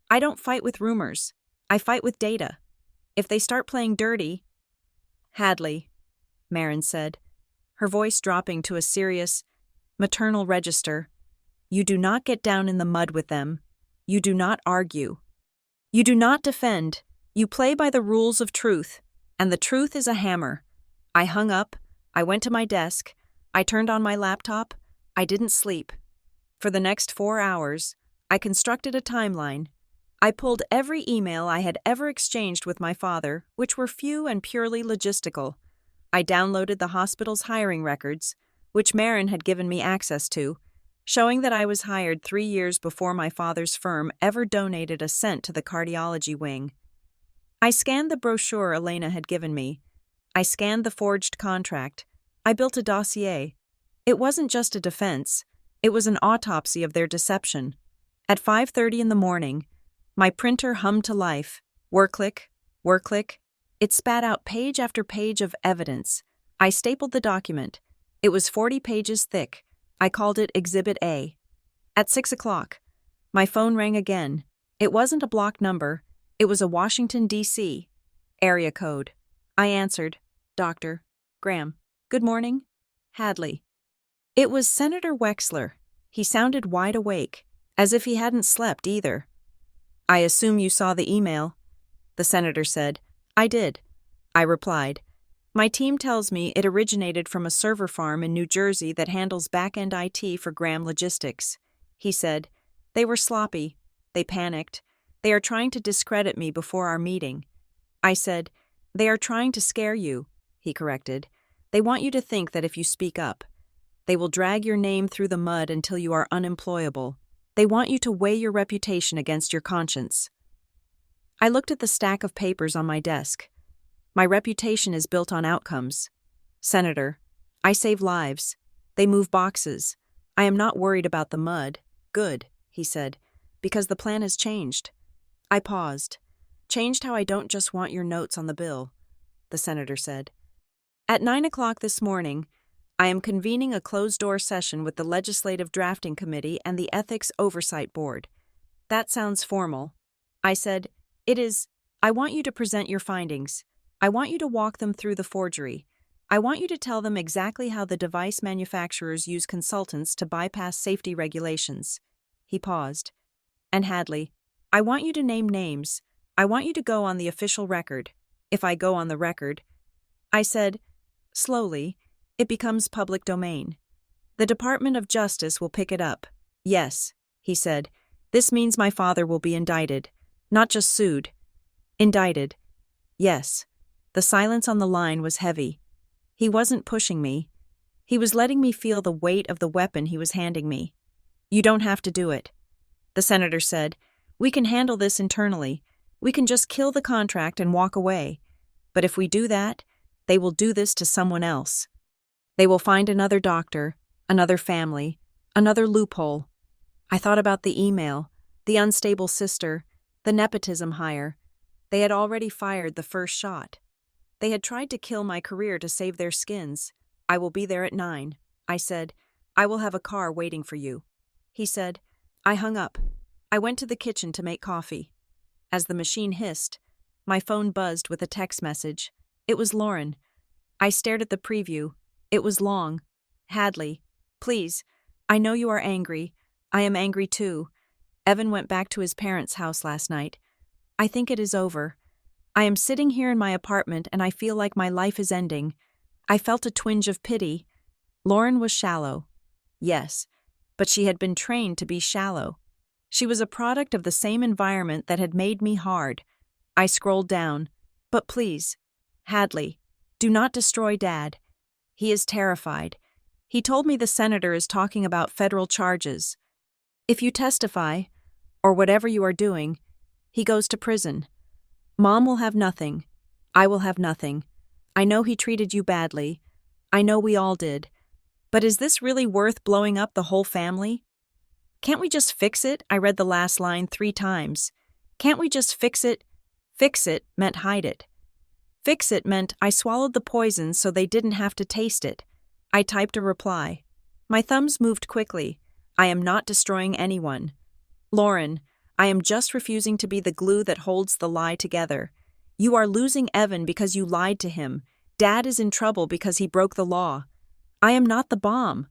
"I don't fight with rumors. I fight with data. If they start playing dirty—" "Hadley," Maren said, her voice dropping to a serious, maternal register, "you do not get down in the mud with them. You do not argue. You do not defend. You play by the rules of truth, and the truth is a hammer." I hung up. I went to my desk. I turned on my laptop. I didn't sleep. For the next 4 hours, I constructed a timeline. I pulled every email I had ever exchanged with my father, which were few and purely logistical. I downloaded the hospital's hiring records, which Maren had given me access to, showing that I was hired 3 years before my father's firm ever donated a cent to the cardiology wing. I scanned the brochure Elena had given me. I scanned the forged contract. I built a dossier. It wasn't just a defense. It was an autopsy of their deception. At 5:30 in the morning, my printer hummed to life. Work-click, work-click. It spat out page after page of evidence. I stapled the document. It was 40 pages thick. I called it Exhibit A. At 6 o'clock, my phone rang again. It wasn't a block number. It was a Washington, D.C. area code. I answered. "Dr. Graham. Good morning. Hadley." It was Senator Wexler. He sounded wide awake, as if he hadn't slept either. "I assume you saw the email," the senator said. "I did," I replied. "My team tells me it originated from a server farm in New Jersey that handles back-end IT for Graham Logistics." He said, "They were sloppy. They panicked. They are trying to discredit me before our meeting." I said, "They are trying to scare you," he corrected. "They want you to think that if you speak up, they will drag your name through the mud until you are unemployable. They want you to weigh your reputation against your conscience." I looked at the stack of papers on my desk. My reputation is built on outcomes. "Senator, I save lives. They move boxes. I am not worried about the mud." "Good," he said, "because the plan has changed." I paused. "Changed how I don't just want your notes on the bill," the senator said. "At 9 o'clock this morning, I am convening a closed-door session with the Legislative Drafting Committee and the Ethics Oversight Board." "That sounds formal." I said, "It is. I want you to present your findings. I want you to walk them through the forgery. I want you to tell them exactly how the device manufacturers use consultants to bypass safety regulations. He paused. And Hadley, I want you to name names. I want you to go on the official record. If I go on the record, I said, slowly, it becomes public domain. The Department of Justice will pick it up. Yes, he said. This means my father will be indicted. Not just sued. Indicted. Yes. The silence on the line was heavy. He wasn't pushing me. He was letting me feel the weight of the weapon he was handing me. You don't have to do it. The senator said, we can handle this internally. We can just kill the contract and walk away. But if we do that, they will do this to someone else. They will find another doctor, another family, another loophole. I thought about the email, the unstable sister, the nepotism hire. They had already fired the first shot. They had tried to kill my career to save their skins. I will be there at 9. I said, I will have a car waiting for you. He said, I hung up. I went to the kitchen to make coffee. As the machine hissed, my phone buzzed with a text message. It was Lauren. I stared at the preview. It was long. Hadley, please. I know you are angry. I am angry too. Evan went back to his parents' house last night. I think it is over. I am sitting here in my apartment and I feel like my life is ending. I felt a twinge of pity. Lauren was shallow. Yes, but she had been trained to be shallow. She was a product of the same environment that had made me hard. I scrolled down. But please, Hadley, do not destroy Dad. He is terrified. He told me the senator is talking about federal charges. If you testify, or whatever you are doing, he goes to prison. Mom will have nothing. I will have nothing. I know he treated you badly. I know we all did. But is this really worth blowing up the whole family? Can't we just fix it? I read the last line 3 times. Can't we just fix it? Fix it meant hide it. Fix it meant I swallowed the poison so they didn't have to taste it. I typed a reply. My thumbs moved quickly. I am not destroying anyone. Lauren, I am just refusing to be the glue that holds the lie together. You are losing Evan because you lied to him. Dad is in trouble because he broke the law. I am not the bomb.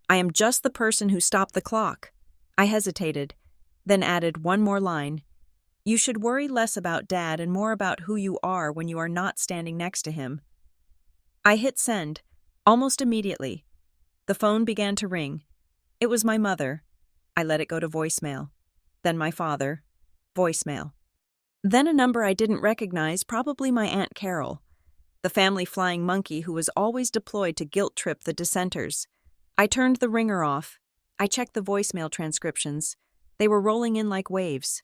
I am just the person who stopped the clock. I hesitated, then added one more line. You should worry less about Dad and more about who you are when you are not standing next to him. I hit send, almost immediately. The phone began to ring. It was my mother. I let it go to voicemail. Then my father. Voicemail. Then a number I didn't recognize, probably my Aunt Carol, the family flying monkey who was always deployed to guilt-trip the dissenters. I turned the ringer off. I checked the voicemail transcriptions. They were rolling in like waves.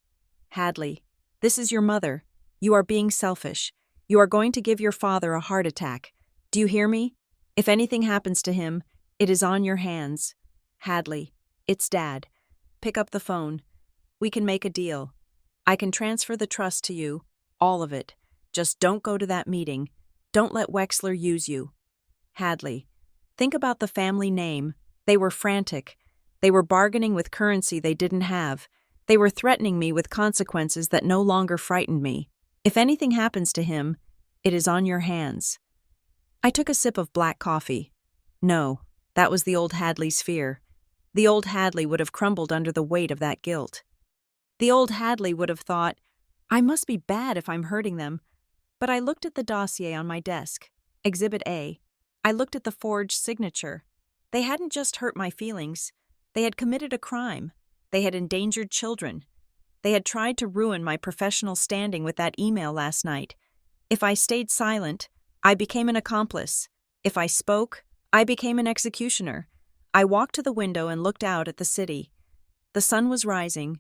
Hadley, this is your mother. You are being selfish. You are going to give your father a heart attack. Do you hear me? If anything happens to him, it is on your hands. Hadley, it's Dad. Pick up the phone. We can make a deal. I can transfer the trust to you, all of it. Just don't go to that meeting. Don't let Wexler use you. Hadley, think about the family name. They were frantic. They were bargaining with currency they didn't have. They were threatening me with consequences that no longer frightened me. If anything happens to him, it is on your hands. I took a sip of black coffee. No, that was the old Hadley's fear. The old Hadley would have crumbled under the weight of that guilt. The old Hadley would have thought, I must be bad if I'm hurting them. But I looked at the dossier on my desk, Exhibit A. I looked at the forged signature. They hadn't just hurt my feelings. They had committed a crime. They had endangered children. They had tried to ruin my professional standing with that email last night. If I stayed silent, I became an accomplice. If I spoke, I became an executioner. I walked to the window and looked out at the city. The sun was rising,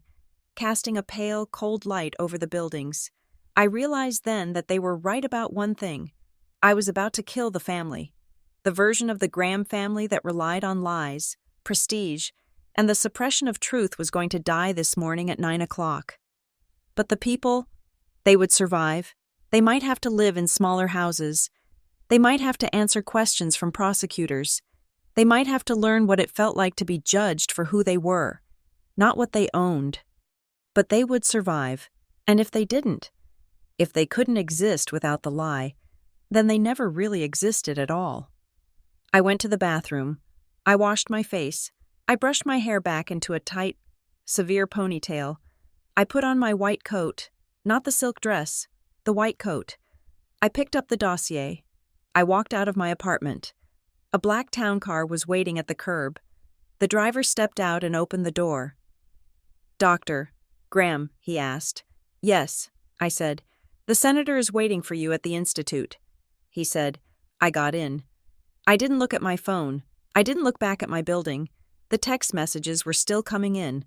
casting a pale, cold light over the buildings. I realized then that they were right about one thing. I was about to kill the family. The version of the Graham family that relied on lies, prestige, and the suppression of truth was going to die this morning at 9 o'clock. But the people, they would survive. They might have to live in smaller houses. They might have to answer questions from prosecutors. They might have to learn what it felt like to be judged for who they were, not what they owned. But they would survive, and if they didn't, if they couldn't exist without the lie, then they never really existed at all. I went to the bathroom. I washed my face. I brushed my hair back into a tight, severe ponytail. I put on my white coat, not the silk dress, the white coat. I picked up the dossier. I walked out of my apartment. A black town car was waiting at the curb. The driver stepped out and opened the door. "Dr. Graham," he asked. "Yes," I said. "The senator is waiting for you at the institute." He said. I got in. I didn't look at my phone. I didn't look back at my building. The text messages were still coming in.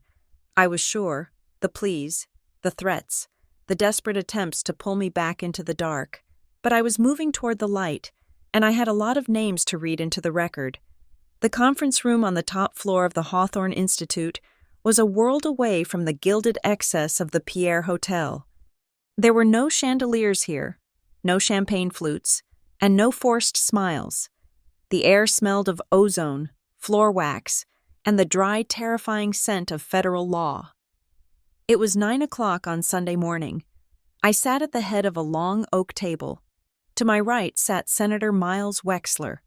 I was sure, the pleas, the threats, the desperate attempts to pull me back into the dark. But I was moving toward the light, and I had a lot of names to read into the record. The conference room on the top floor of the Hawthorne Institute was a world away from the gilded excess of the Pierre Hotel. There were no chandeliers here, no champagne flutes, and no forced smiles. The air smelled of ozone, floor wax, and the dry, terrifying scent of federal law. It was 9 o'clock on Sunday morning. I sat at the head of a long oak table. To my right sat Senator Miles Wexler.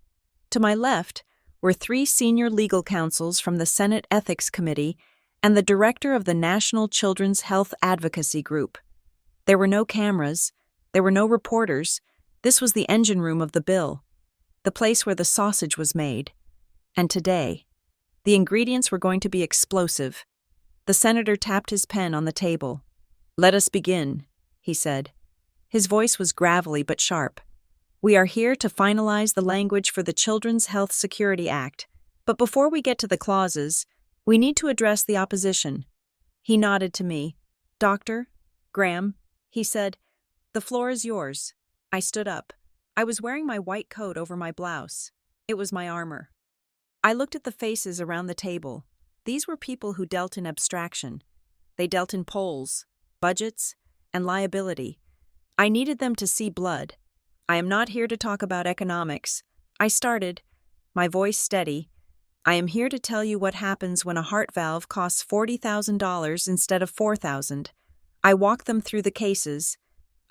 To my left were 3 senior legal counsels from the Senate Ethics Committee and the director of the National Children's Health Advocacy Group. There were no cameras. There were no reporters. This was the engine room of the bill, the place where the sausage was made. And today, the ingredients were going to be explosive. The senator tapped his pen on the table. "Let us begin," he said. His voice was gravelly but sharp. "We are here to finalize the language for the Children's Health Security Act, but before we get to the clauses, we need to address the opposition." He nodded to me. "Dr. Graham," he said, "the floor is yours." I stood up. I was wearing my white coat over my blouse. It was my armor. I looked at the faces around the table. These were people who dealt in abstraction. They dealt in polls, budgets, and liability. I needed them to see blood. "I am not here to talk about economics," I started, my voice steady. "I am here to tell you what happens when a heart valve costs $40,000 instead of $4,000. I walked them through the cases.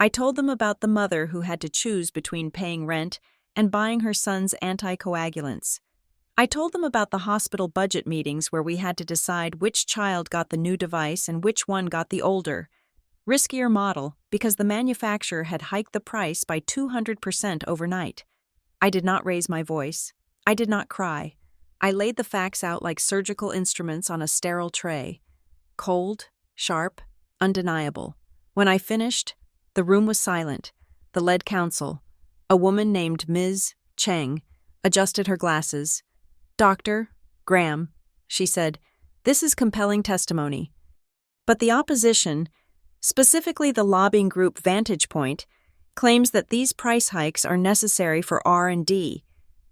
I told them about the mother who had to choose between paying rent and buying her son's anticoagulants. I told them about the hospital budget meetings where we had to decide which child got the new device and which one got the older, riskier model because the manufacturer had hiked the price by 200% overnight. I did not raise my voice. I did not cry. I laid the facts out like surgical instruments on a sterile tray. Cold, sharp, undeniable. When I finished, the room was silent. The lead counsel, a woman named Ms. Cheng, adjusted her glasses. "Dr. Graham," she said, "this is compelling testimony. But the opposition, specifically the lobbying group Vantage Point, claims that these price hikes are necessary for R&D.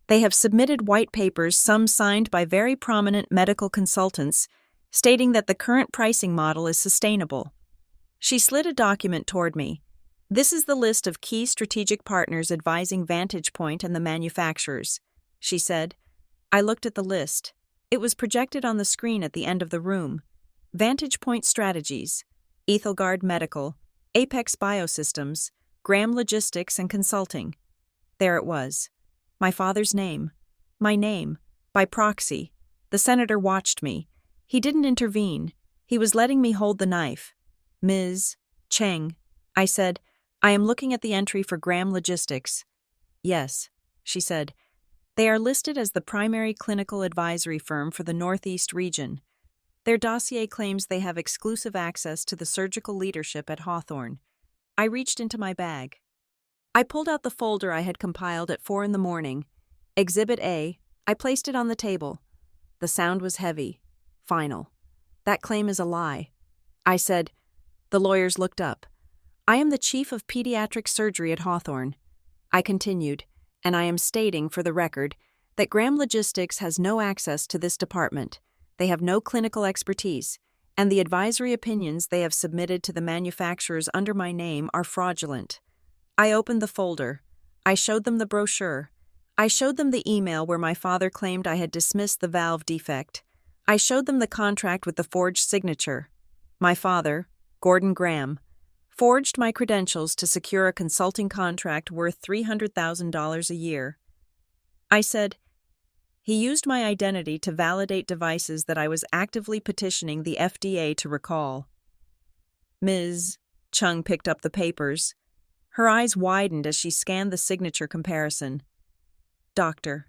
They have submitted white papers, some signed by very prominent medical consultants, stating that the current pricing model is sustainable." She slid a document toward me. "This is the list of key strategic partners advising Vantage Point and the manufacturers," she said. I looked at the list. It was projected on the screen at the end of the room. Vantage Point Strategies, Ethelgard Medical, Apex Biosystems, Graham Logistics and Consulting. There it was. My father's name. My name. By proxy. The senator watched me. He didn't intervene. He was letting me hold the knife. "Ms. Cheng," I said, "I am looking at the entry for Graham Logistics." "Yes," she said. "They are listed as the primary clinical advisory firm for the Northeast region. Their dossier claims they have exclusive access to the surgical leadership at Hawthorne." I reached into my bag. I pulled out the folder I had compiled at 4 a.m. Exhibit A. I placed it on the table. The sound was heavy, final. "That claim is a lie," I said. The lawyers looked up. "I am the chief of pediatric surgery at Hawthorne." I continued, "And I am stating, for the record, that Graham Logistics has no access to this department. They have no clinical expertise, and the advisory opinions they have submitted to the manufacturers under my name are fraudulent." I opened the folder. I showed them the brochure. I showed them the email where my father claimed I had dismissed the valve defect. I showed them the contract with the forged signature. My father, Gordon Graham, forged my credentials to secure a consulting contract worth $300,000 a year. I said, he used my identity to validate devices that I was actively petitioning the FDA to recall. Ms. Chung picked up the papers. Her eyes widened as she scanned the signature comparison. Dr.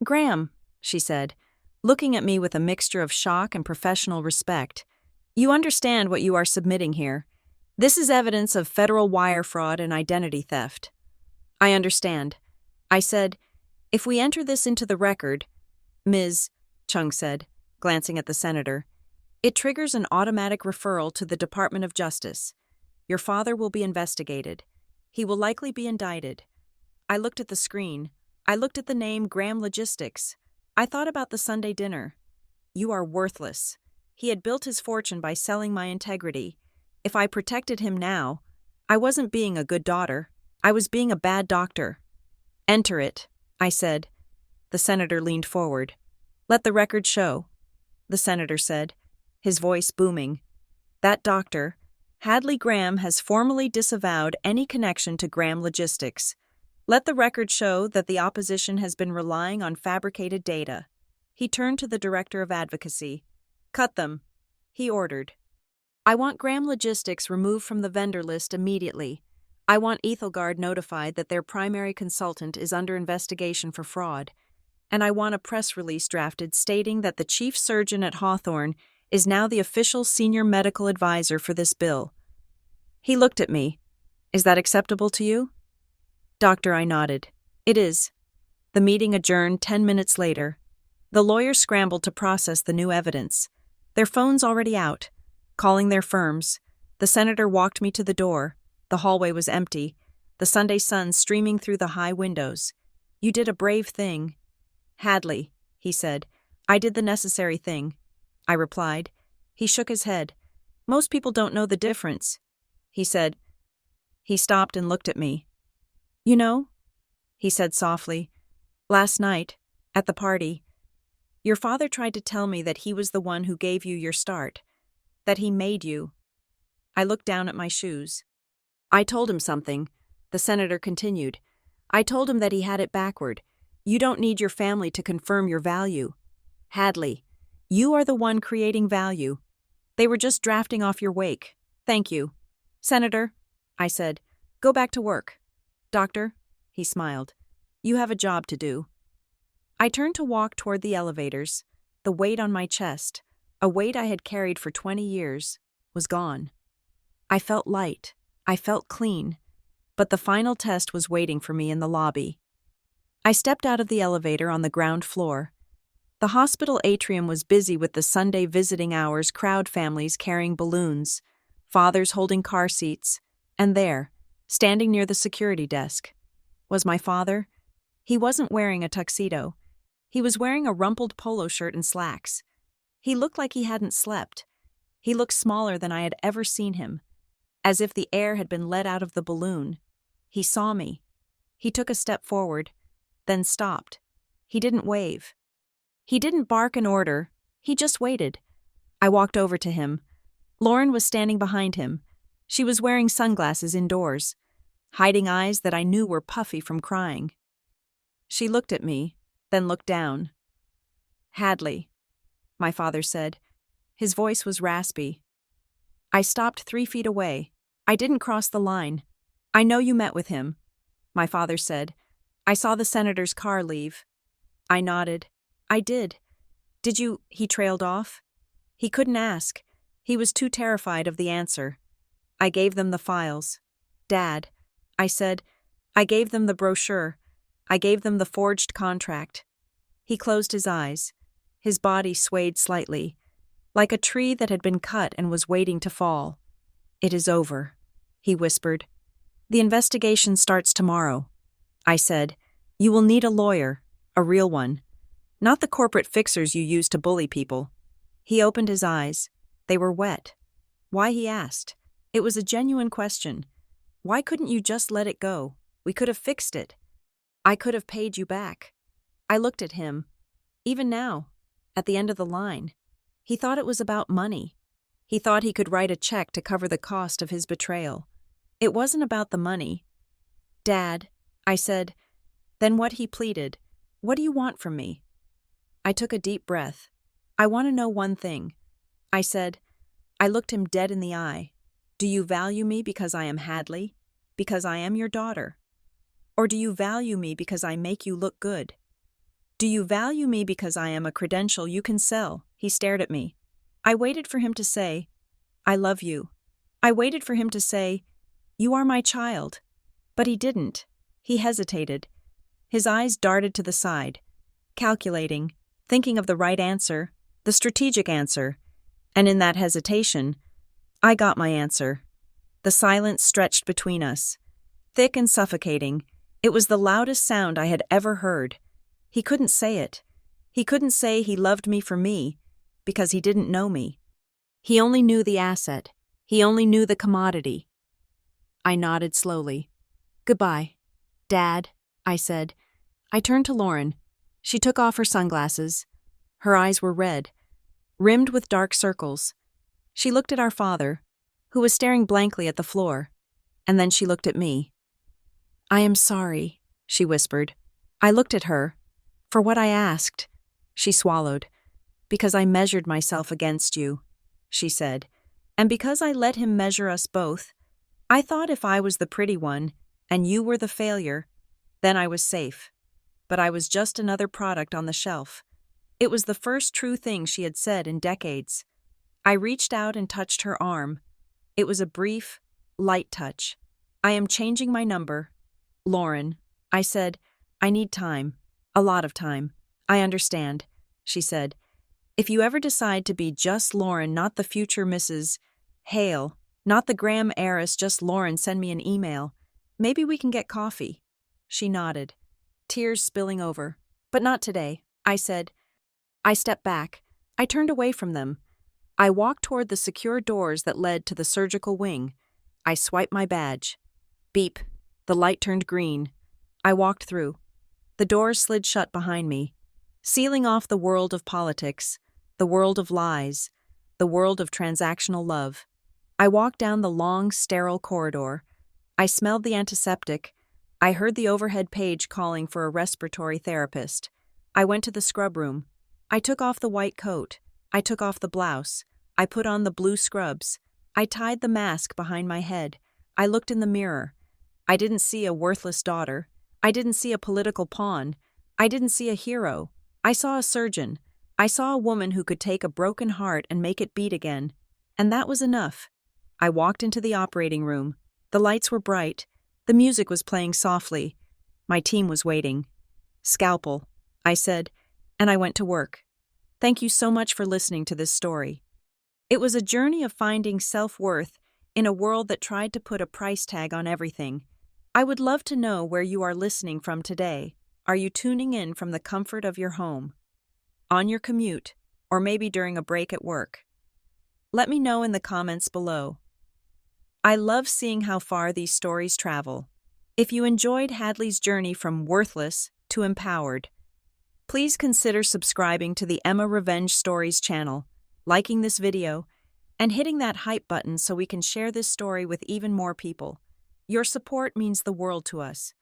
Graham, she said, looking at me with a mixture of shock and professional respect. You understand what you are submitting here. This is evidence of federal wire fraud and identity theft. I understand. I said, if we enter this into the record, Ms. Chung said, glancing at the senator, it triggers an automatic referral to the Department of Justice. Your father will be investigated. He will likely be indicted. I looked at the screen. I looked at the name Graham Logistics. I thought about the Sunday dinner. You are worthless. He had built his fortune by selling my integrity. If I protected him now, I wasn't being a good daughter. I was being a bad doctor. Enter it, I said. The senator leaned forward. Let the record show, the senator said, his voice booming. That doctor, Hadley Graham, has formally disavowed any connection to Graham Logistics. Let the record show that the opposition has been relying on fabricated data. He turned to the director of advocacy. Cut them, he ordered. I want Graham Logistics removed from the vendor list immediately. I want Ethelgard notified that their primary consultant is under investigation for fraud. And I want a press release drafted stating that the chief surgeon at Hawthorne is now the official senior medical advisor for this bill. He looked at me. Is that acceptable to you? Doctor, I nodded. It is. The meeting adjourned 10 minutes later. The lawyers scrambled to process the new evidence. Their phones already out, calling their firms. The senator walked me to the door. The hallway was empty, the Sunday sun streaming through the high windows. You did a brave thing. Hadley, he said. I did the necessary thing. I replied. He shook his head. Most people don't know the difference, he said. He stopped and looked at me. You know, he said softly, last night, at the party, your father tried to tell me that he was the one who gave you your start, that he made you. I looked down at my shoes. I told him something, the senator continued. I told him that he had it backward. You don't need your family to confirm your value. Hadley, you are the one creating value. They were just drafting off your wake. Thank you. Senator, I said, go back to work. Doctor, he smiled, you have a job to do. I turned to walk toward the elevators. The weight on my chest, a weight I had carried for 20 years, was gone. I felt light. I felt clean. But the final test was waiting for me in the lobby. I stepped out of the elevator on the ground floor. The hospital atrium was busy with the Sunday visiting hours crowd, families carrying balloons, fathers holding car seats, and there, standing near the security desk, was my father. He wasn't wearing a tuxedo. He was wearing a rumpled polo shirt and slacks. He looked like he hadn't slept. He looked smaller than I had ever seen him, as if the air had been let out of the balloon. He saw me. He took a step forward, then stopped. He didn't wave. He didn't bark an order. He just waited. I walked over to him. Lauren was standing behind him. She was wearing sunglasses indoors, hiding eyes that I knew were puffy from crying. She looked at me, then looked down. Hadley, my father said. His voice was raspy. I stopped 3 feet away. I didn't cross the line. I know you met with him, my father said. I saw the senator's car leave. I nodded. I did. Did you? He trailed off. He couldn't ask. He was too terrified of the answer. I gave them the files. Dad, I said. I gave them the brochure. I gave them the forged contract. He closed his eyes. His body swayed slightly, like a tree that had been cut and was waiting to fall. It is over, he whispered. The investigation starts tomorrow. I said, you will need a lawyer, a real one. Not the corporate fixers you use to bully people. He opened his eyes. They were wet. Why, he asked. It was a genuine question. Why couldn't you just let it go? We could have fixed it. I could have paid you back. I looked at him. Even now, at the end of the line, he thought it was about money. He thought he could write a check to cover the cost of his betrayal. It wasn't about the money. "Dad," I said. Then what he pleaded, "What do you want from me?" I took a deep breath. "I want to know one thing," I said. I looked him dead in the eye. "Do you value me because I am Hadley? Because I am your daughter? Or do you value me because I make you look good? Do you value me because I am a credential you can sell?" He stared at me. I waited for him to say, "I love you." I waited for him to say, "You are my child." But he didn't. He hesitated. His eyes darted to the side, calculating, thinking of the right answer, the strategic answer. And in that hesitation, I got my answer. The silence stretched between us. Thick and suffocating, it was the loudest sound I had ever heard. He couldn't say it. He couldn't say he loved me for me, because he didn't know me. He only knew the asset. He only knew the commodity. I nodded slowly. "Goodbye, Dad," I said. I turned to Lauren. She took off her sunglasses. Her eyes were red, rimmed with dark circles. She looked at our father, who was staring blankly at the floor, and then she looked at me. "I am sorry," she whispered. I looked at her. "For what I asked," she swallowed. "Because I measured myself against you," she said. "And because I let him measure us both. I thought if I was the pretty one, and you were the failure, then I was safe. But I was just another product on the shelf." It was the first true thing she had said in decades. I reached out and touched her arm. It was a brief, light touch. "I am changing my number, Lauren," I said. "I need time. A lot of time." "I understand," she said. "If you ever decide to be just Lauren, not the future Mrs. Hale, not the Graham heiress, just Lauren, send me an email. Maybe we can get coffee." She nodded, tears spilling over. "But not today," I said. I stepped back. I turned away from them. I walked toward the secure doors that led to the surgical wing. I swiped my badge. Beep. The light turned green. I walked through. The doors slid shut behind me, sealing off the world of politics, the world of lies, the world of transactional love. I walked down the long, sterile corridor. I smelled the antiseptic. I heard the overhead page calling for a respiratory therapist. I went to the scrub room. I took off the white coat. I took off the blouse. I put on the blue scrubs. I tied the mask behind my head. I looked in the mirror. I didn't see a worthless daughter. I didn't see a political pawn. I didn't see a hero. I saw a surgeon. I saw a woman who could take a broken heart and make it beat again. And that was enough. I walked into the operating room. The lights were bright. The music was playing softly. My team was waiting. "Scalpel," I said, and I went to work. Thank you so much for listening to this story. It was a journey of finding self-worth in a world that tried to put a price tag on everything. I would love to know where you are listening from today. Are you tuning in from the comfort of your home, on your commute, or maybe during a break at work? Let me know in the comments below. I love seeing how far these stories travel. If you enjoyed Hadley's journey from worthless to empowered, please consider subscribing to the Emma Revenge Stories channel, liking this video, and hitting that hype button so we can share this story with even more people. Your support means the world to us.